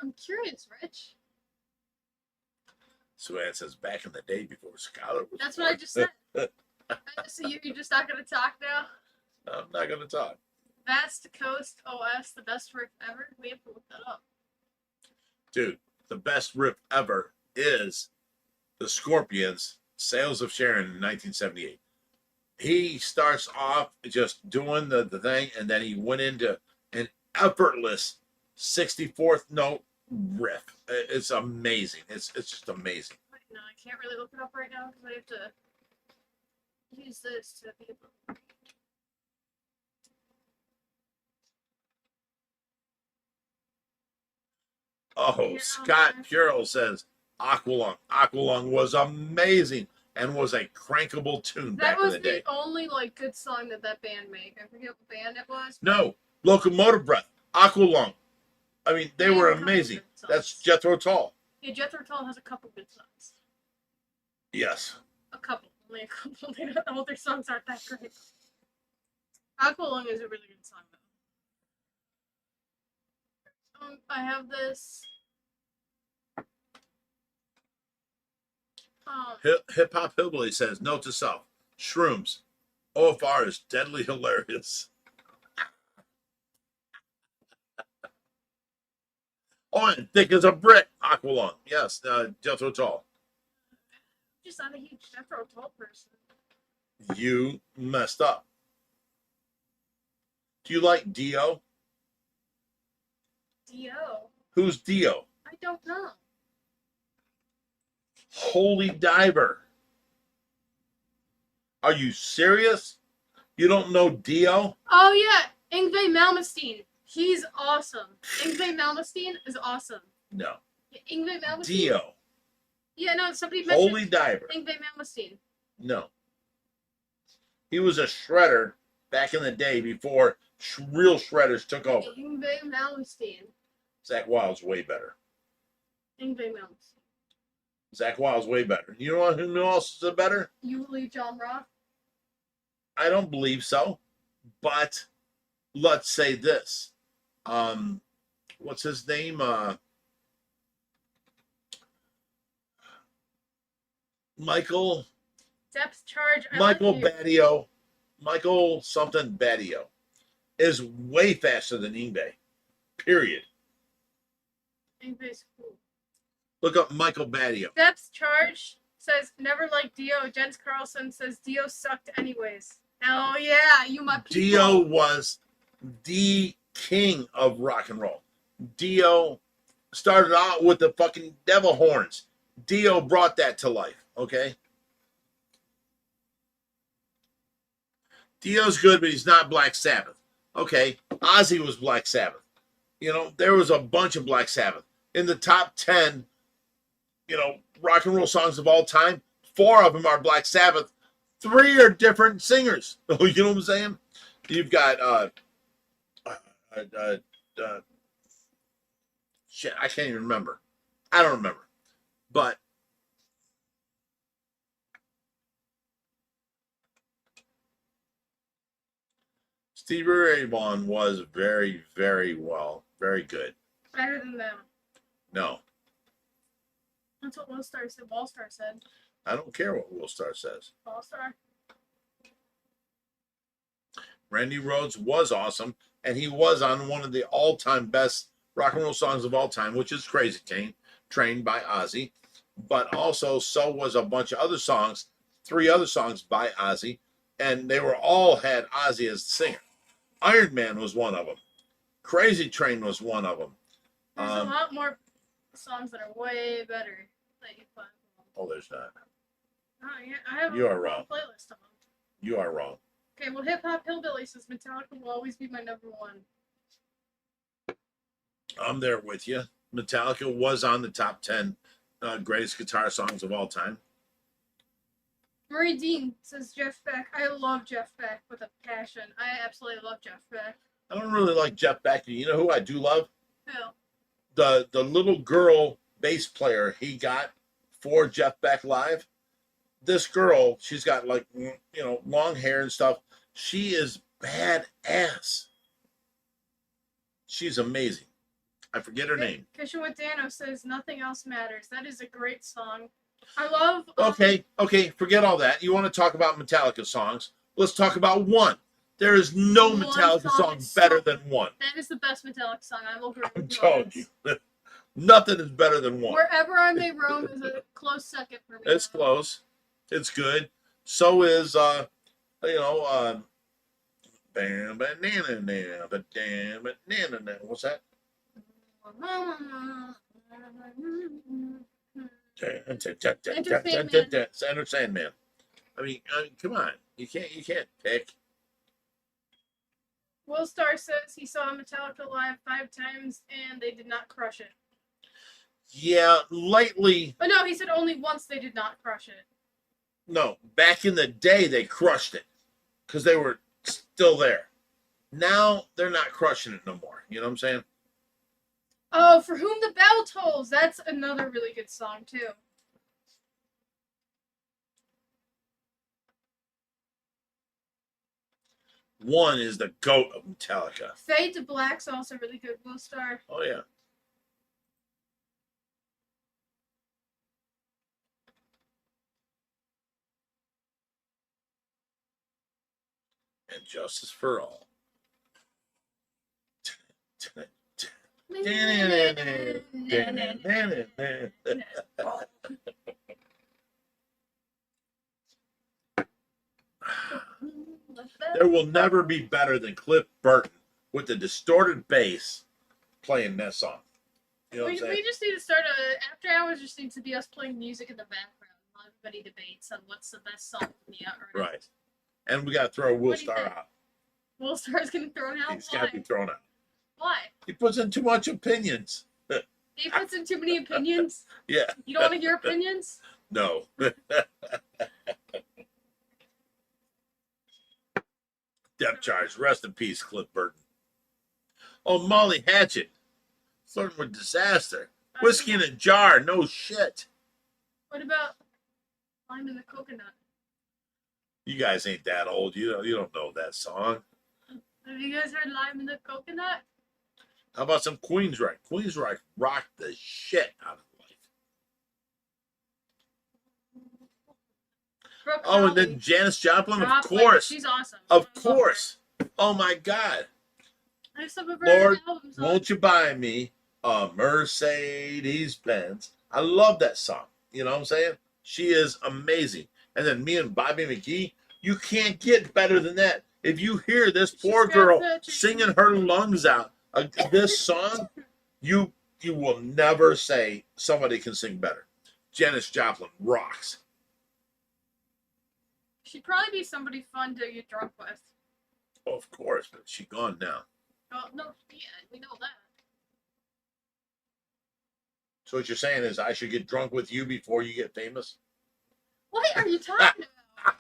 E: I'm curious, Rich.
A: Sue Ann says back in the day before Skylar was
E: That's
A: born.
E: what I just said. So you're just not gonna talk now?
A: I'm not going to talk.
E: Vast Coast OS, the best riff ever? We have to look that up.
A: Dude, the best riff ever is the Scorpions, Sales of Sharon in 1978. He starts off just doing the thing, and then he went into an effortless 64th note riff. It's amazing. It's just amazing.
E: Wait, no, I can't really look it up right now because I have to use this to be able to read.
A: Oh, Scott Purell says Aqualung. Aqualung was amazing and was a crankable tune
E: That
A: back in
E: was
A: the
E: the
A: day.
E: only like good song that band made. I forget what band it was.
A: No, Locomotive Breath, Aqualung. I mean, they
E: They
A: were
E: have a couple
A: amazing.
E: good songs.
A: That's Jethro Tull.
E: Yeah, Jethro Tull has a couple good songs.
A: Yes.
E: A couple, only a couple. They don't, all their songs aren't that great. Aqualung is a really good song though. I have this.
A: Hip Hop Hillbilly says, note to self, shrooms. OFR is deadly hilarious. Oh, and thick as a brick. Aqualung. Yes, Jethro Tull.
E: Just not a huge Jethro Tull person.
A: You messed up. Do you like Dio?
E: Dio.
A: Who's Dio?
E: I don't know.
A: Holy Diver. Are you serious? You don't know Dio?
E: Oh yeah, Yngwie Malmsteen. He's awesome. Yngwie Malmsteen is awesome.
A: No.
E: Yeah, Yngwie Malmsteen.
A: Dio.
E: Yeah, no, somebody mentioned
A: Holy Diver.
E: Yngwie Malmsteen.
A: No. He was a shredder back in the day before real shredders took over.
E: Yngwie Malmsteen.
A: Zach Wild's way better.
E: Yngwie Malmsteen.
A: Zach Wild's way better. You know who else is better?
E: You believe John Roth?
A: I don't believe so. But let's say this. What's his name? Michael
E: Depth charge.
A: Michael
E: like you.
A: Badio. Michael something Badio is way faster than Yngwie. Period.
E: Yngwie's cool.
A: Look up Michael Badio.
E: Depth charge says never liked Dio. Jens Carlson says Dio sucked anyways. Oh yeah, you my people.
A: Dio was the king of rock and roll. Dio started out with the fucking devil horns. Dio brought that to life, okay? Dio's good, but he's not Black Sabbath. Okay, Ozzy was Black Sabbath. You know, there was a bunch of Black Sabbath. In the top 10, rock and roll songs of all time, 4 of them are Black Sabbath. 3 are different singers. You know what I'm saying? You've got shit, I can't even remember. I don't remember. But Stevie Ray Vaughan was very, very very good.
E: Better than them.
A: No,
E: That's what Wallstar said. Wallstar said.
A: I don't care what Willstar says.
E: Wallstar.
A: Randy Rhoads was awesome, and he was on one of the all-time best rock and roll songs of all time, which is Crazy Train by Ozzy. But also, so was a bunch of other songs, 3 other songs by Ozzy, and they were all had Ozzy as the singer. Iron Man was one of them. Crazy Train was one of them.
E: There's a lot more songs that are way better that you put.
A: Oh, there's not.
E: Oh yeah, I have
A: You
E: a
A: are wrong.
E: playlist of them.
A: You are wrong.
E: Okay, well, Hip Hop Hillbilly says Metallica will always be my number 1.
A: I'm there with you. Metallica was on the top 10 greatest guitar songs of all time.
E: Marie Dean says Jeff Beck. I love Jeff Beck with a passion. I absolutely love Jeff Beck.
A: I don't really like Jeff Beck. You know who I do love?
E: Who?
A: The little girl bass player he got for Jeff Beck live. This girl, she's got long hair and stuff. She is badass. She's amazing. I forget her name.
E: Kishua Dano says Nothing Else Matters. That is a great song. I love.
A: Okay. Forget all that. You want to talk about Metallica songs? Let's talk about one. There is no
E: One
A: Metallica
E: song
A: song
E: is
A: better
E: so-
A: than one.
E: That is the best Metallica song. I will agree
A: I'm
E: with
A: telling
E: you.
A: you. Nothing is better than one.
E: Wherever I May Roam is a close second for me.
A: It's close. It's good. So is bam banana now, but damn banana now. What's that? Enter Sandman. I mean, come on. You can't pick.
E: Will Star says he saw Metallica live 5 times and they did not crush it.
A: Yeah, lately,
E: But no, he said only once they did not crush it.
A: no. Back in the day, they crushed it because they were still there. Now they're not crushing it no more. You know what I'm saying?
E: Oh, For Whom the Bell Tolls. That's another really good song, too.
A: One is the GOAT of Metallica.
E: Fade to Black's also really good. Will Star.
A: Oh yeah. And justice for all. There will never be better than Cliff Burton with the distorted bass playing that song. You know what I'm saying?
E: We just need to start after hours. Just needs to be us playing music in the background while everybody debates on what's the best song from the outright.
A: Right. And we got to throw Will
E: What do you
A: Star
E: think?
A: out.
E: Will Star's getting thrown out.
A: He's
E: Why?
A: got to be thrown out.
E: Why?
A: He puts in too much opinions.
E: He puts in too many opinions.
A: Yeah.
E: You don't want to hear opinions?
A: No. Depth charge. Rest in peace, Cliff Burton. Oh, Molly Hatchet. Flirting with disaster. Whiskey in a jar. No shit.
E: What about Lime in the Coconut?
A: You guys ain't that old. You don't know that song.
E: Have you guys heard Lime in the Coconut?
A: How about some Queensryche? Queensryche rocked the shit out of life.
E: Brooke
A: Oh, and
E: Holley.
A: then Janis Joplin, of
E: Drop, like,
A: course.
E: she's awesome.
A: Of
E: I love her.
A: course. Oh my God.
E: I have some of her
A: Lord,
E: albums on.
A: won't you buy me a Mercedes Benz? I love that song. You know what I'm saying? She is amazing. And then me and Bobby McGee, you can't get better than that. If you hear this poor
E: She's
A: girl
E: got such a-
A: singing her lungs out, this song, you will never say somebody can sing better. Janis Joplin rocks.
E: She'd probably be somebody fun to get drunk with.
A: Oh, of course, but she's gone now.
E: Oh, no, yeah, we know that.
A: So what you're saying is I should get drunk with you before you get famous?
E: What are you talking about?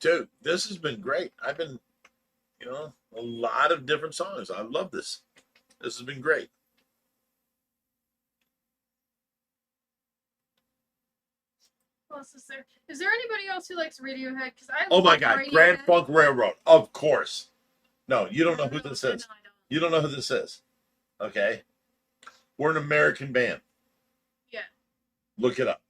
A: Dude, this has been great. I've been, a lot of different songs. I love this. This has been great.
E: What else is there? Is there anybody else who likes Radiohead? Because I
A: Oh my
E: love
A: God,
E: Radiohead.
A: Grand Funk Railroad. Of course. No, you don't know who
E: No,
A: this
E: I
A: is.
E: know, I don't.
A: You don't know who this is. Okay? We're an American band.
E: Yeah.
A: Look it up.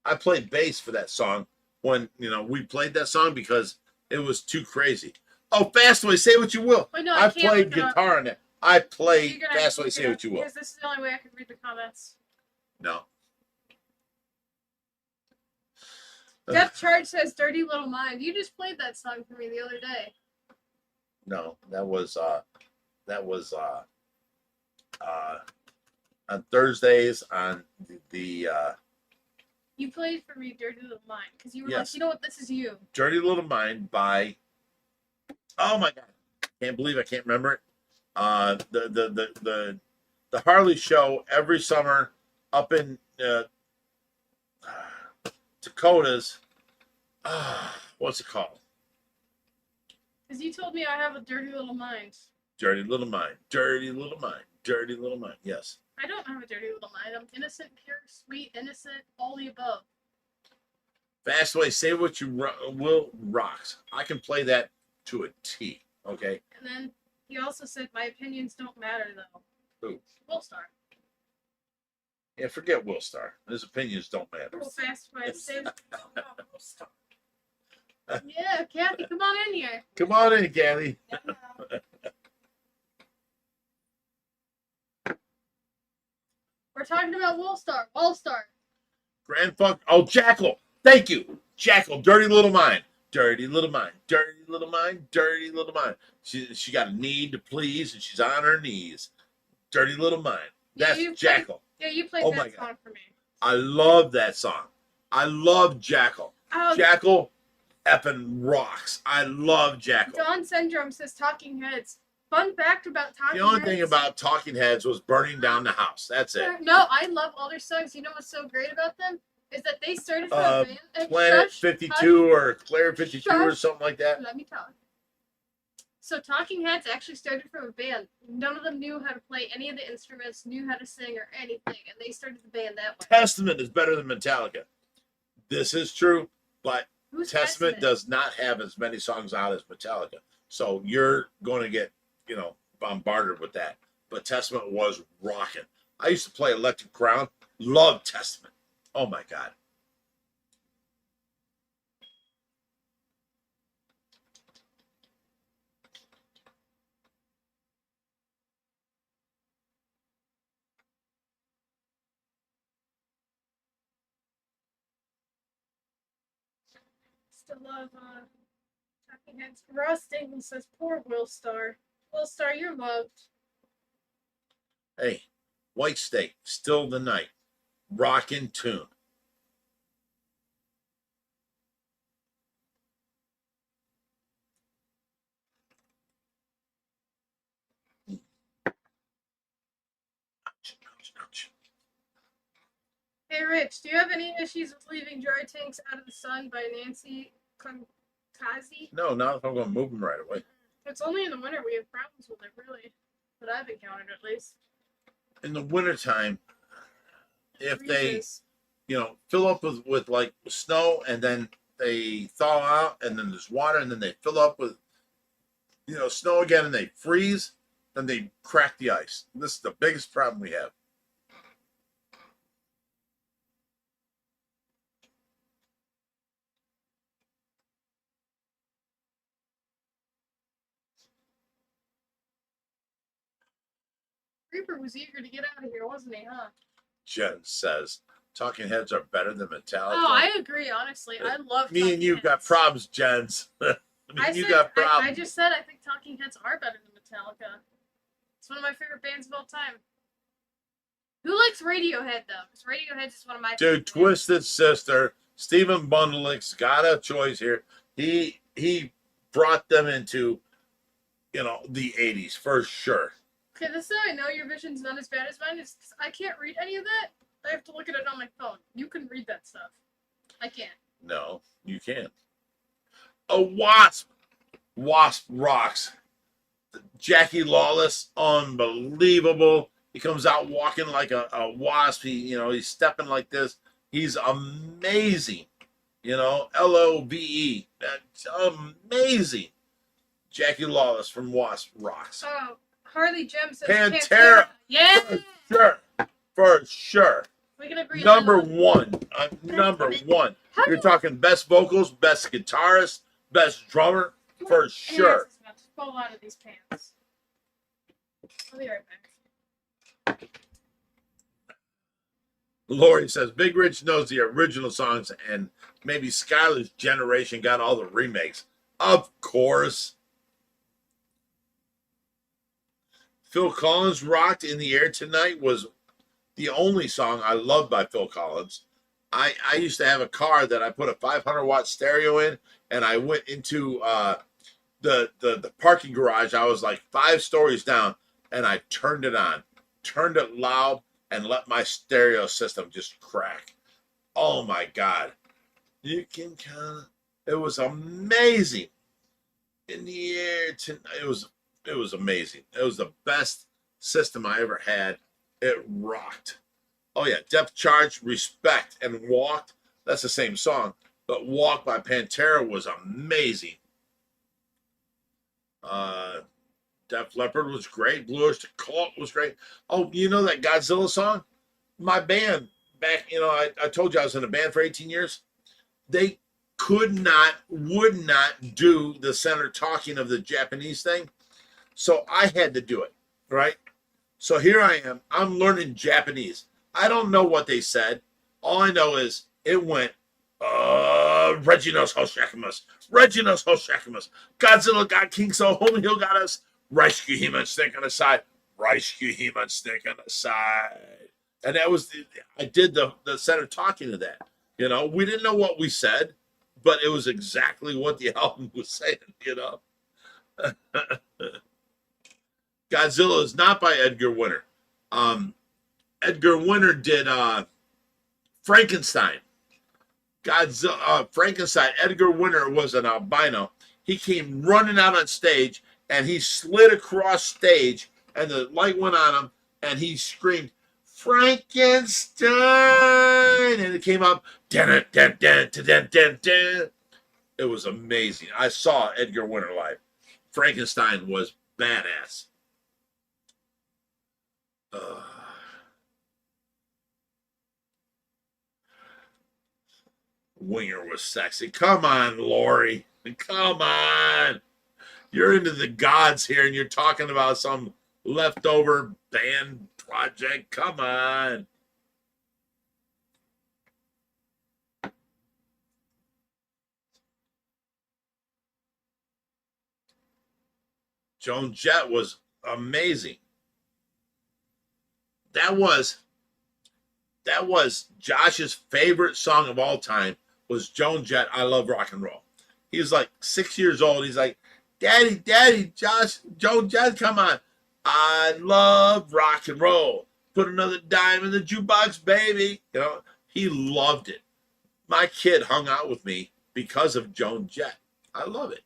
A: I played bass for that song when, we played that song because it was too crazy. Oh, Fastway, say what you will.
E: Wait, no,
A: I
E: I can't
A: played
E: look it up.
A: guitar on it. I
E: You're
A: played
E: gonna have to
A: Fastway,
E: look it
A: say
E: up
A: what you will.
E: Because this is the only way I can read the comments.
A: No.
E: Depth Charge says "Dirty Little Mind." You just played that song for me the other day.
A: No, that was on Thursdays on the
E: You played for me "Dirty Little Mind" because you were
A: Yes.
E: like, you know what, this is you.
A: Dirty Little Mind by, oh my God, can't believe I can't remember it. The Harley Show every summer up in Dakotas. What's it called?
E: Because you told me I have a dirty little mind.
A: Dirty Little Mind. Dirty Little Mind. Dirty Little Mind. Yes.
E: I don't have a dirty little mind. I'm innocent, pure, sweet, innocent, all the above.
A: Fastway, say what you will rocks. I can play that to a T. Okay.
E: And then he also said, my opinions don't matter, though.
A: Who?
E: Will Star.
A: Yeah, forget Will Star. His opinions don't matter.
E: Real fast, but I said,
F: Will Star.
E: yeah, Kathy, come on in here.
A: Come on in, Kathy.
E: We're talking about Will Star. Will Star.
A: Grand Funk. Oh, Jackal. Thank you. Jackal. Dirty Little Mind. Dirty Little Mind. Dirty Little Mind. Dirty Little Mind. She got a need to please, and she's on her knees. Dirty Little Mind. That's
E: you
A: Jackal.
E: Yeah, you played
A: Oh my
E: that
A: God.
E: song for me.
A: I love that song. I love Jackal.
E: Oh,
A: Jackal effing rocks. I love Jackal.
E: Dawn Syndrome says Talking Heads. Fun fact about Talking
A: The only
E: Heads.
A: thing about Talking Heads was burning down the house. That's it.
E: No, I love all their songs. You know what's so great about them? Is that they started from a band.
A: Planet 52 or Claire 52 or
E: Shush.
A: something like that.
E: Let me talk. So Talking Heads actually started from a band. None of them knew how to play any of the instruments, knew how to sing or anything, and they started the band that way.
A: Testament is better than Metallica. This is true, but
E: Who's
A: Testament does not have as many songs out as Metallica. So you're going to get, bombarded with that. But Testament was rocking. I used to play Electric Crown. Loved Testament. Oh my God.
E: Still love Talking Heads. Ross Dingman says, "Poor Will Star. Will Star, you're loved."
A: Hey, White Snake, Still the Night. Rockin' tune. Ouch, ouch, ouch.
E: Hey, Rich, do you have any issues with leaving dry tanks out of the sun by Nancy Kazi?
A: No, not if I'm going to move them right away.
E: It's only in the winter we have problems with it, really. That I've encountered, at least.
A: In the wintertime, if they,
E: Freezes.
A: fill up with like snow and then they thaw out and then there's water and then they fill up with, snow again and they freeze, then they crack the ice. This is the biggest problem we have.
E: Reaper was eager to get out of here, wasn't he, huh?
A: Jen says, Talking Heads are better than Metallica.
E: Oh, I agree, honestly. I love
A: Me and you
E: Talking
A: got
E: Heads.
A: problems, Jens. You got
E: I
A: problems.
E: just said I think Talking Heads are better than Metallica. It's one of my favorite bands of all time. Who likes Radiohead, though? Because Radiohead is one of my
A: Dude,
E: favorite bands.
A: Twisted Sister, Stephen Bundlick's got a choice here. He brought them into, the 80s for sure.
E: Okay, this is how I know your vision's not as bad as mine, is 'cause I can't read any of that. I have to look at it on my phone. You can read that stuff. I can't.
A: No, you can't. A Wasp. Wasp rocks. Jackie Lawless, unbelievable. He comes out walking like a wasp. He's stepping like this. He's amazing. LOVE. That's amazing. Jackie Lawless from Wasp rocks.
E: Oh, Harley Gem says
A: Pantera.
E: Yeah!
A: For sure.
E: We can agree
A: Number
E: on that.
A: one. Number one.
E: How do
A: You're talking best vocals, best guitarist, best drummer, for sure.
E: It's about to fall out of these pants. I'll be right back.
A: Lori says Big Rich knows the original songs, and maybe Skylar's generation got all the remakes. Of course. Phil Collins' Rocked in the Air Tonight was the only song I loved by Phil Collins. I used to have a car that I put a 500-watt stereo in, and I went into the parking garage. I was like 5 stories down, and I turned it on, turned it loud, and let my stereo system just crack. Oh my God. You can kind of, it was amazing. In the air tonight, it was amazing. It was the best system I ever had. It rocked. Oh yeah, Depth Charge, Respect, and Walked. That's the same song, but Walk by Pantera was amazing. Def Leppard was great. Bluish to Cult was great. Oh, you know that Godzilla song? My band back, I told you I was in a band for 18 years. They would not do the center talking of the Japanese thing. So I had to do it, right? So here I am. I'm learning Japanese. I don't know what they said. All I know is it went, Reginos Hoshakimas. Reginos Hoshakimas. Godzilla got King So Home Hill got us. Rescue him and Snake on the side. Rescue him and Snake on the side. And that was, I did the center talking to that. We didn't know what we said, but it was exactly what the album was saying, Godzilla is not by Edgar Winter. Edgar Winter did Frankenstein. Frankenstein. Edgar Winter was an albino. He came running out on stage and he slid across stage and the light went on him and he screamed, Frankenstein! And it came up, dun, dun, dun, dun, dun, dun, dun. It was amazing. I saw Edgar Winter live. Frankenstein was badass. Ugh. Winger was sexy. Come on, Lori. Come on. You're into the gods here and you're talking about some leftover band project. Come on. Joan Jett was amazing. That was Josh's favorite song of all time was Joan Jett, I Love Rock and Roll. He was like 6 years old. He's like, Daddy, Josh, Joan Jett, come on. I love rock and roll. Put another dime in the jukebox, baby. You know, he loved it. My kid hung out with me because of Joan Jett. I love it.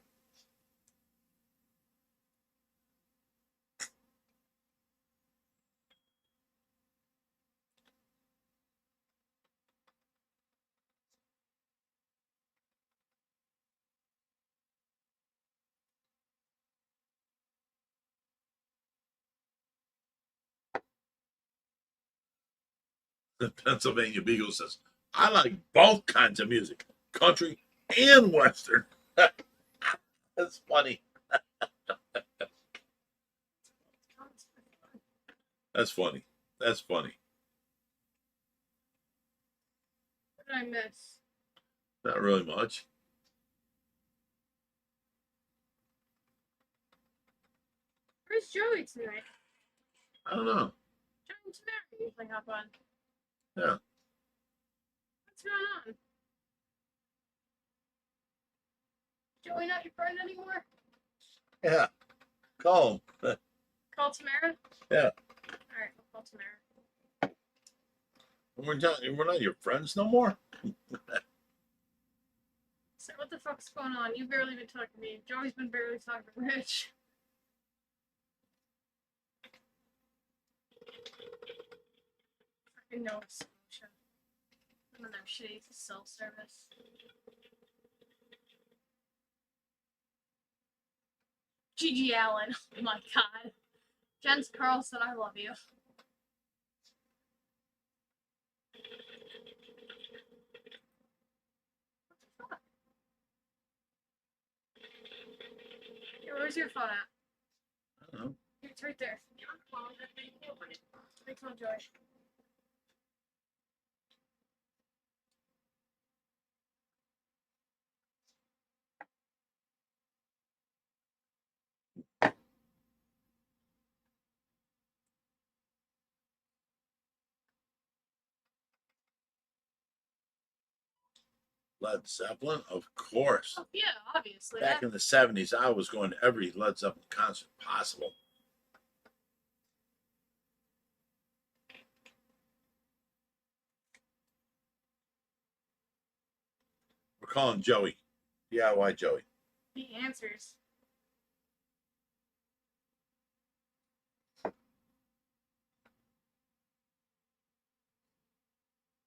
A: The Pennsylvania Beagle says, I like both kinds of music, country and Western. That's funny. That's funny. That's funny.
E: What did I miss?
A: Not really much.
E: Where's Joey tonight?
A: I don't know.
E: Joey and Tamara usually hop on.
A: Yeah.
E: What's going on? Joey not your friend anymore?
A: Yeah. Call him.
E: Call Tamara?
A: Yeah.
E: Alright, we'll call Tamara.
A: We're not your friends no more.
E: So what the fuck's going on? You've barely been talking to me. Joey's been barely talking to Rich. I know it's solution. None of them shitty self-service. Gigi Allen. Oh my god. Jens Carlson, I love you. What the fuck? Hey, where's your phone at?
A: I don't know.
E: It's right there. I told Joy.
A: Led Zeppelin, of course.
E: Oh, yeah, obviously.
A: Back in the 70s, I was going to every Led Zeppelin concert possible. We're calling Joey. DIY Joey.
E: He answers.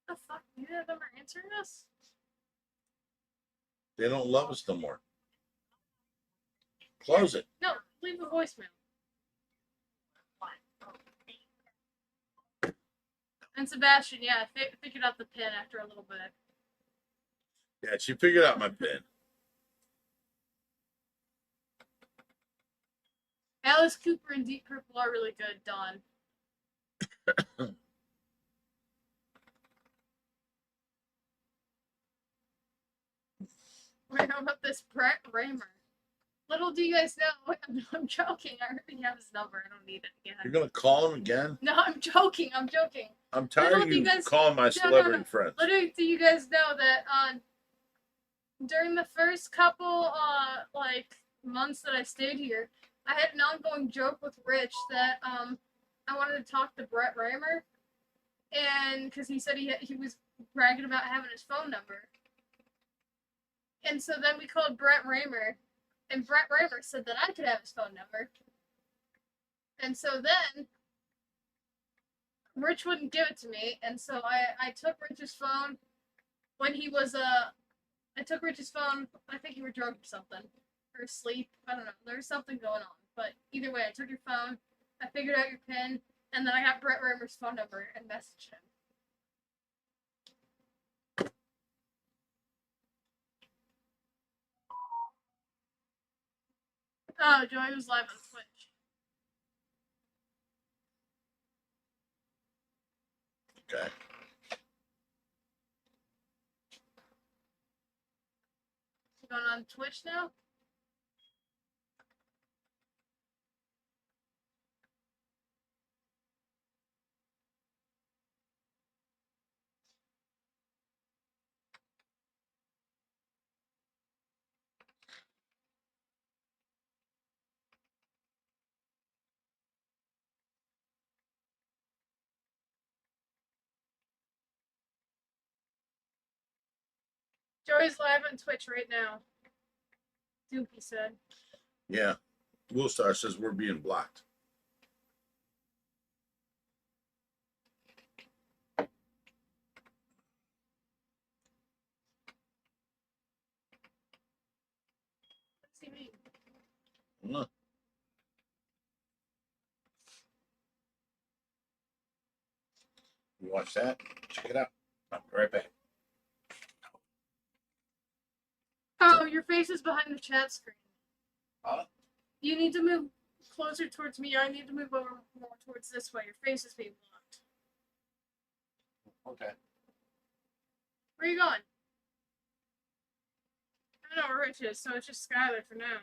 E: The fuck? Neither of them are answering us?
A: They don't love us no more. Close it.
E: No, leave a voicemail. And Sebastian, yeah, figured out the pin after a little bit.
A: Yeah, she figured out my pin.
E: Alice Cooper and Deep Purple are really good, Dawn. Wait, how about this Brett Raymer? Little do you guys know, I'm joking. I already have his number. I don't need it
A: You're
E: again.
A: gonna call him again?
E: No, I'm joking. I'm joking.
A: I'm tired
E: Little
A: of
E: do you
A: you
E: guys-
A: calling my
E: no,
A: celebrity
E: no.
A: friends.
E: Little do you guys know that during the first couple like months that I stayed here, I had an ongoing joke with Rich that I wanted to talk to Brett Raymer, and because he said he was bragging about having his phone number, and so then we called Brett Raymer, and Brett Raymer said that I could have his phone number, and so then Rich wouldn't give it to me, and so I took Rich's phone when he was I took Rich's phone. I think you were drunk or something, or asleep. I don't know. There was something going on. But either way, I took your phone. I figured out your PIN, And then I got Brett Reimer's phone number and messaged him. Oh, Joey was live on Twitch.
A: Okay.
E: You going on Twitch now? Joey's live on Twitch right now. Dookie said.
A: Yeah. Woolstar says we're being blocked.
E: What's he mean?
A: Look. You watch that? Check it out. I'll be right back.
E: Oh, your face is behind the chat screen.
A: Huh?
E: You need to move closer towards me. I need to move over more towards this way. Your face is being blocked.
A: Okay.
E: Where are you going? I don't know where Rich is, so it's just Skylar for now.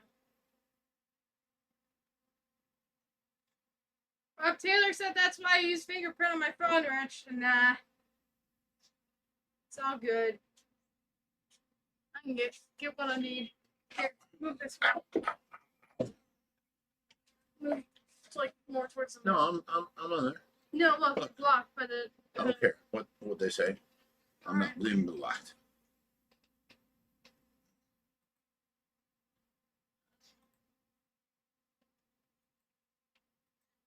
E: Rob Taylor said that's why I use fingerprint on my phone, Rich. Nah. It's all good. I can get what I need. Here, move this way. Move like more towards the
A: No, I'm on there.
E: No, look, it's blocked by the.
A: I don't care what they say. I'm not
E: Alright.
A: leaving it locked.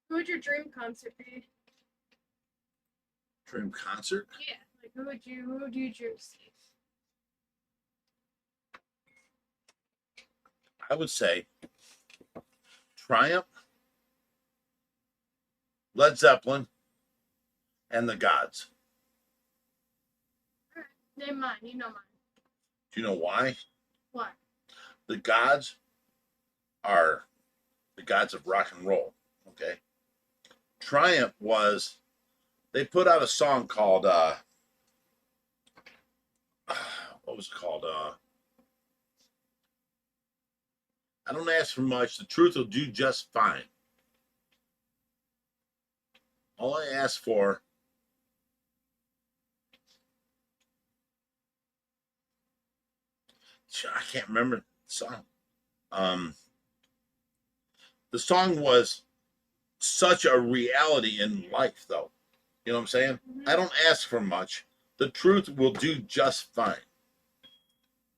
E: Who would your dream concert be?
A: Dream concert?
E: Yeah, like who would you dream to see?
A: I would say Triumph, Led Zeppelin, and the Gods.
E: Name mine. You know mine.
A: Do you know why?
E: What?
A: The Gods are the gods of rock and roll. Okay. Triumph was they put out a song called what was it called? I don't ask for much. The truth will do just fine. All I ask for I can't remember the song. The song was such a reality in life, though. You know what I'm saying?
E: Mm-hmm.
A: I don't ask for much. The truth will do just fine.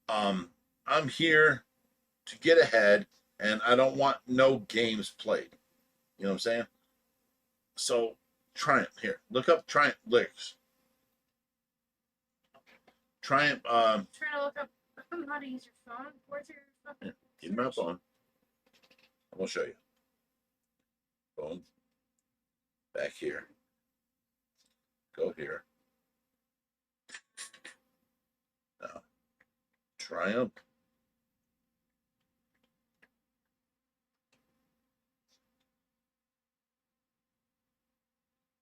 A: I'm here to get ahead, and I don't want no games played. You know what I'm saying? So, Triumph here. Look up Triumph lyrics. Triumph.
E: Trying to look up how to use your phone. Where's your fucking?
A: Give me my phone. I'm gonna show you. Phone. Back here. Go here. Now, Triumph.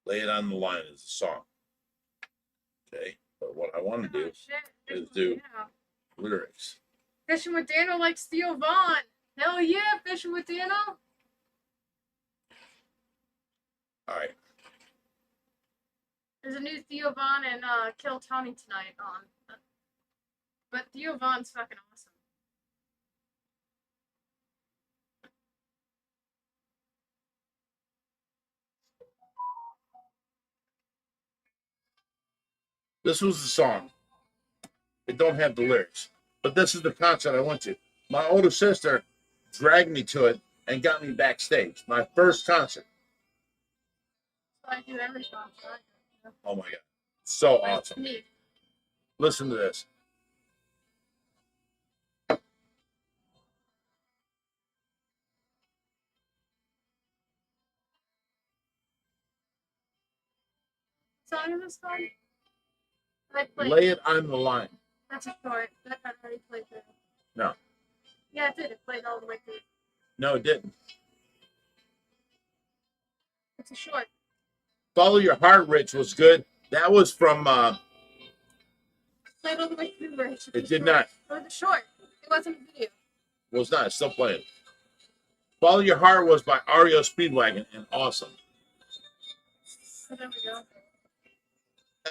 A: Lay It on the Line is the song. Okay, but what I want to do
E: Oh, shit.
A: is
E: Fishing
A: do
E: with Dano.
A: lyrics.
E: Fishing with Dano likes Theo Vaughn. Hell yeah, fishing with Dano.
A: All right.
E: There's a new Theo Vaughn and Kill Tony tonight on. But Theo Vaughn's fucking awesome.
A: This was the song. It don't have the lyrics, but this is the concert I went to. My older sister dragged me to it and got me backstage. My first concert.
E: So I do every song. So
A: Oh my god, so
E: That's
A: awesome!
E: me.
A: Listen to this.
E: song is this called? I played.
A: Lay It on the Line.
E: That's a short. That I already played through.
A: No.
E: Yeah, it did. It played all the way through.
A: No, it didn't.
E: It's a short.
A: Follow Your Heart, Rich was good. That was from.
E: Played all the way through. Rich.
A: It did not.
E: It was a short. It wasn't a video.
A: Well, it's not. It's still playing. Follow Your Heart was by REO Speedwagon and awesome.
E: So there we go.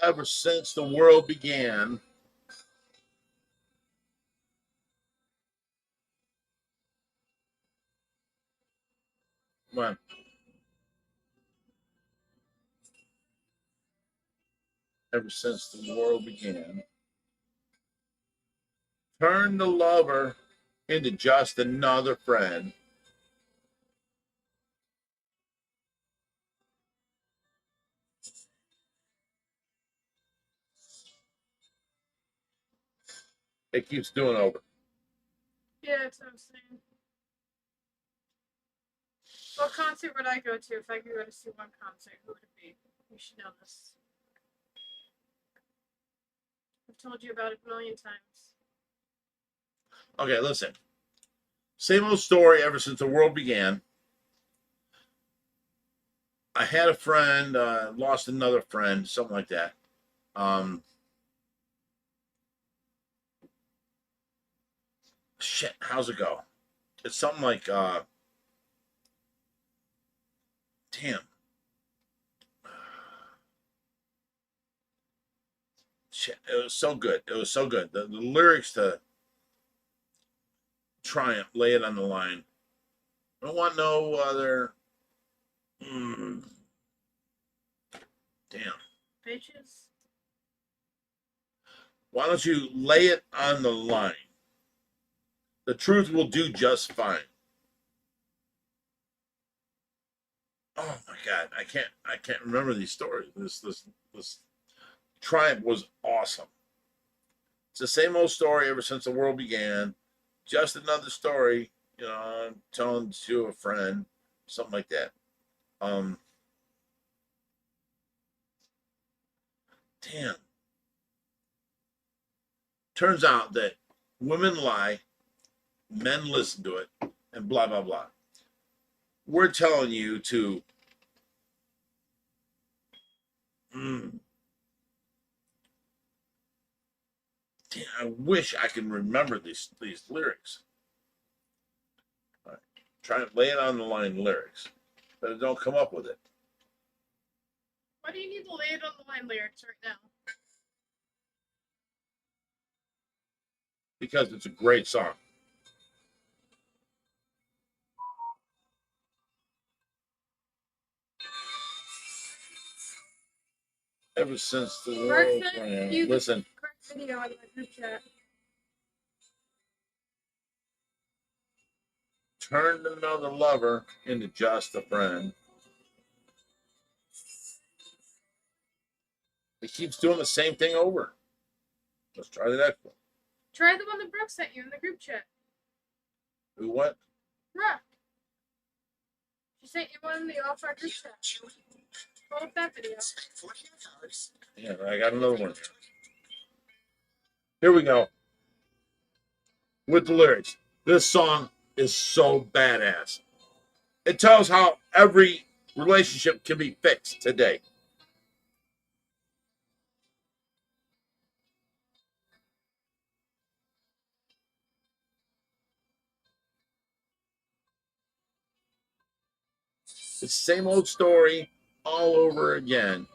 A: Ever since the world began. Come on. Ever since the world began. Turn the lover into just another friend. It keeps doing over.
E: Yeah, that's what I'm saying. What concert would I go to if I could go to see one concert? Who would it be? You should know this. I've told you about it a million times.
A: Okay, listen. Same old story ever since the world began. I had a friend, lost another friend, something like that. Shit, how's it go? It's something like, damn. Shit, it was so good. It was so good. The lyrics to Triumph, Lay It on the Line. I don't want no other. Damn.
E: Bitches.
A: Why don't you lay it on the line? The truth will do just fine. Oh my God, I can't remember these stories. This Triumph was awesome. It's the same old story ever since the world began. Just another story, I'm telling to a friend, something like that. Damn. Turns out that women lie, men listen to it, and blah blah blah. We're telling you to Damn, I wish I can remember these lyrics. All right. Try to lay it on the line lyrics, but I don't come up with it.
E: Why do you need to lay it on the line lyrics right now?
A: Because it's a great song. Ever since the world began. Listen.
E: Correct video on the group chat.
A: Turned another lover into just a friend. It keeps doing the same thing over. Let's try the next one.
E: Try the one that Brooke sent you in the group chat.
A: Who what?
E: Brooke. She sent you one in the off our group chat. Pull up that video.
A: Yeah, I got another one here. Here we go. With the lyrics. This song is so badass. It tells how every relationship can be fixed today. It's the same old story all over again.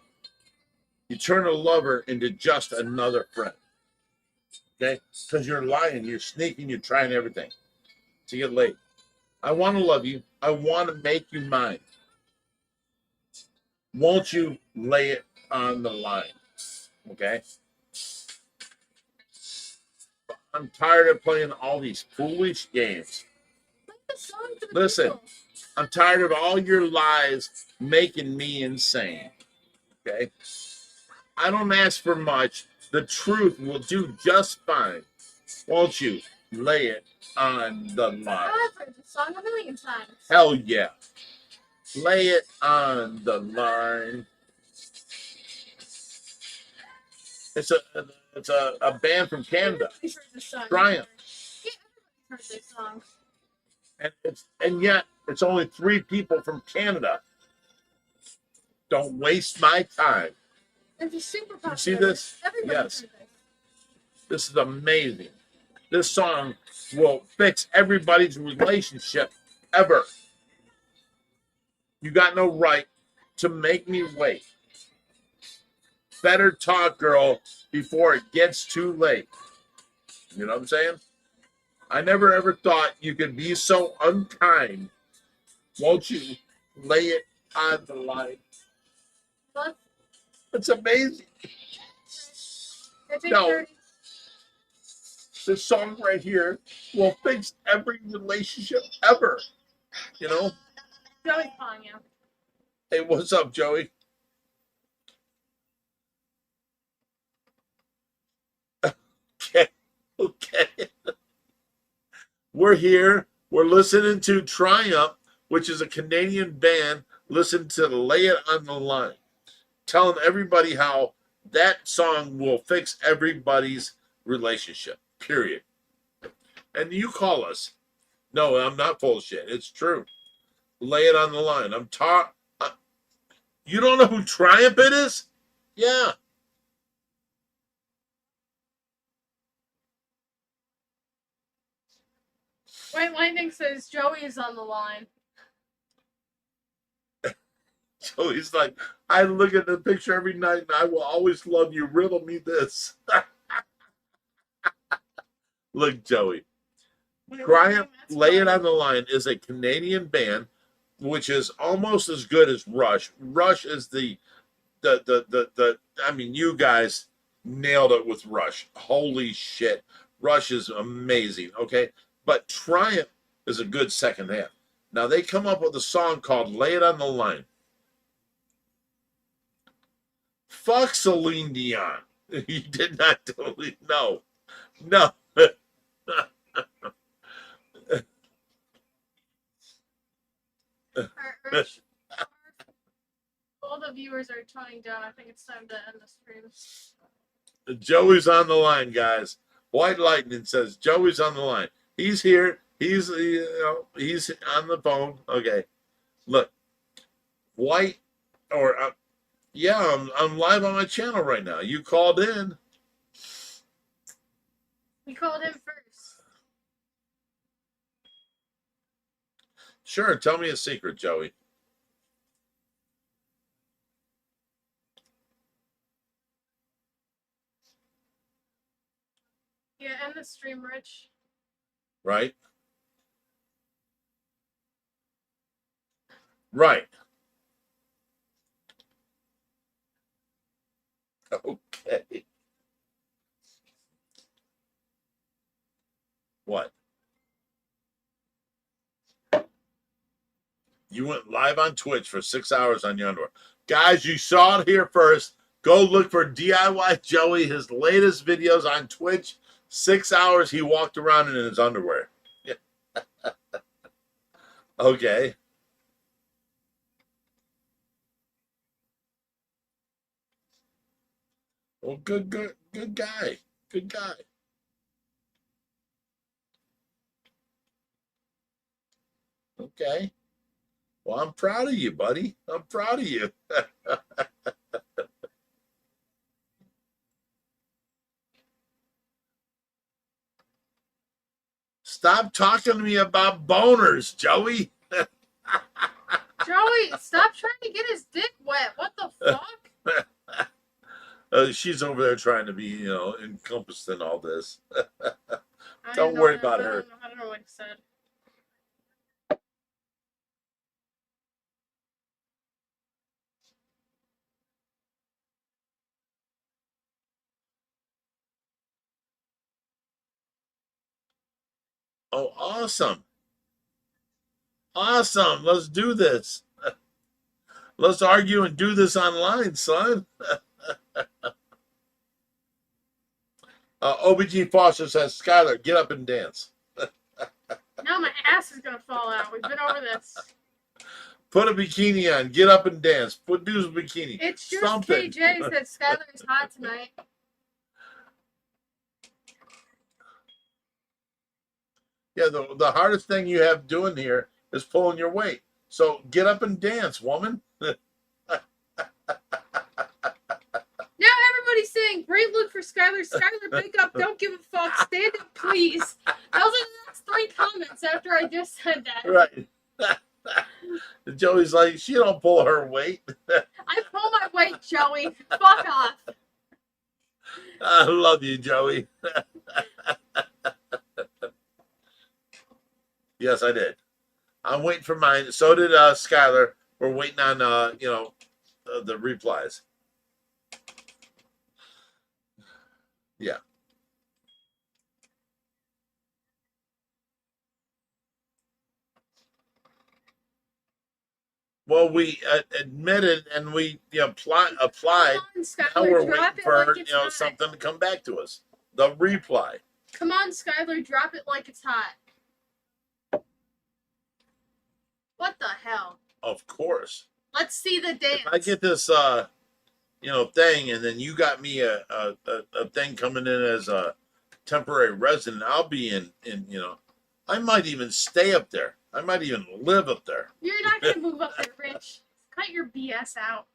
A: You turn a lover into just another friend. Okay? Because you're lying, you're sneaking, you're trying everything to get laid. I want to love you. I want to make you mine. Won't you lay it on the line? Okay? I'm tired of playing all these foolish games.
E: Play the song to the
A: Listen.
E: people.
A: I'm tired of all your lies making me insane. Okay? I don't ask for much. The truth will do just fine. Won't you lay it on the line?
E: I've heard this song a million times.
A: Hell yeah. Lay it on the line. It's a band from Canada.
E: Everybody's heard this song.
A: Triumph.
E: Yeah, everybody's heard this song.
A: And yet it's only 3 people from Canada. Don't waste my time.
E: It's a super popular.
A: You see this?
E: Everybody's
A: Yes.
E: heard this.
A: This is amazing. This song will fix everybody's relationship ever. You got no right to make me wait. Better talk, girl, before it gets too late. You know what I'm saying? I never ever thought you could be so unkind. Won't you lay it on the line?
E: But
A: It's amazing.
E: I think
A: No.
E: 30.
A: This song right here will fix every relationship ever. You know?
E: Joey's calling you.
A: Hey, what's up, Joey? Okay. Okay. We're here. We're listening to Triumph, which is a Canadian band. Listen to Lay It on the Line. Telling everybody how that song will fix everybody's relationship. Period. And you call us. No, I'm not full of shit. It's true. Lay it on the line. You don't know who Triumph it is? Yeah.
E: White Lightning says Joey is on the line.
A: Joey's like, I look at the picture every night and I will always love you. Riddle me this. Look, Joey.
E: Wait,
A: Triumph,
E: that's
A: Lay It
E: funny.
A: on the Line is a Canadian band, which is almost as good as Rush. Rush is the I mean, you guys nailed it with Rush. Holy shit. Rush is amazing, okay? But Triumph is a good second half. Now, they come up with a song called Lay It on the Line. Fuck Celine Dion. You did not totally, no. No.
E: All the viewers are toning down. I think it's time to end the stream.
A: Joey's on the line, guys. White Lightning says Joey's on the line. He's here. He's on the phone. Okay, look, White, or yeah, I'm live on my channel right now. You called in.
E: We called him first.
A: Sure, tell me a secret, Joey.
E: Yeah, end the stream, Rich.
A: Right. Right. Okay. What? You went live on Twitch for 6 hours on your underwear. Guys, you saw it here first. Go look for DIY Joey, his latest videos on Twitch. 6 hours he walked around in his underwear. Okay. Well, good guy. Good guy. Okay. Well, I'm proud of you, buddy. I'm proud of you. Stop talking to me about boners, Joey.
E: Joey, stop trying to get his dick wet. What the fuck?
A: She's over there trying to be, encompassed in all this.
E: I
A: Don't
E: know
A: worry
E: that.
A: about
E: I
A: her.
E: don't know what he said.
A: Oh, awesome. Awesome. Let's do this. Let's argue and do this online, son. OBG Foster says, Skylar, get up and dance.
E: Now my ass is gonna fall out. We've been over this.
A: Put a bikini on. Get up and dance. Do a bikini.
E: It's just
A: Something.
E: KJ said Skylar is hot tonight.
A: Yeah, the hardest thing you have doing here is pulling your weight. So get up and dance, woman.
E: Now everybody's saying, great look for Skylar. Skylar, pick up. Don't give a fuck. Stand up, please. Those are the next 3 comments after I just said that.
A: Right. Joey's like, she don't pull her weight.
E: I pull my weight, Joey. Fuck off.
A: I love you, Joey. Yes, I did. I'm waiting for mine. So did Skylar. We're waiting on the replies. Yeah. Well, we admitted and we applied.
E: Come on,
A: Now
E: Skylar,
A: we're
E: drop
A: waiting
E: it
A: for
E: like it's hot.
A: something to come back to us. The reply.
E: Come on, Skylar, drop it like it's hot. What the hell?
A: Of course.
E: Let's see the dance.
A: If I get this thing, and then you got me a thing coming in as a temporary resident, I'll be in I might even stay up there. I might even live up there.
E: You're not gonna move up there, Rich. Cut your BS out.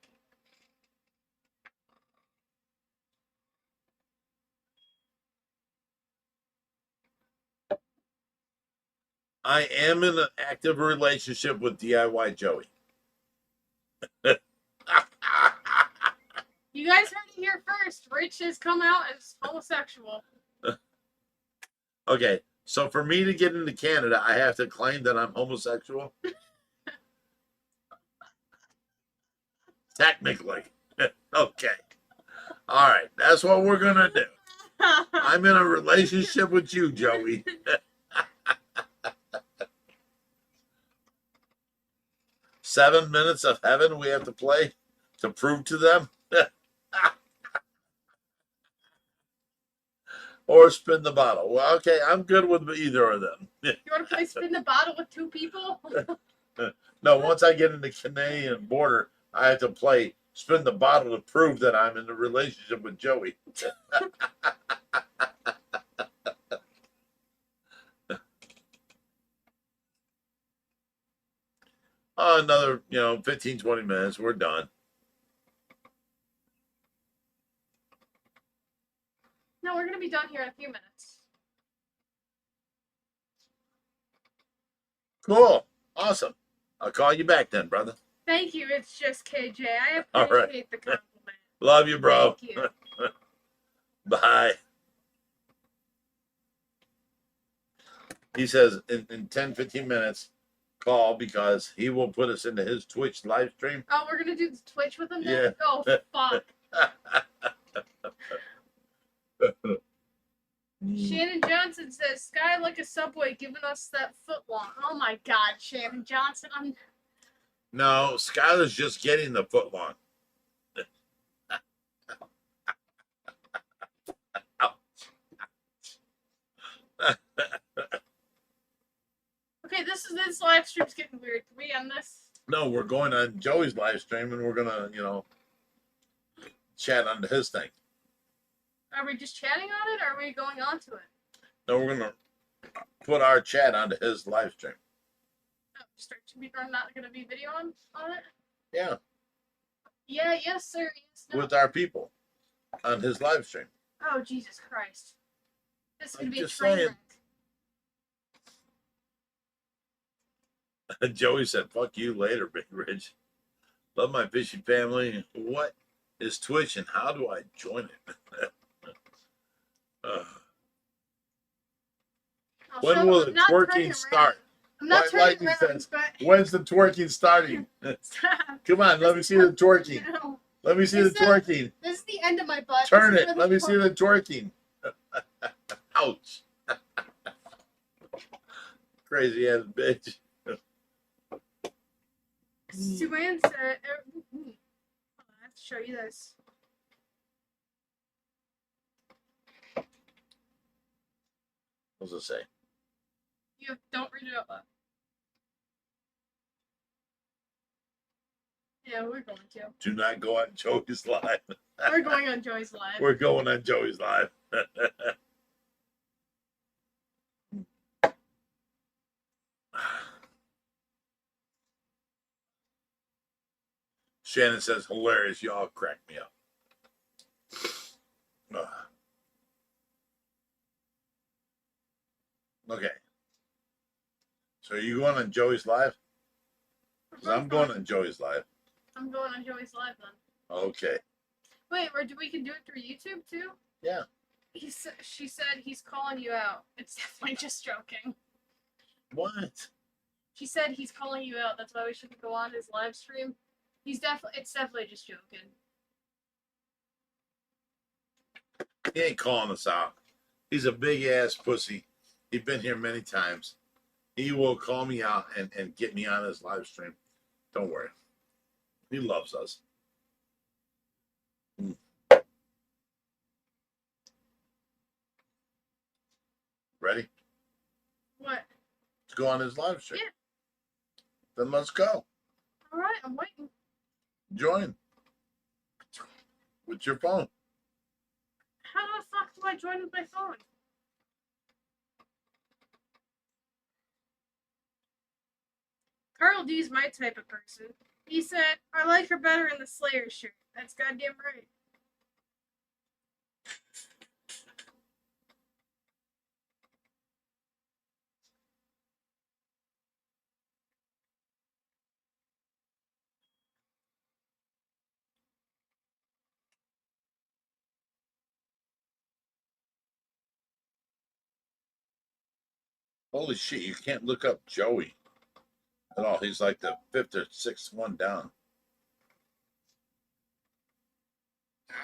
A: I am in an active relationship with DIY Joey.
E: You guys heard it here first. Rich has come out as homosexual.
A: Okay, so for me to get into Canada, I have to claim that I'm homosexual? Technically. Okay. All right, that's what we're going to do. I'm in a relationship with you, Joey. 7 minutes of heaven we have to play to prove to them. Or spin the bottle. Well, okay, I'm good with either of them.
E: You want to play spin the bottle with 2 people?
A: No, once I get in the Canadian border, I have to play spin the bottle to prove that I'm in a relationship with Joey. Another, 15, 20 minutes. We're done.
E: No, we're gonna be done here in a few minutes.
A: Cool. Awesome. I'll call you back then, brother.
E: Thank you. It's just KJ. I
A: All
E: appreciate
A: right.
E: the compliment.
A: Love you, bro.
E: Thank you.
A: Bye. He says in 10, 15 minutes, call because he will put us into his Twitch live stream.
E: Oh, we're gonna do the Twitch with him then?
A: Yeah.
E: Oh, fuck. Shannon Johnson says, Sky like a subway giving us that foot long. Oh my god, Shannon Johnson.
A: No, Skylar's just getting the foot long.
E: Okay, this live stream's getting weird. Can we end this?
A: No, we're going on Joey's live stream and we're gonna, chat onto his thing.
E: Are we just chatting on it or are we going on to it?
A: No, we're gonna put our chat onto his live stream.
E: Oh, we're not gonna be video on it?
A: Yeah,
E: Yeah, yes, sir. Yes, no.
A: with our people on his live stream.
E: Oh, Jesus Christ. This is gonna
A: I'm
E: be a
A: just
E: train
A: saying.
E: wreck.
A: Joey said, "Fuck you later, Big Rich. Love my fishy family. What is Twitch and how do I join it?" When will the twerking start?
E: I'm not
A: White
E: turning
A: Lightning
E: around,
A: says,
E: but
A: When's the twerking starting? Come on, let me see the twerking.
E: No.
A: Let me see the
E: This is-
A: twerking.
E: This is the end of my butt.
A: Turn
E: This is
A: it.
E: where
A: Let me see the twerking. Ouch. Crazy ass bitch.
E: Suanne said, hold on, I have to show you this.
A: What does it say?
E: Don't read it out loud. Yeah, we're going to.
A: Do not go on Joey's live.
E: We're going on Joey's live.
A: We're going on Joey's live. Shannon says, hilarious. Y'all crack me up. Ugh. Okay. So are you going on Joey's live? Because I'm going on Joey's live.
E: I'm going on Joey's live then.
A: Okay.
E: Wait, we can do it through YouTube too?
A: Yeah.
E: She said he's calling you out. It's definitely just joking.
A: What?
E: She said he's calling you out. That's why we shouldn't go on his live stream. It's definitely just joking.
A: He ain't calling us out. He's a big ass pussy. He's been here many times. He will call me out and get me on his live stream. Don't worry. He loves us. Ready?
E: What?
A: Let's go on his live stream.
E: Yeah.
A: Then let's go.
E: All right, I'm waiting.
A: Join. With your phone.
E: How the fuck do I join with my phone? Carl D's my type of person. He said, I like her better in the Slayer shirt. That's goddamn right.
A: Holy shit, you can't look up Joey at all. He's like the fifth or sixth one down.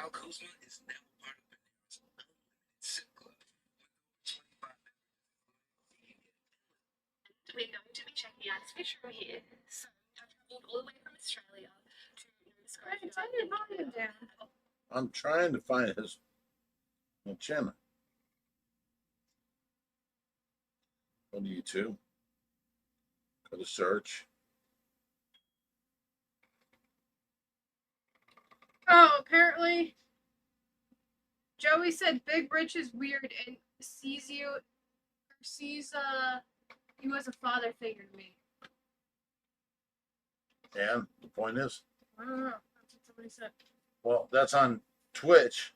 G: Al Kuzma is now part of Panera's unlimited sip club.
H: We're going to be checking out his fish room here. So I travelled all the way from Australia to Nova Scotia.
E: Hey, turn your volume down.
A: I'm trying to find his channel. Go to YouTube. Go to search.
E: Oh, apparently Joey said Big Rich is weird and sees you as a father figure to me.
A: And the point is,
E: I don't know. That's what somebody said.
A: well, that's on Twitch.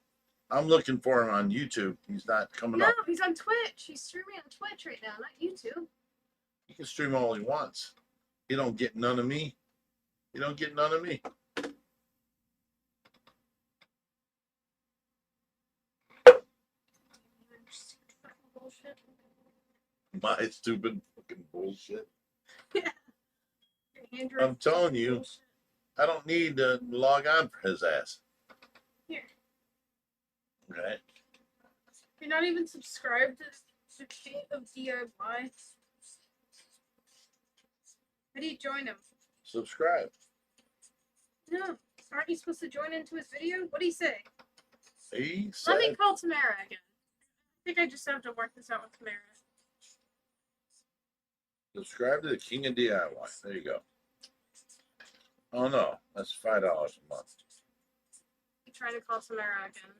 A: I'm looking for him on YouTube. He's not coming
E: No,
A: up.
E: he's on Twitch. He's streaming on Twitch right now, not YouTube.
A: He can stream all he wants. He don't get none of me. He don't get none of me.
E: Bullshit.
A: My stupid fucking bullshit.
E: Yeah. Your Android
A: I'm telling you,
E: bullshit.
A: I don't need to log on for his ass.
E: Here.
A: Okay.
E: You're not even subscribed to King of DIY. How do you join him?
A: Subscribe.
E: No. Aren't you supposed to join into his video? What do you say?
A: He
E: Let me
A: said,
E: call Tamara again. I think I just have to work this out with Tamara.
A: subscribe to the King of DIY. There you go. Oh no, that's $5 a month.
E: I'm trying to call Tamara again.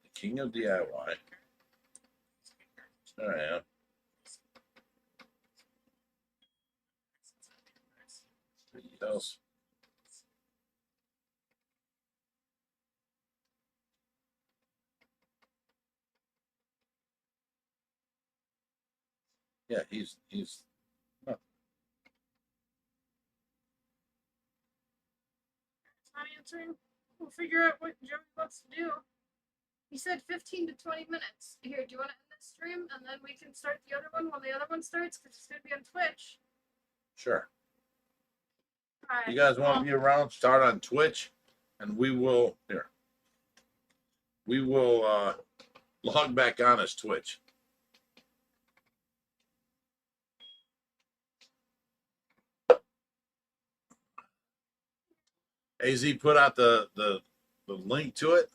A: The King of DIY. There I am. Else. Yeah, he's
E: It's not answering. We'll figure out what Joey wants to do. He said 15 to 20 minutes. Here, do you want to end this stream and then we can start the other one when the other one starts? Because it's going to be on Twitch.
A: sure.
E: All right.
A: You guys want to be around? Start on Twitch, and we will here. We will log back on as Twitch. AZ put out the link to it.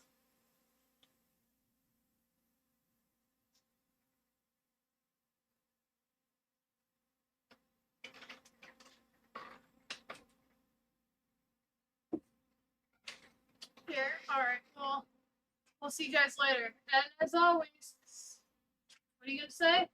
E: Here. All right. Well, we'll see you guys later. And as always, what are you going to say?